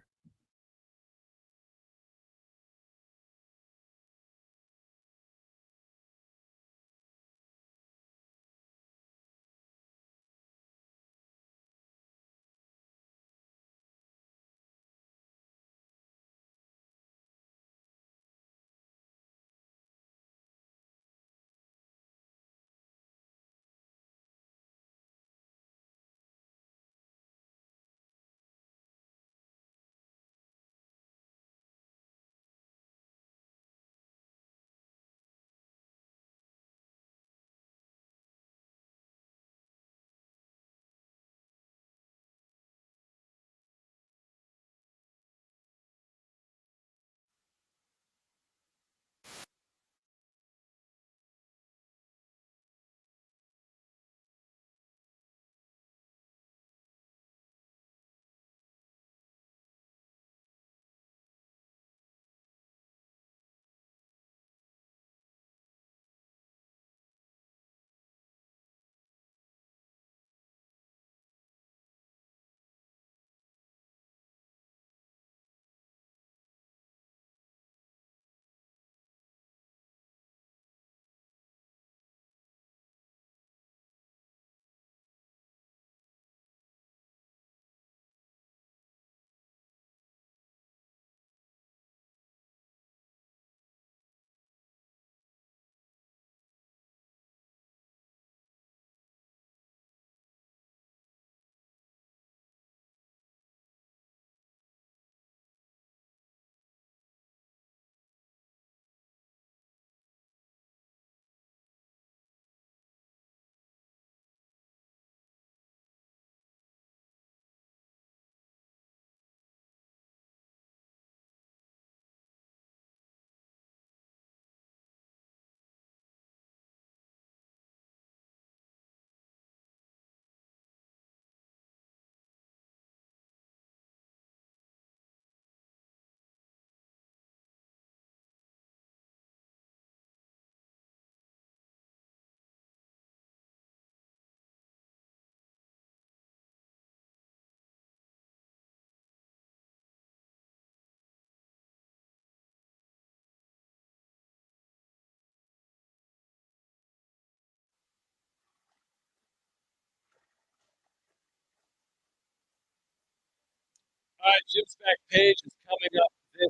All right, Jim's back page is coming up this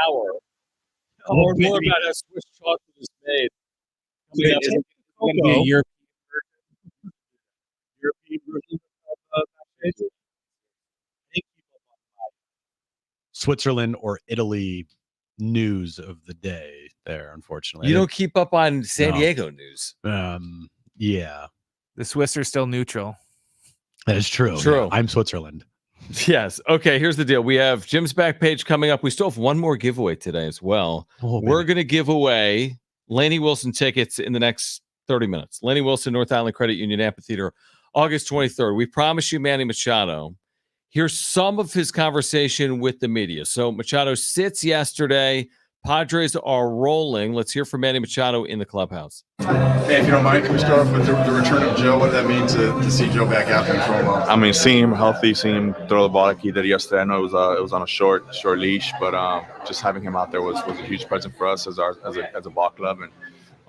hour. Oh, More about how Swiss chocolate is made. Is it going to be a European version of Backstage? Switzerland or Italy news of the day there, unfortunately. You don't keep up on San No. Diego news. Yeah. The Swiss are still neutral. That is true. True. Yeah, I'm Switzerland. Yes. Okay, here's the deal. We have Jim's back page coming up. We still have one more giveaway today as well. We're going to give away Laney Wilson tickets in the next 30 minutes. Laney Wilson, North Island Credit Union Amphitheater, August 23rd. We promise you Manny Machado. Here's some of his conversation with the media. So Machado sits yesterday. Padres are rolling. Let's hear from Manny Machado in the clubhouse. Hey, if you don't mind, can we start off with the return of Joe? What does that mean to see Joe back out there throwing well? I mean, seeing him healthy, seeing him throw the ball like he did yesterday. I know it was on a short leash, but just having him out there was a huge present for us as a ball club,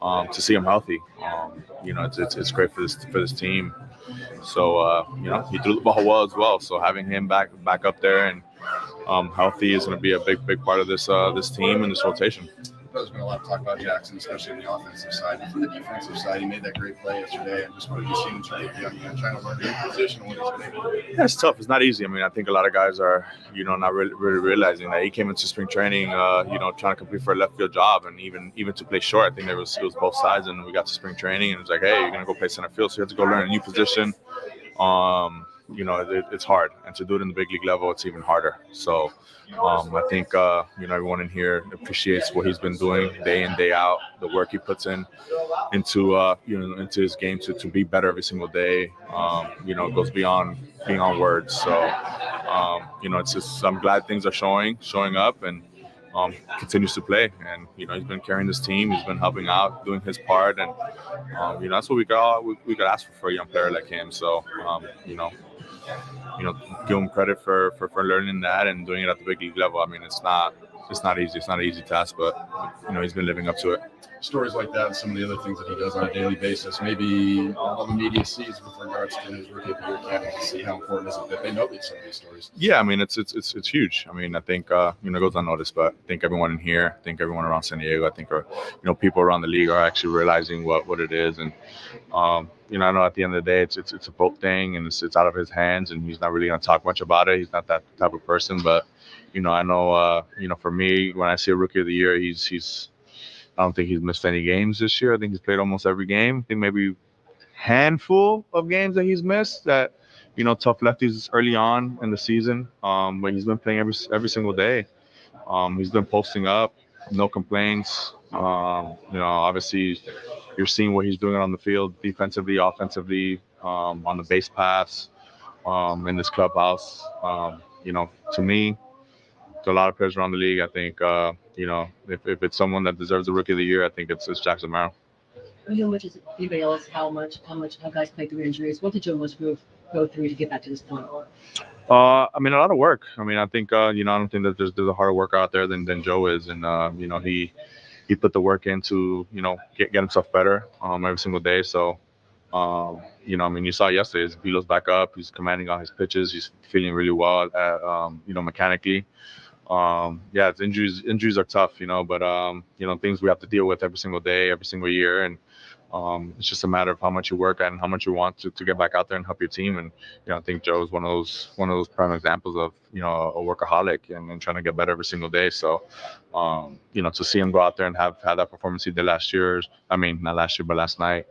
and to see him healthy, it's great for this team. So he threw the ball well as well. So having him back up there and healthy is going to be a big part of this team and this rotation. There's been a lot of talk about Jackson, especially on the offensive side. But for the defensive side, he made that great play yesterday. And just what have you seen in terms of trying to learn new position when he's been able to? Yeah, it's tough. It's not easy. I mean, I think a lot of guys are, not really realizing that he came into spring training, trying to compete for a left field job, and even to play short. I think it was both sides. And we got to spring training, and it was like, hey, you're gonna go play center field, so you have to go learn a new position. it's hard, and to do it in the big league level, it's even harder. So I think everyone in here appreciates what he's been doing day in, day out, the work he puts into his game to be better every single day. It goes beyond words. So it's just, I'm glad things are showing up, and continues to play. And he's been carrying this team. He's been helping out, doing his part, and that's what we could ask for a young player like him. So give him credit for learning that and doing it at the big league level. I mean, it's not easy. It's not an easy task, but he's been living up to it. Stories like that and some of the other things that he does on a daily basis, maybe all the media sees with regards to his rookie of the year candidacy, how important is it that they know some of these stories? Yeah, I mean, it's huge. I mean, I think it goes unnoticed, but I think everyone in here, I think everyone around San Diego, I think people around the league are actually realizing what it is. And I know at the end of the day, it's a boat thing, and it's out of his hands, and he's not really going to talk much about it. He's not that type of person, but I know for me, when I see a rookie of the year, he's I don't think he's missed any games this year. I think he's played almost every game. I think maybe handful of games that he's missed that, tough lefties early on in the season. But he's been playing every single day. He's been posting up, no complaints. Obviously you're seeing what he's doing on the field, defensively, offensively, on the base paths, in this clubhouse. To me, to a lot of players around the league, I think, if it's someone that deserves the rookie of the year, I think it's Jackson Merrill. How much is anybody else? How guys play through injuries? What did Jon Musgrove go through to get back to this point? I mean, a lot of work. I mean, I think, I don't think that there's a harder worker out there than Joe is. And, he put the work in to, get himself better every single day. So, I mean, you saw yesterday, his velo's back up. He's commanding all his pitches. He's feeling really well, mechanically. It's injuries are tough, but, things we have to deal with every single day, every single year. And it's just a matter of how much you work at and how much you want to get back out there and help your team. And, I think Joe is one of those prime examples of, a workaholic and trying to get better every single day. So, to see him go out there and have that performance he did last year, not last year, but last night,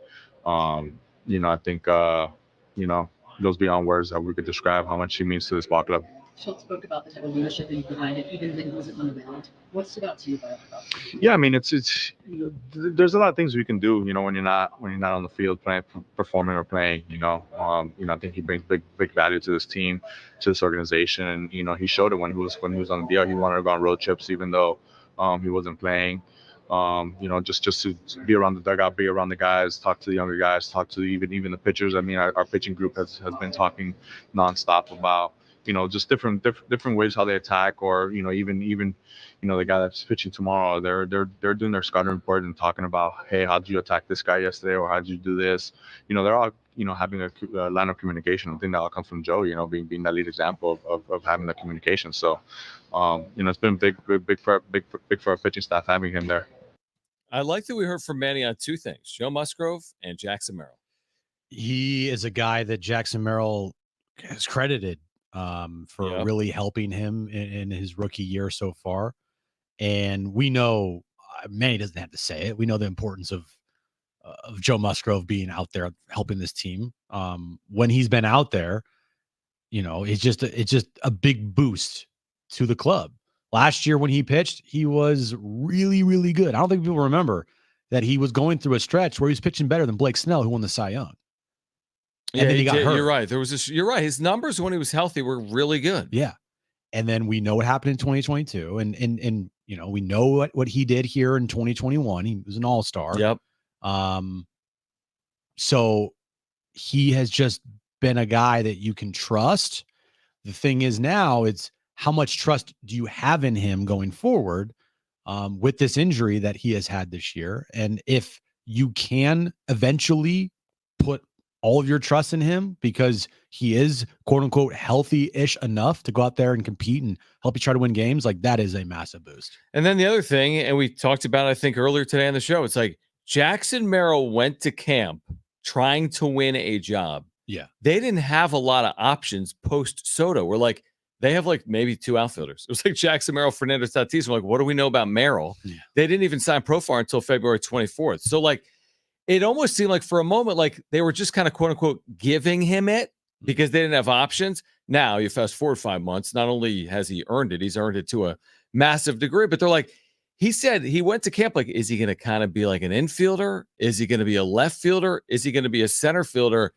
I think, goes beyond words that we could describe how much he means to this ball club. Schultz spoke about the type of leadership that you provided, even when he wasn't on the mound. What stood out to you about it? Yeah, I mean, it's there's a lot of things we can do, when you're not on the field playing, performing or playing. I think he brings big value to this team, to this organization, and he showed it when he was on the deal. He wanted to go on road trips, even though he wasn't playing. Just to be around the dugout, be around the guys, talk to the younger guys, talk to even the pitchers. I mean, our pitching group has been talking nonstop about, just different ways how they attack, or even the guy that's pitching tomorrow, they're doing their scouting report and talking about, hey, how did you attack this guy yesterday, or how did you do this? They're all having a line of communication. I think that all comes from Joe, being that lead example of having that communication. So it's been big for our pitching staff having him there. I like that we heard from Manny on two things: Joe Musgrove and Jackson Merrill. He is a guy that Jackson Merrill has credited for really helping him in his rookie year so far. And we know, Manny doesn't have to say it, we know the importance of Joe Musgrove being out there helping this team. When he's been out there, it's just a big boost to the club. Last year when he pitched, he was really, really good. I don't think people remember that he was going through a stretch where he was pitching better than Blake Snell, who won the Cy Young. And then he got hurt. You're right. You're right. His numbers when he was healthy were really good. Yeah. And then we know what happened in 2022. And we know what he did here in 2021. He was an all-star. Yep. So he has just been a guy that you can trust. The thing is now, it's how much trust do you have in him going forward with this injury that he has had this year? And if you can eventually put all of your trust in him because he is quote unquote healthy-ish enough to go out there and compete and help you try to win games, like that is a massive boost. And then the other thing, and we talked about it, I think earlier today on the show, it's like Jackson Merrill went to camp trying to win a job. Yeah. They didn't have a lot of options post Soto. We're like, they have like maybe two outfielders. It was like Jackson Merrill, Fernando Tatis. We're like, what do we know about Merrill? Yeah. They didn't even sign Profar until February 24th. So like, it almost seemed like for a moment, like they were just kind of quote unquote giving him it because they didn't have options. Now you fast forward 5 months, not only has he earned it, he's earned it to a massive degree, but they're like, he said he went to camp like, is he going to kind of be like an infielder? Is he going to be a left fielder? Is he going to be a center fielder?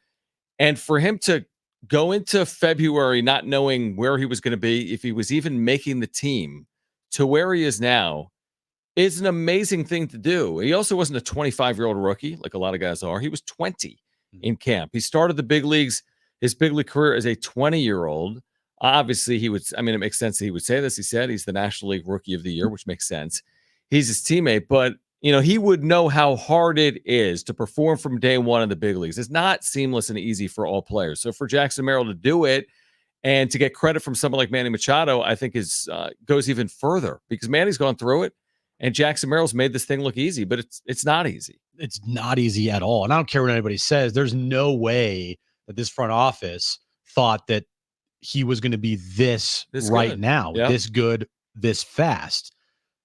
And for him to go into February not knowing where he was going to be, if he was even making the team, to where he is now, is an amazing thing to do. He also wasn't a 25-year-old rookie like a lot of guys are. He was 20 in camp. He started the big leagues, his big league career as a 20-year-old. Obviously, it makes sense that he would say this. He said he's the National League Rookie of the Year, which makes sense. He's his teammate, but he would know how hard it is to perform from day one in the big leagues. It's not seamless and easy for all players. So for Jackson Merrill to do it and to get credit from someone like Manny Machado, I think goes even further, because Manny's gone through it and Jackson Merrill's made this thing look easy, but it's not easy. It's not easy at all. And I don't care what anybody says. There's no way that this front office thought that he was going to be this right good. now, Yep. this good, this fast.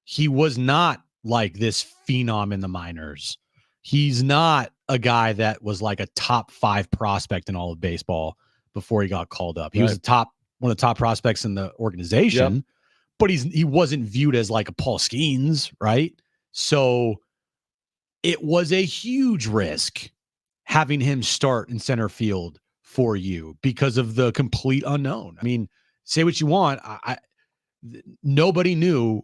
He was not like this phenom in the minors. He's not a guy that was like a top 5 prospect in all of baseball before he got called up. He was one of the top prospects in the organization, but he wasn't viewed as like a Paul Skeens, right? So it was a huge risk having him start in center field for you because of the complete unknown. I mean, say what you want. Nobody knew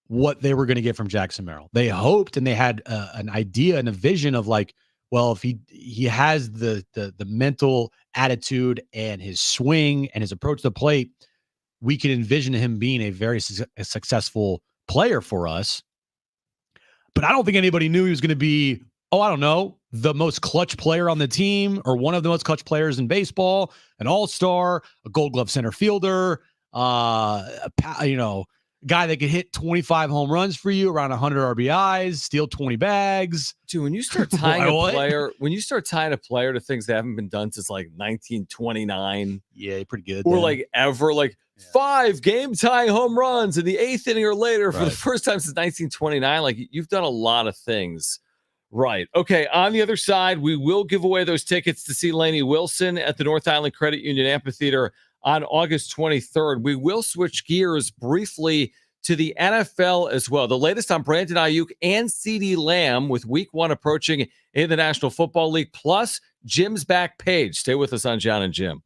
what they were going to get from Jackson Merrill. They hoped and they had an idea and a vision of like, well, if he has the mental attitude and his swing and his approach to the plate, we can envision him being a very successful player for us. But I don't think anybody knew he was going to be, I don't know, the most clutch player on the team or one of the most clutch players in baseball, an all-star, a Gold Glove center fielder, guy that could hit 25 home runs for you, around 100 RBIs, steal 20 bags. Dude, when you start tying a player to things that haven't been done since like 1929, yeah, pretty good. Or then. like ever, like 5 game-tying home runs in the 8th inning or later for the first time since 1929. Like, you've done a lot of things right. Okay, on the other side, we will give away those tickets to see Lainey Wilson at the North Island Credit Union Amphitheater on August 23rd. We will switch gears briefly to the NFL as well. The latest on Brandon Ayuk and CeeDee Lamb with Week 1 approaching in the National Football League, plus Jim's back page. Stay with us on Jon and Jim.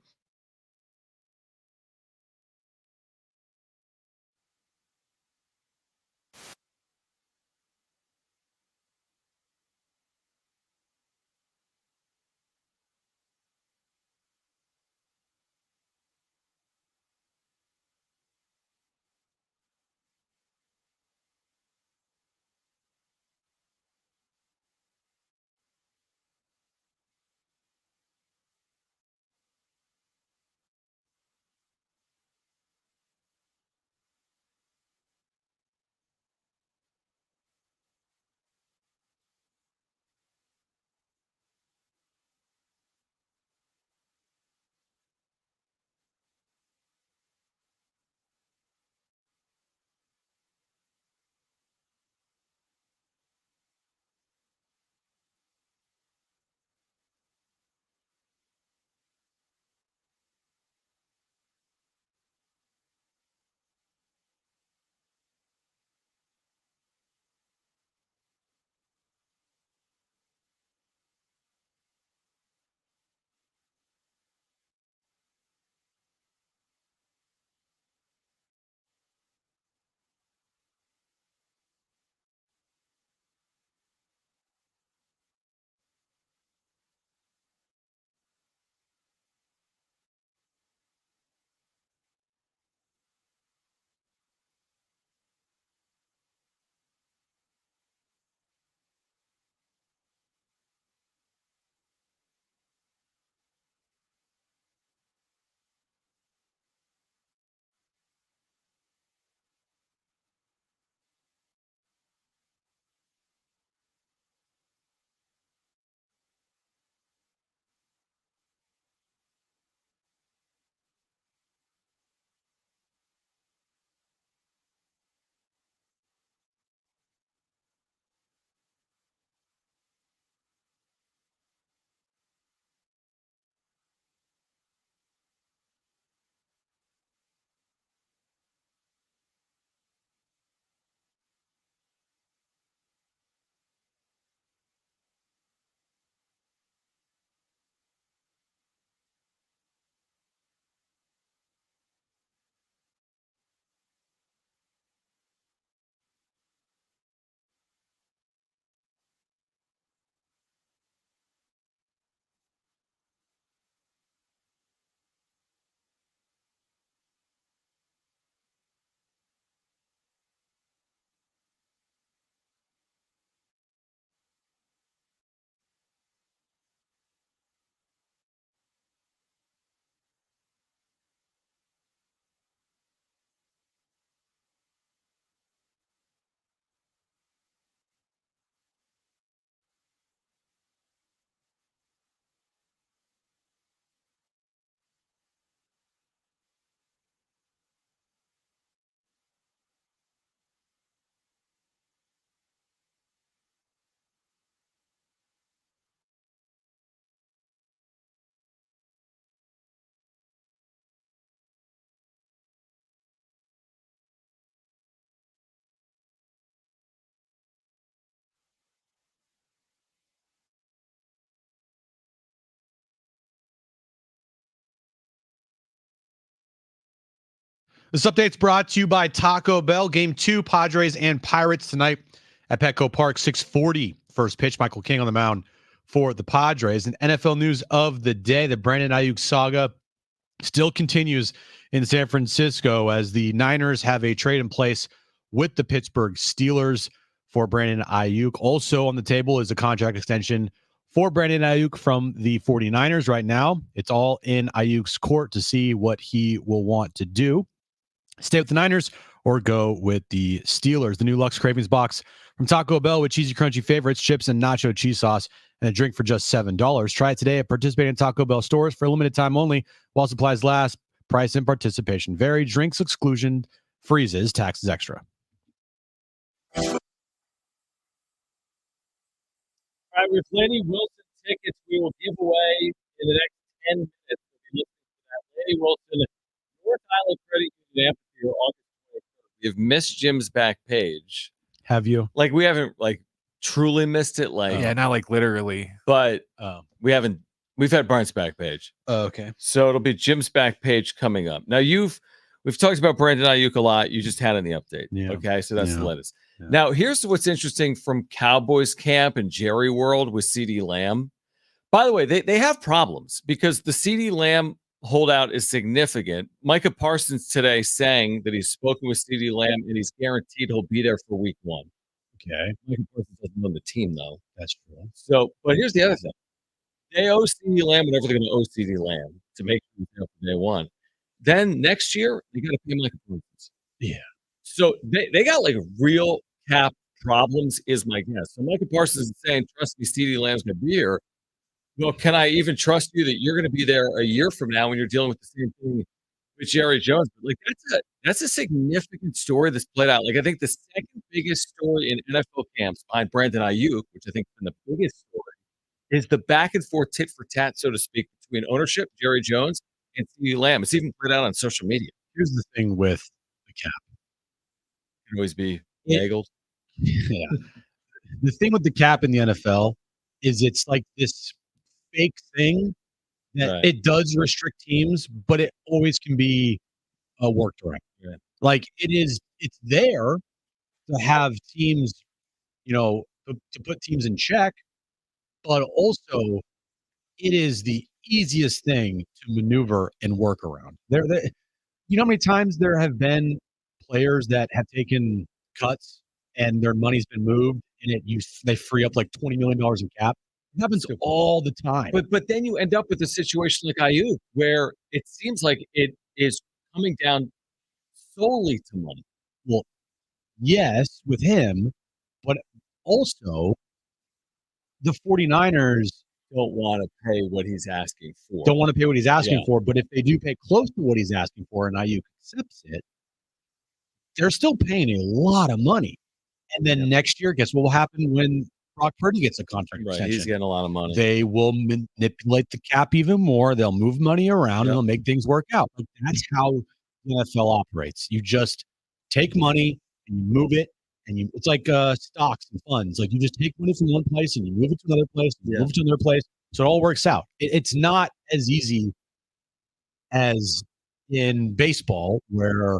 This update's brought to you by Taco Bell. Game 2, Padres and Pirates tonight at Petco Park, 6:40. First pitch, Michael King on the mound for the Padres. And NFL news of the day, the Brandon Ayuk saga still continues in San Francisco as the Niners have a trade in place with the Pittsburgh Steelers for Brandon Ayuk. Also on the table is a contract extension for Brandon Ayuk from the 49ers right now. It's all in Ayuk's court to see what he will want to do. Stay with the Niners or go with the Steelers. The new Lux Cravings box from Taco Bell with cheesy, crunchy favorites, chips, and nacho cheese sauce, and a drink for just $7. Try it today at participating Taco Bell stores for a limited time only while supplies last. Price and participation vary. Drinks exclusion freezes. Taxes extra. All right, with Lenny Wilson tickets, we will give away in the next 10 minutes. Lenny Wilson, North Island Credit Union Amphitheater, August 23rd. We've missed Jim's back page. Have you? Like, we haven't, truly missed it. Yeah, not like literally. But we haven't. We've had Brian's back page. Oh, okay. So it'll be Jim's back page coming up. Now, we've talked about Brandon Ayuk a lot. You just had in the update. Yeah. Okay, so that's the latest. Yeah. Now, here's what's interesting from Cowboys camp and Jerry World with CeeDee Lamb. By the way, they have problems because the CeeDee Lamb holdout is significant. Micah Parsons today saying that he's spoken with CeeDee Lamb and he's guaranteed he'll be there for week 1. Okay. Micah Parsons doesn't own the team, though. That's true. So, but here's the other thing. They owe CeeDee Lamb whatever they're going to owe CeeDee Lamb to make him for day 1. Then next year, they got to pay Micah Parsons. Yeah. So they got real cap problems, is my guess. So Micah Parsons is saying, trust me, CeeDee Lamb's going to be here. Well, can I even trust you that you're going to be there a year from now when you're dealing with the same thing with Jerry Jones? But that's a significant story that's played out. I think the second biggest story in NFL camps behind Brandon Ayuk, which I think has been the biggest story, is the back and forth tit for tat, so to speak, between ownership, Jerry Jones, and CeeDee Lamb. It's even played out on social media. Here's the thing with the cap. It can always be angled. Yeah. The thing with the cap in the NFL is it's like this fake thing that it does restrict teams, but it always can be worked around. Yeah. It's there to have teams, to put teams in check, but also it is the easiest thing to maneuver and work around. You know how many times there have been players that have taken cuts and their money's been moved and they free up $20 million in cap? It happens all the time. But then you end up with a situation like Ayuk where it seems like it is coming down solely to money. Well, yes, with him, but also the 49ers don't want to pay what he's asking for. But if they do pay close to what he's asking for and Ayuk accepts it, they're still paying a lot of money. And then next year, guess what will happen when Brock Purdy gets a contract extension? He's getting a lot of money. They will manipulate the cap even more. They'll move money around and they'll make things work out. That's how the NFL operates. You just take money and you move it. And it's like stocks and funds. You just take money from one place and you move it to another place, and you move it to another place. So it all works out. It's not as easy as in baseball where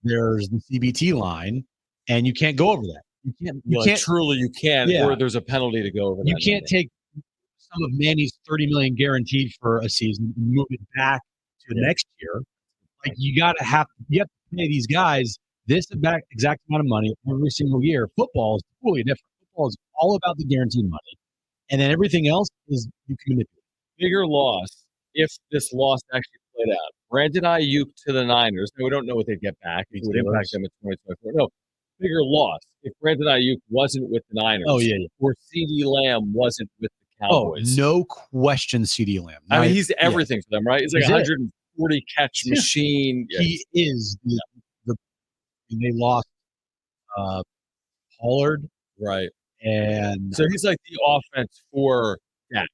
there's the CBT line and you can't go over that. You can't truly you can, or there's a penalty to go over that. You can't take some of Manny's $30 million guaranteed for a season and move it back to next year. You have to pay these guys this exact amount of money every single year. Football is totally different. Football is all about the guaranteed money. And then everything else is you can manipulate. Bigger loss if this loss actually played out. Brandon Ayuk to the Niners. Now, we don't know what they'd get back. It would impact them in 2024. No, bigger loss if Brandon Ayuk wasn't with the Niners. Oh, yeah. Or CeeDee Lamb wasn't with the Cowboys. Oh, no question, CeeDee Lamb. I mean, he's everything for them, right? He's like 140 catch machine. Yeah. He is they lost Pollard. Right. And so he's like the offense for that.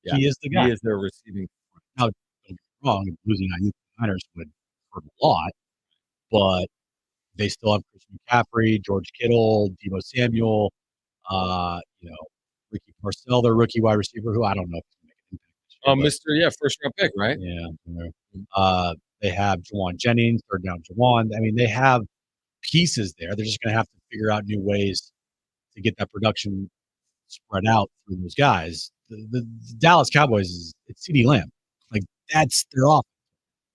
Yeah. He is the guy. He is their receiving. Now, don't get me wrong, losing Ayuk Niners would hurt a lot, but they still have Christian McCaffrey, George Kittle, Deebo Samuel, Ricky Parcell, their rookie wide receiver, who I don't know if he's going to make an impact. Mr. First round pick, right? Yeah. They have Juwan Jennings, third down Juwan. I mean, they have pieces there. They're just going to have to figure out new ways to get that production spread out through those guys. The Dallas Cowboys it's CeeDee Lamb. Like that's their offense.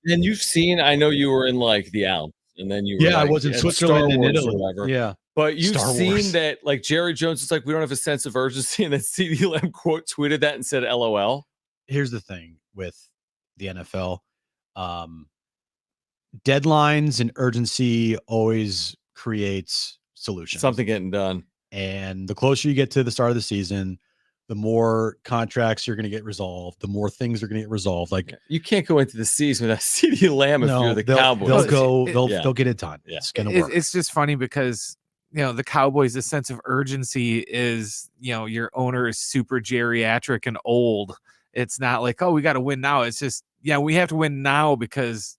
And you've seen, I know you were in like the Alps and then you were I like, was in at Switzerland Star and Wars Italy. or whatever. Yeah. But you've Star seen Wars. that like Jerry Jones is like, we don't have a sense of urgency. And then CeeDee Lamb quote tweeted that and said LOL. Here's the thing with the NFL. Deadlines and urgency always creates solutions. Something getting done. And the closer you get to the start of the season, the more contracts you're going to get resolved, the more things are going to get resolved. Like you can't go into the season without CeeDee Lamb if you're the Cowboys. They'll get it done. Yeah. It's going to work. It's just funny because the Cowboys, the sense of urgency is your owner is super geriatric and old. It's not like, oh, we got to win now. It's just we have to win now because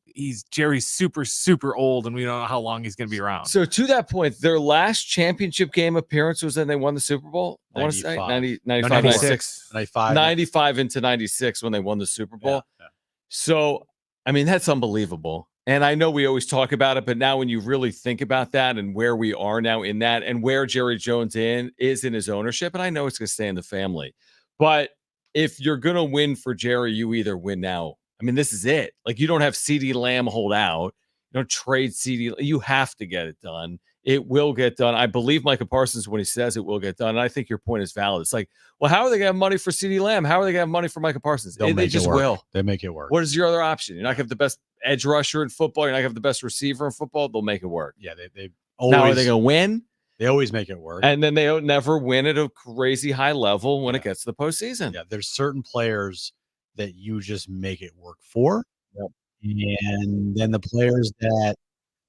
Jerry's super, super old and we don't know how long he's going to be around. So to that point, their last championship game appearance was when they won the Super Bowl. I want to say 95, 96, 95 into 96 when they won the Super Bowl. Yeah. So, I mean, that's unbelievable. And I know we always talk about it, but now when you really think about that and where we are now in that and where Jerry Jones is in his ownership, and I know it's going to stay in the family, but if you're going to win for Jerry, you either win now. I mean, this is it. Like, you don't have CeeDee Lamb hold out. You don't trade CeeDee. You have to get it done. It will get done. I believe Micah Parsons when he says it will get done. And I think your point is valid. It's like, well, how are they going to have money for CeeDee Lamb? How are they going to have money for Micah Parsons? They just will. They make it work. What is your other option? You're not going to have the best edge rusher in football. You're not going to have the best receiver in football. They'll make it work. Yeah, they always. Now, are they going to win? They always make it work. And then they don't never win at a crazy high level when it gets to the postseason. Yeah, there's certain players that you just make it work for. Yep. And then the players that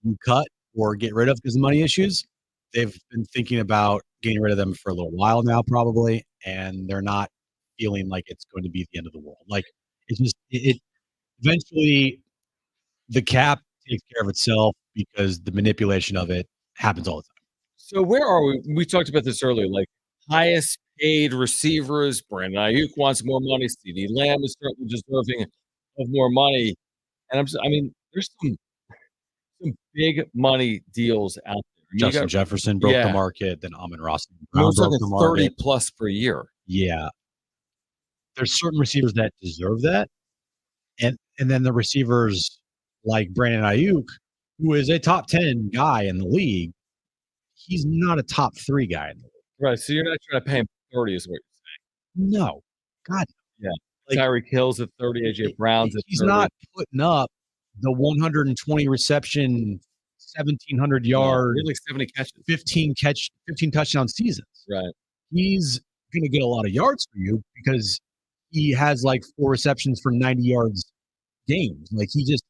you cut or get rid of because of money issues, they've been thinking about getting rid of them for a little while now, probably, and they're not feeling like it's going to be the end of the world. Like it's just it eventually the cap takes care of itself because the manipulation of it happens all the time. So where are we? We talked about this earlier, like highest paid receivers. Brandon Ayuk wants more money. CeeDee Lamb is certainly deserving of more money. And there's some big money deals out there. Justin Jefferson broke the market, then Amon-Ra St. Brown broke the market. 30 plus per year. Yeah. There's certain receivers that deserve that. And then the receivers like Brandon Ayuk, who is a top 10 guy in the league, he's not a top 3 guy in the league. Right. So you're not trying to pay him 30 is what you're saying. No. God. Yeah. Like, Tyreek Hill's at 30, AJ Brown's at 30. He's not putting up the 120 reception, 1,700 yard, really 70 catches, 15 touchdown seasons. Right. He's going to get a lot of yards for you because he has like 4 receptions for 90 yards games. Like he's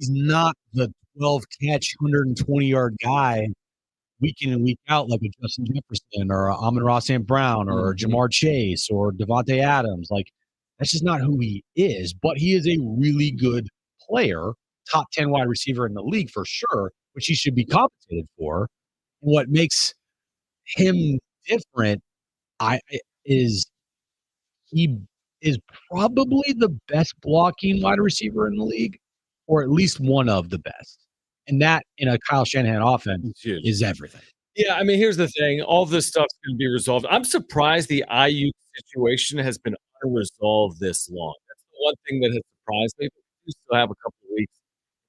not the 12 catch, 120 yard guy week in and week out like a Justin Jefferson or a Amon-Ra St. Brown or Jamar Chase or Devontae Adams. Like that's just not who he is, but he is a really good player, top 10 wide receiver in the league for sure, which he should be compensated for. What makes him different is he is probably the best blocking wide receiver in the league, or at least one of the best. And that in a Kyle Shanahan offense is everything. Yeah, I mean, here's the thing. All this stuff's going to be resolved. I'm surprised the IU situation has been unresolved this long. That's the one thing that has surprised me. But we still have a couple of weeks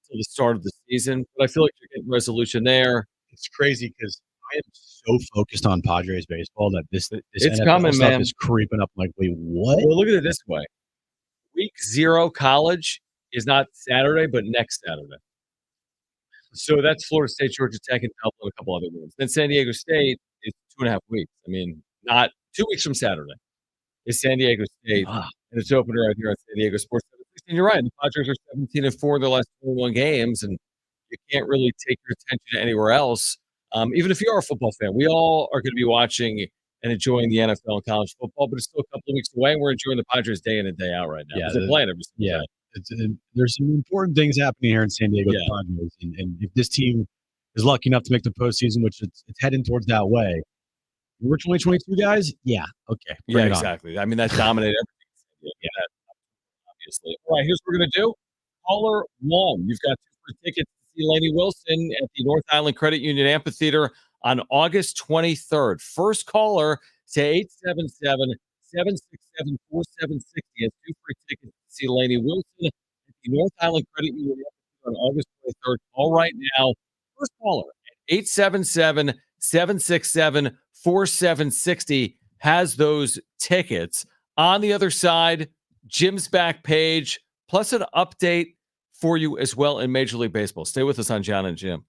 until the start of the season. But I feel like you're getting resolution there. It's crazy because I am so focused on Padres baseball that this it's NFL coming, stuff man. is creeping up. I'm like, wait, what? Well, look at it this way. Week 0 college is not Saturday, but next Saturday. So that's Florida State, Georgia Tech, and a couple other ones. Then San Diego State is 2.5 weeks. I mean, not 2 weeks from Saturday is San Diego State, and it's opener right here on San Diego Sports. And you're right. The Padres are 17-4 in their last 21 games, and you can't really take your attention anywhere else. Even if you are a football fan, we all are going to be watching and enjoying the NFL and college football, but it's still a couple of weeks away, and we're enjoying the Padres day in and day out right now. They're playing every single day. There's some important things happening here in San Diego. Padres, and if this team is lucky enough to make the postseason, which it's heading towards that way, we're 2022 guys. Yeah, okay, Yeah, bring it on. exactly. I mean, that dominated everything. Yeah, obviously. All right, here's what we're going to do. Caller 1, you've got 2 free tickets to see Lainey Wilson at the North Island Credit Union Amphitheater on August 23rd. First caller to 877-767-4760 has 2 free tickets to see Lainey Wilson at the North Island Credit Union Amphitheater on August 23rd. Call right now. First caller at 877-767-4760 has those tickets. On the other side, Jim's back page, plus an update for you as well in Major League Baseball. Stay with us on Jon and Jim.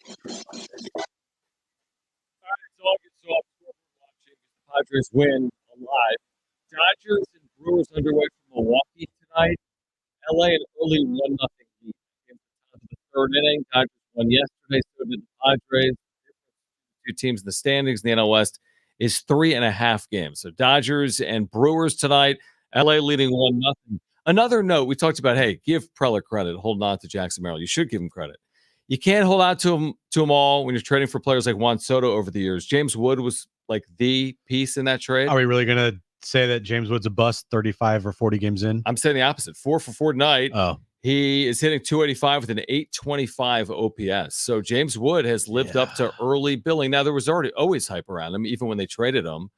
It's August, so we're watching the Padres win live. Dodgers and Brewers underway from Milwaukee tonight. LA an early 1-0 lead. In the third inning, Dodgers won yesterday. yesterday. So did the Padres. Two teams in the standings in the NL West is 3.5 games. So Dodgers and Brewers tonight. LA leading 1-0. Another note, we talked about, hey, give Preller credit, holding on to Jackson Merrill. You should give him credit. You can't hold on to them all when you're trading for players like Juan Soto over the years. James Wood was like the piece in that trade. Are we really going to say that James Wood's a bust 35 or 40 games in? I'm saying the opposite. 4 for 4 tonight. Oh. He is hitting 285 with an 825 OPS. So James Wood has lived up to early billing. Now, there was always hype around him, even when they traded him.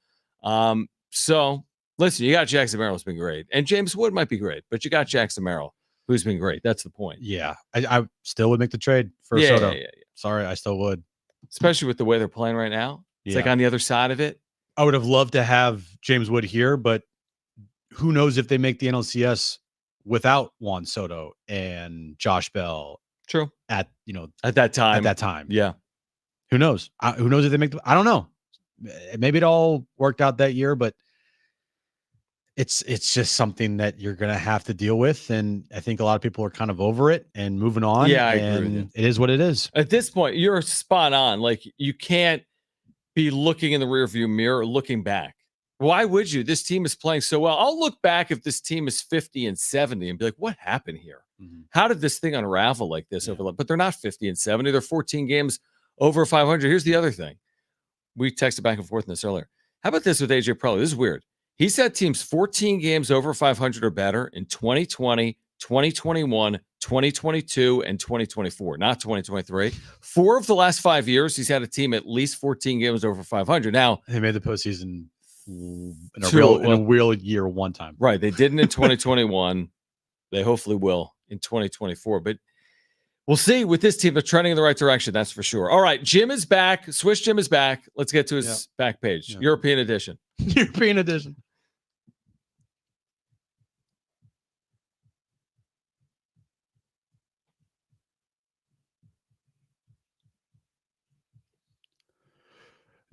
So, listen, you got Jackson Merrill, who's been great. And James Wood might be great, but you got Jackson Merrill, who's been great. That's the point. Yeah. I still would make the trade for Soto. Sorry, I still would. Especially with the way they're playing right now. It's like on the other side of it. I would have loved to have James Wood here, but who knows if they make the NLCS without Juan Soto and Josh Bell. True. At that time. Yeah. Who knows? Who knows if they make I don't know. Maybe it all worked out that year, but it's just something that you're going to have to deal with. And I think a lot of people are kind of over it and moving on. Yeah, I agree with you. It is what it is. At this point, you're spot on. Like, you can't be looking in the rearview mirror or looking back. Why would you? This team is playing so well. I'll look back if this team is 50 and 70 and be like, what happened here? Mm-hmm. How did this thing unravel like this? But they're not 50 and 70. They're 14 games over 500. Here's the other thing. We texted back and forth in this earlier. How about this with AJ Preller? This is weird. He's had teams 14 games over 500 or better in 2020, 2021, 2022, and 2024, not 2023. 4 of the last 5 years, he's had a team at least 14 games over 500. Now, they made the postseason in a real year one time. Right. They didn't in 2021. They hopefully will in 2024. But we'll see with this team. They're trending in the right direction. That's for sure. All right. Jim is back. Swish Jim is back. Let's get to his back page. European edition. European edition.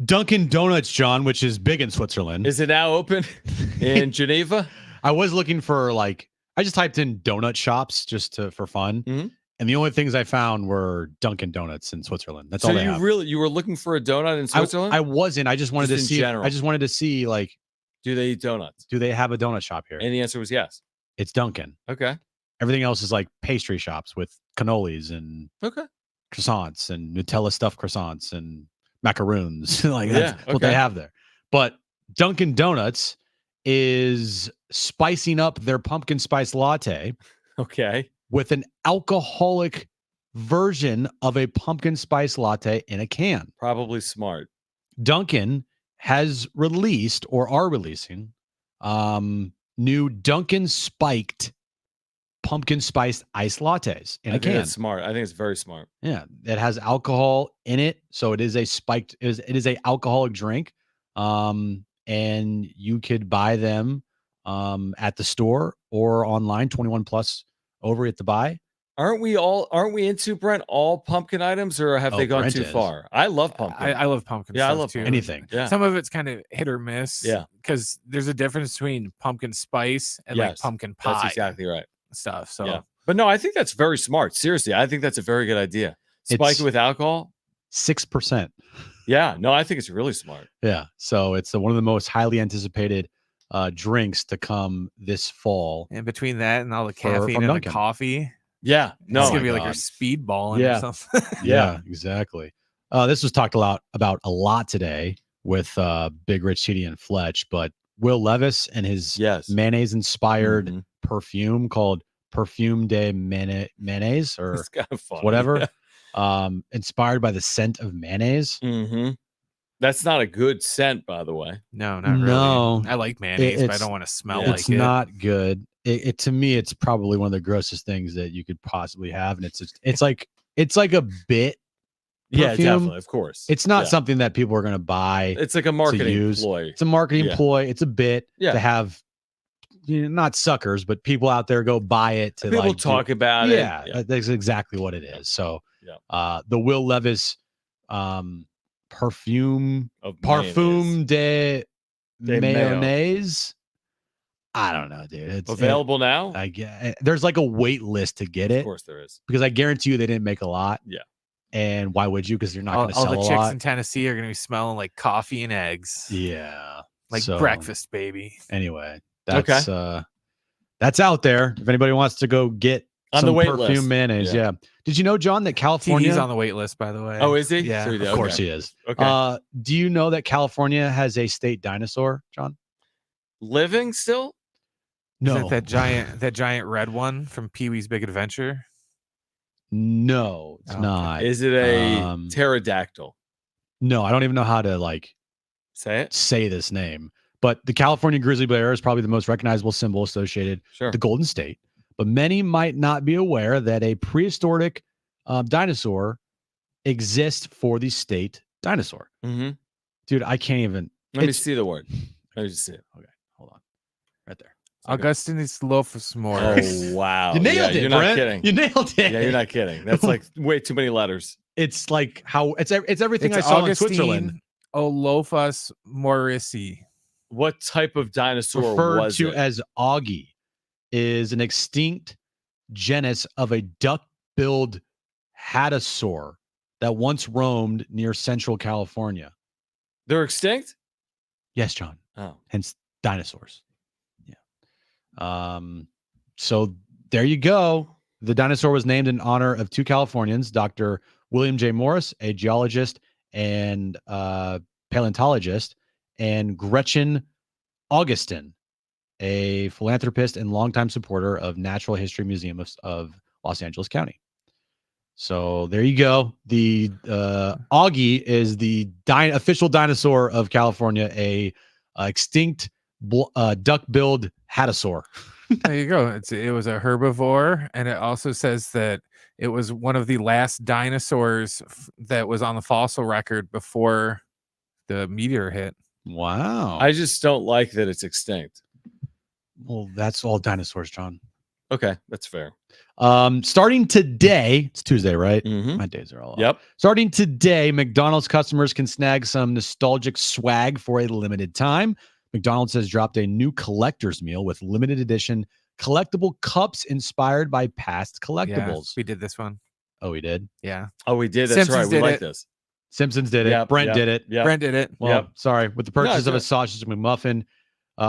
Dunkin' Donuts, John, which is big in Switzerland. Is it now open in Geneva? I was looking for I just typed in donut shops just for fun. Mm-hmm. And the only things I found were Dunkin' Donuts in Switzerland. That's all they have. You were looking for a donut in Switzerland? I wasn't. I just wanted to see. General. I just wanted to see do they eat donuts? Do they have a donut shop here? And the answer was yes. It's Dunkin'. Okay. Everything else is like pastry shops with cannolis and croissants and Nutella stuffed croissants and macaroons. That's what they have there. But Dunkin' Donuts is spicing up their pumpkin spice latte. Okay. With an alcoholic version of a pumpkin spice latte in a can. Probably smart. Dunkin' has released or are releasing new Dunkin' spiked pumpkin spiced iced lattes in a can. That's smart. I think it's very smart. Yeah, it has alcohol in it, so it is a spiked. It is a alcoholic drink, and you could buy them at the store or online. 21 plus over at the buy. Aren't we into, Brent, all pumpkin items, or have they gone Brent too is. far? I love pumpkin. I love pumpkin. Yeah, I stuff love too. anything. Yeah. Some of it's kind of hit or miss. Yeah. Because there's a difference between pumpkin spice and like pumpkin pie. That's exactly right. Stuff. So, yeah. But no, I think that's very smart. Seriously, I think that's a very good idea. Spike it with alcohol. 6%. Yeah. No, I think it's really smart. Yeah. So it's one of the most highly anticipated drinks to come this fall. And between that and all the caffeine and the coffee. Yeah. No. It's going to be like your speedballing or something. Yeah, exactly. This was talked about a lot today with Big Rich TD and Fletch, but Will Levis and his mayonnaise inspired perfume called Perfume de Mayonnaise or it's kind of fun. whatever. Inspired by the scent of mayonnaise. Mm-hmm. That's not a good scent, by the way. No, not really. No. I like mayonnaise, but I don't want to smell like it. It's not good. It to me, it's probably one of the grossest things that you could possibly have, and it's like a bit. Yeah, perfume. definitely, of course. It's not something that people are going to buy. It's like a marketing ploy. It's a marketing ploy. It's a bit to have, not suckers, but people out there go buy it to people talk about it. Yeah, that's exactly what it is. So, the Will Levis parfum de mayonnaise. I don't know, dude. It's available now. I get there's like a wait list to get it. Of course there is, because I guarantee you they didn't make a lot. Yeah, And why would you? Because you're not going to All sell the a chicks lot. in Tennessee are going to be smelling like coffee and eggs. Yeah. Like So, breakfast, baby. Anyway, that's out there. If anybody wants to go get on some the wait perfume list. mayonnaise, yeah. Did you know, John, that California? He's on the wait list, by the way. Oh, is he? Yeah, So of course he is. Okay. Do you know that California has a state dinosaur, John? Living still? No. Is it that giant red one from Pee-wee's Big Adventure? No, it's not. Is it a pterodactyl? No, I don't even know how to say this name. But the California grizzly bear is probably the most recognizable symbol associated with the Golden State. But many might not be aware that a prehistoric dinosaur exists for the state dinosaur. Mm-hmm. Dude, I can't even. Let me see the word. Let me just see it. Okay, hold on. Right there. Augustine's loaf of s'mores. Oh, wow. You nailed it, You're Brent. not kidding. You nailed it. Yeah, you're not kidding. That's like way too many letters. It's like how it's everything It's I saw Augustine in Switzerland. Olophus morisi. What type of dinosaur Referred was to it? as Augie is an extinct genus of a duck-billed hadrosaur that once roamed near central California. They're extinct? Yes, John. Oh. Hence dinosaurs. Yeah. So there you go. The dinosaur was named in honor of two Californians, Dr. William J. Morris, a geologist and paleontologist, and Gretchen Augustin, a philanthropist and longtime supporter of Natural History Museum of Los Angeles County. So there you go. The Augie is the official dinosaur of California, a extinct duck-billed hadrosaur. There you go. It was a herbivore, and it also says that it was one of the last dinosaurs that was on the fossil record before the meteor hit. Wow. I just don't like that it's extinct. Well, that's all dinosaurs, John. Okay, that's fair. Starting today, it's Tuesday, right? Mm-hmm. My days are all Yep. Starting today, McDonald's customers can snag some nostalgic swag for a limited time. McDonald's has dropped a new collector's meal with limited edition collectible cups inspired by past collectibles. Yeah, we did this one. Oh, we did? Yeah. Oh, we did. That's right. We like this. Simpsons did it. Yep, Brent yep, did it. yep. Brent did it. Well, sorry. With the purchase No, of a it's sausage McMuffin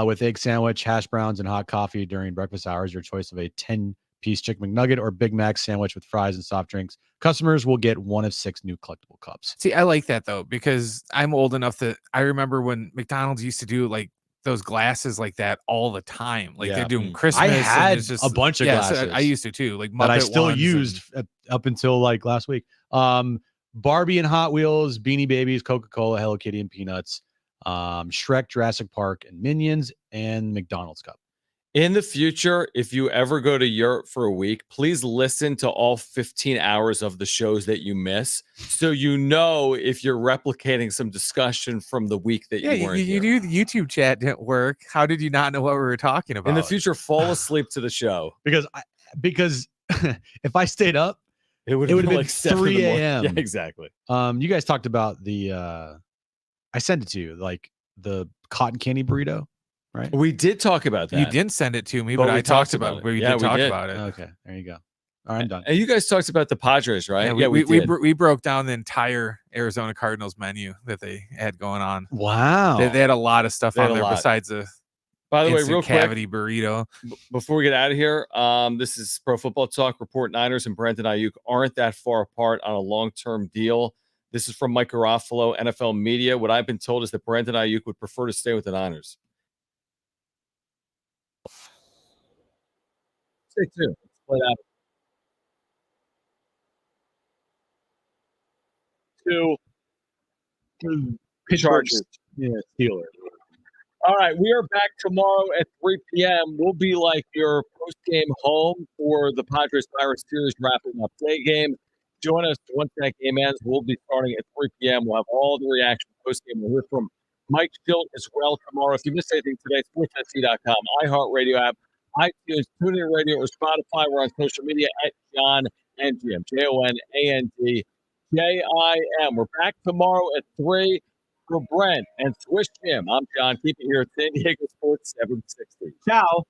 with egg sandwich, hash browns, and hot coffee during breakfast hours, your choice of a 10-piece Chicken McNugget or Big Mac sandwich with fries and soft drinks, customers will get one of 6 new collectible cups. See, I like that though, because I'm old enough that I remember when McDonald's used to do like those glasses like that all the time. Like they're doing Christmas. I and had it's just, a bunch of so glasses. I used to too, like Muppet that I still ones used up until like last week. Barbie and Hot Wheels, Beanie Babies, Coca-Cola, Hello Kitty and Peanuts, Shrek, Jurassic Park, and Minions, and McDonald's cup. In the future, if you ever go to Europe for a week, please listen to all 15 hours of the shows that you miss, so you know if you're replicating some discussion from the week that you weren't you here. knew the YouTube chat didn't work. How did you not know what we were talking about? In the future, fall asleep to the show. Because if I stayed up, it would have been been like 7 in 3 the morning. a.m. Yeah, exactly. You guys talked about the I sent it to you, like the cotton candy burrito, right? We did talk about that. You didn't send it to me, But but we I talked talked about about it. it. We Yeah, did we talk did. about it. Okay, there you go. All right, I'm done. And you guys talked about the Padres, right? Yeah, we did. we broke down the entire Arizona Cardinals menu that they had going on. Wow. They had a lot of stuff They had on a there lot. besides a By the way, instant real quick, cavity burrito. before we get out of here, this is Pro Football Talk. Report Niners and Brandon Ayuk aren't that far apart on a long-term deal. This is from Mike Garofalo, NFL Media. What I've been told is that Brandon Ayuk would prefer to stay with the Niners. Stay tuned. Let's play that. To Chargers. Yeah, Steelers. All right, we are back tomorrow at 3 p.m. We'll be like your post-game home for the Padres-Pirates series wrapping up day game. Join us once that game ends. We'll be starting at 3 p.m. We'll have all the reaction post-game. We'll hear from Mike Schilt as well tomorrow. If you missed anything today, sportsnc.com, iHeartRadio app, iTunes, TuneIn Radio, or Spotify. We're on social media at Jon and Jim, JONAND JIM. We're back tomorrow at 3 for Brent and Swish Jim. I'm John. Keep it here at San Diego Sports 760. Ciao.